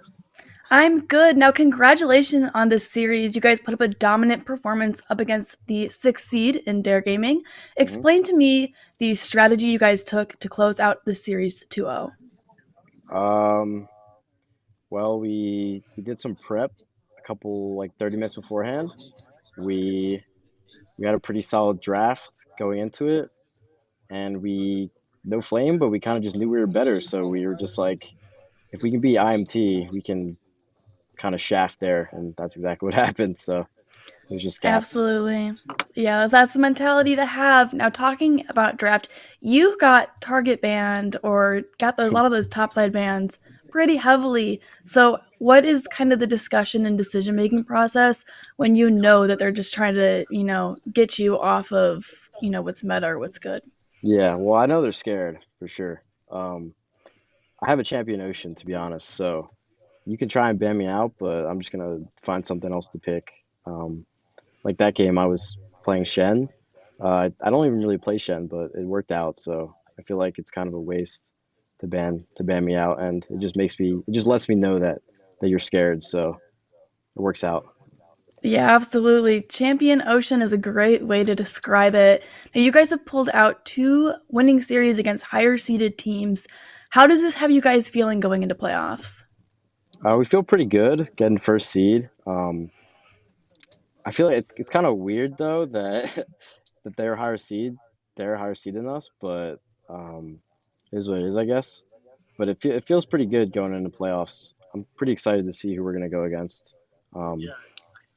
I'm good. Now, congratulations on this series. You guys put up a dominant performance up against the 6th seed in Dare Gaming. Explain to me the strategy you guys took to close out the series 2-0. Well, we did some prep a couple 30 minutes beforehand. We had a pretty solid draft going into it, and we no flame, but we kind of just knew we were better. So we were just like, if we can beat IMT, we can kind of shaft there, and that's exactly what happened. So it was just gaps. Absolutely. Yeah, that's the mentality to have. Now, talking about draft, you got target banned or got a lot of those topside bans pretty heavily. So, what is kind of the discussion and decision making process when you know that they're just trying to, get you off of, what's meta or what's good? Yeah, well, I know they're scared for sure. I have a champion ocean, to be honest, so you can try and ban me out, but I'm just gonna find something else to pick. Like that game, I was playing Shen. I don't even really play Shen, but it worked out, so I feel like it's kind of a waste to ban me out, and it just lets me know that you're scared, so it works out. Yeah, absolutely. Champion Ocean is a great way to describe it. Now, you guys have pulled out 2 winning series against higher seeded teams. How does this have you guys feeling going into playoffs? We feel pretty good getting first seed. I feel like it's kind of weird though that that they're higher seed than us, but it is what it is, I guess. But it feels pretty good going into playoffs. I'm pretty excited to see who we're gonna go against. Um,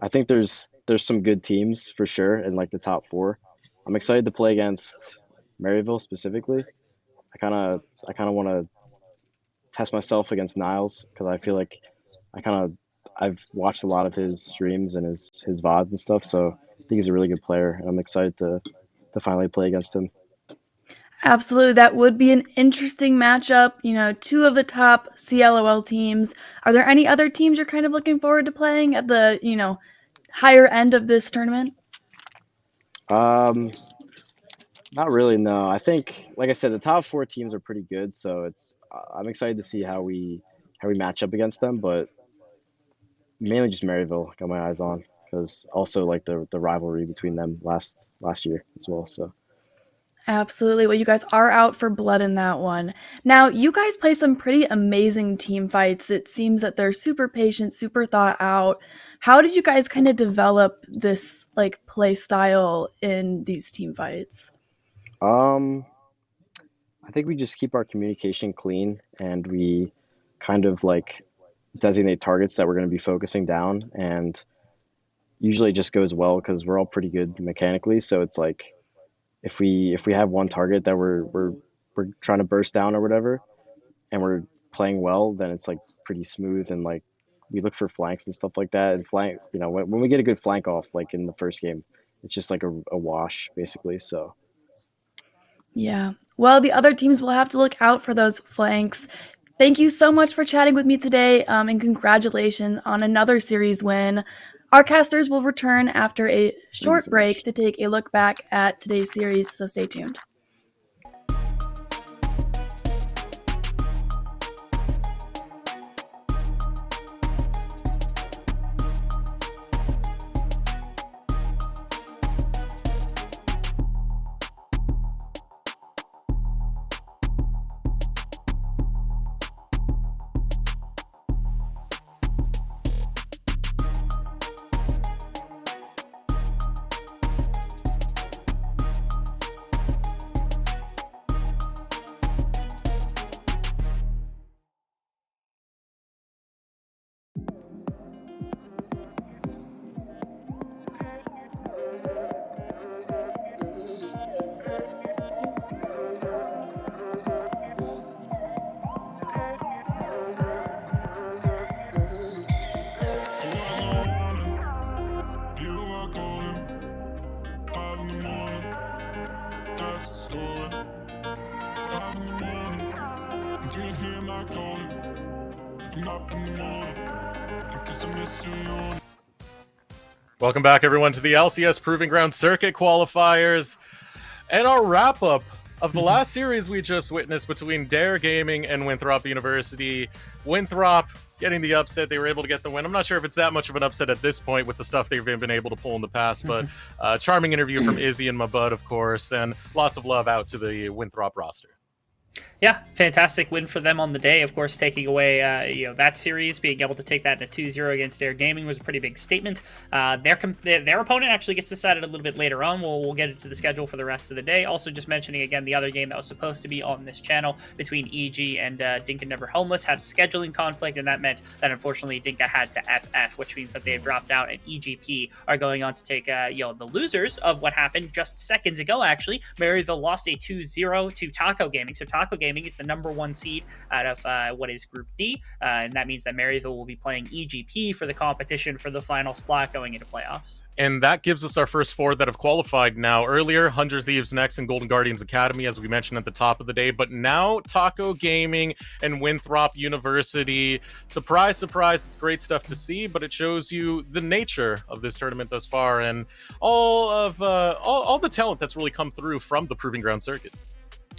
I think there's some good teams for sure in the top 4. I'm excited to play against Maryville specifically. I kind of want to test myself against Niles because I feel like I've watched a lot of his streams and his VODs and stuff, so I think he's a really good player, and I'm excited to finally play against him. Absolutely. That would be an interesting matchup. 2 of the top CLOL teams. Are there any other teams you're kind of looking forward to playing at the, higher end of this tournament? Not really, no. I think, like I said, the top 4 teams are pretty good, so I'm excited to see how we match up against them, but mainly just Maryville got my eyes on because also the rivalry between them last year as well. So Absolutely. Well, you guys are out for blood in that one. Now, you guys play some pretty amazing team fights. It seems that they're super patient, super thought out. How did you guys kind of develop this play style in these team fights? um, I think we just keep our communication clean and we kind of designate targets that we're going to be focusing down, and usually it just goes well because we're all pretty good mechanically. So it's like if we have one target that we're trying to burst down or whatever, and we're playing well, then it's pretty smooth, and we look for flanks and stuff like that. And flank, when we get a good flank off, in the first game, it's just a wash basically. So Yeah. Well, the other teams will have to look out for those flanks. Thank you so much for chatting with me today, and congratulations on another series win. Our casters will return after a short so break much. to take a look back at today's series, so stay tuned. Welcome back, everyone, to the LCS Proving Ground Circuit qualifiers. And our wrap up of the last series we just witnessed between Dare Gaming and Winthrop University. Winthrop getting the upset. They were able to get the win. I'm not sure if it's that much of an upset at this point with the stuff they've been able to pull in the past, but charming interview from Izzy and my bud, of course, and lots of love out to the Winthrop roster. Yeah, fantastic win for them on the day. Of course, taking away that series, being able to take that in a 2-0 against Dare Gaming was a pretty big statement. Their opponent actually gets decided a little bit later on. We'll get into the schedule for the rest of the day. Also, just mentioning again, the other game that was supposed to be on this channel between EG and Dinka Never Homeless had a scheduling conflict, and that meant that unfortunately Dinka had to FF, which means that they have dropped out, and EGP are going on to take the losers of what happened just seconds ago. Actually, Maryville lost a 2-0 to Taco Gaming. So Taco Gaming is the #1 seed out of what is Group D, and that means that Maryville will be playing EGP for the competition for the final spot going into playoffs. And that gives us our first four that have qualified now. Earlier, 100 Thieves next and Golden Guardians Academy, as we mentioned at the top of the day. But now, Taco Gaming and Winthrop University. Surprise, surprise, it's great stuff to see, but it shows you the nature of this tournament thus far and all the talent that's really come through from the Proving Ground circuit.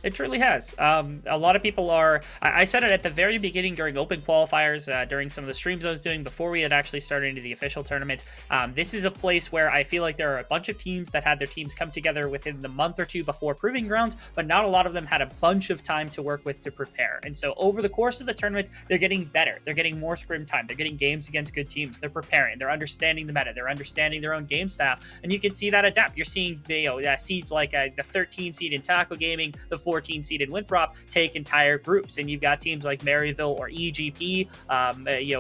It truly has. A lot of people are... I said it at the very beginning during open qualifiers, during some of the streams I was doing before we had actually started into the official tournament. This is a place where I feel like there are a bunch of teams that had their teams come together within the month or two before Proving Grounds, but not a lot of them had a bunch of time to work with to prepare. And so over the course of the tournament, they're getting better. They're getting more scrim time. They're getting games against good teams. They're preparing. They're understanding the meta. They're understanding their own game style. And you can see that adapt. You're seeing seeds like the 13 seed in Taco Gaming, the 14 seed in Winthrop take entire groups, and you've got teams like Maryville or EGP,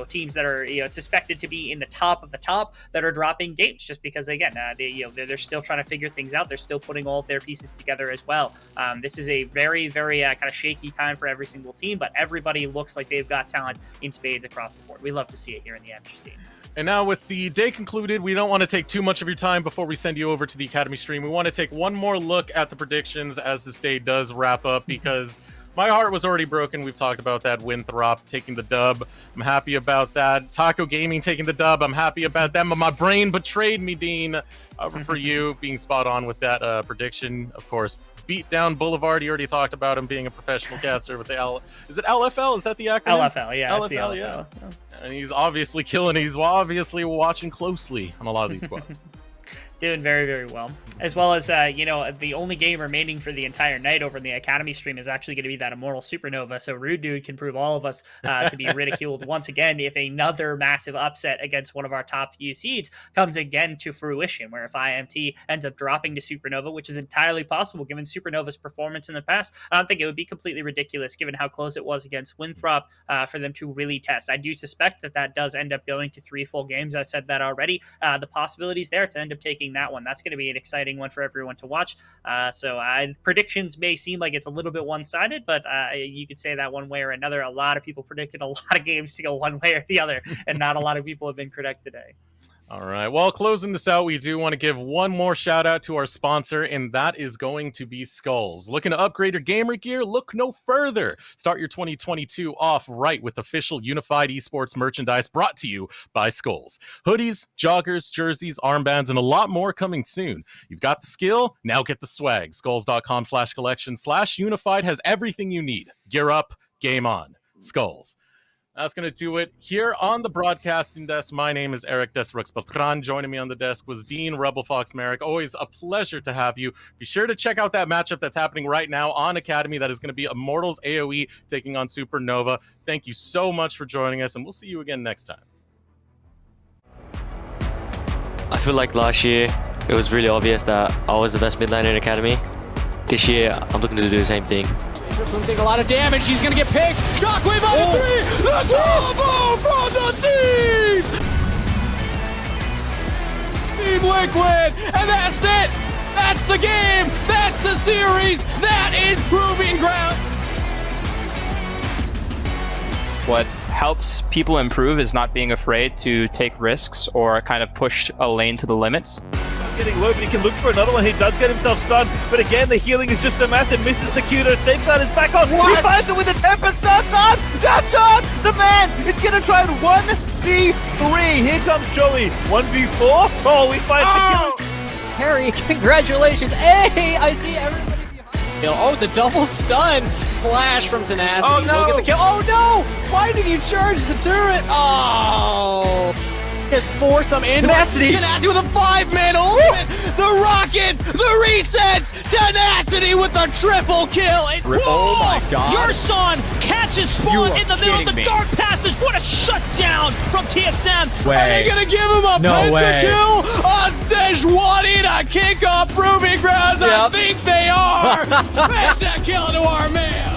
teams that are suspected to be in the top of the top that are dropping games just because again they're still trying to figure things out. They're still putting all of their pieces together as well. This is a very kind of shaky time for every single team, but everybody looks like they've got talent in spades across the board. We love to see it here in the amateur scene. And now with the day concluded, we don't want to take too much of your time before we send you over to the Academy stream. We want to take one more look at the predictions as this day does wrap up because my heart was already broken. We've talked about that. Winthrop taking the dub. I'm happy about that. Taco Gaming taking the dub. I'm happy about that. But my brain betrayed me, Dean, for you being spot on with that prediction. Of course, beat down Boulevard. You already talked about him being a professional caster with the Is it LFL? Is that the acronym? LFL, yeah. LFL, yeah. And he's obviously killing. He's obviously watching closely on a lot of these squads. Doing very, very well. As well as, the only game remaining for the entire night over in the Academy stream is actually going to be that Immortal Supernova, so Rude Dude can prove all of us to be ridiculed once again if another massive upset against one of our top few seeds comes again to fruition, where if IMT ends up dropping to Supernova, which is entirely possible given Supernova's performance in the past, I don't think it would be completely ridiculous given how close it was against Winthrop for them to really test. I do suspect that does end up going to 3 full games. I said that already. The possibilities there to end up taking that one. That's going to be an exciting one for everyone to watch. Predictions may seem like it's a little bit one-sided, but you could say that one way or another. A lot of people predicted a lot of games to go one way or the other, and not a lot of people have been correct today. All right. Well, closing this out, we do want to give one more shout out to our sponsor, and that is going to be Skulls. Looking to upgrade your gamer gear? Look no further. Start your 2022 off right with official Unified Esports merchandise brought to you by Skulls. Hoodies, joggers, jerseys, armbands, and a lot more coming soon. You've got the skill, now get the swag. Skulls.com/collection/unified has everything you need. Gear up, game on. Skulls. That's going to do it here on the broadcasting desk. My name is Eric Desrux-Beltran. Joining me on the desk was Dean Rebel Fox Merrick. Always a pleasure to have you. Be sure to check out that matchup that's happening right now on Academy. That is going to be Immortals AoE taking on Supernova. Thank you so much for joining us, and we'll see you again next time. I feel like last year it was really obvious that I was the best mid laner in Academy. This year I'm looking to do the same thing. Going to take a lot of damage. He's going to get picked. Shockwave on the 3. The combo from the Thieves. Team Liquid. And that's it. That's the game. That's the series. That is Proving Ground. What helps people improve is not being afraid to take risks or kind of push a lane to the limits. Getting low, but he can look for another one. He does get himself stunned, but again, the healing is just so massive. Misses the Q. Safeguard is back on. What? He finds it with a Tempest. That's on. That's on. The man is going to try and 1v3. Here comes Joey. 1v4. Oh, we find the kill. carry. Congratulations. Hey, I see everybody behind. Oh, the double stun. Flash from Tenacity. Oh, no. He'll get the kill. Oh, no. Why did you charge the turret? Oh. Just force them in. Tenacity with a 5-man ultimate. The Rockets, the resets. Tenacity with the triple kill. Oh my god. Your son catches Spawn in the middle of the me. dark passage. What a shutdown from TSM. Are they gonna give him a pentakill on Sejuani to kick off Proving Grounds? I think they are. Pentakill to our man.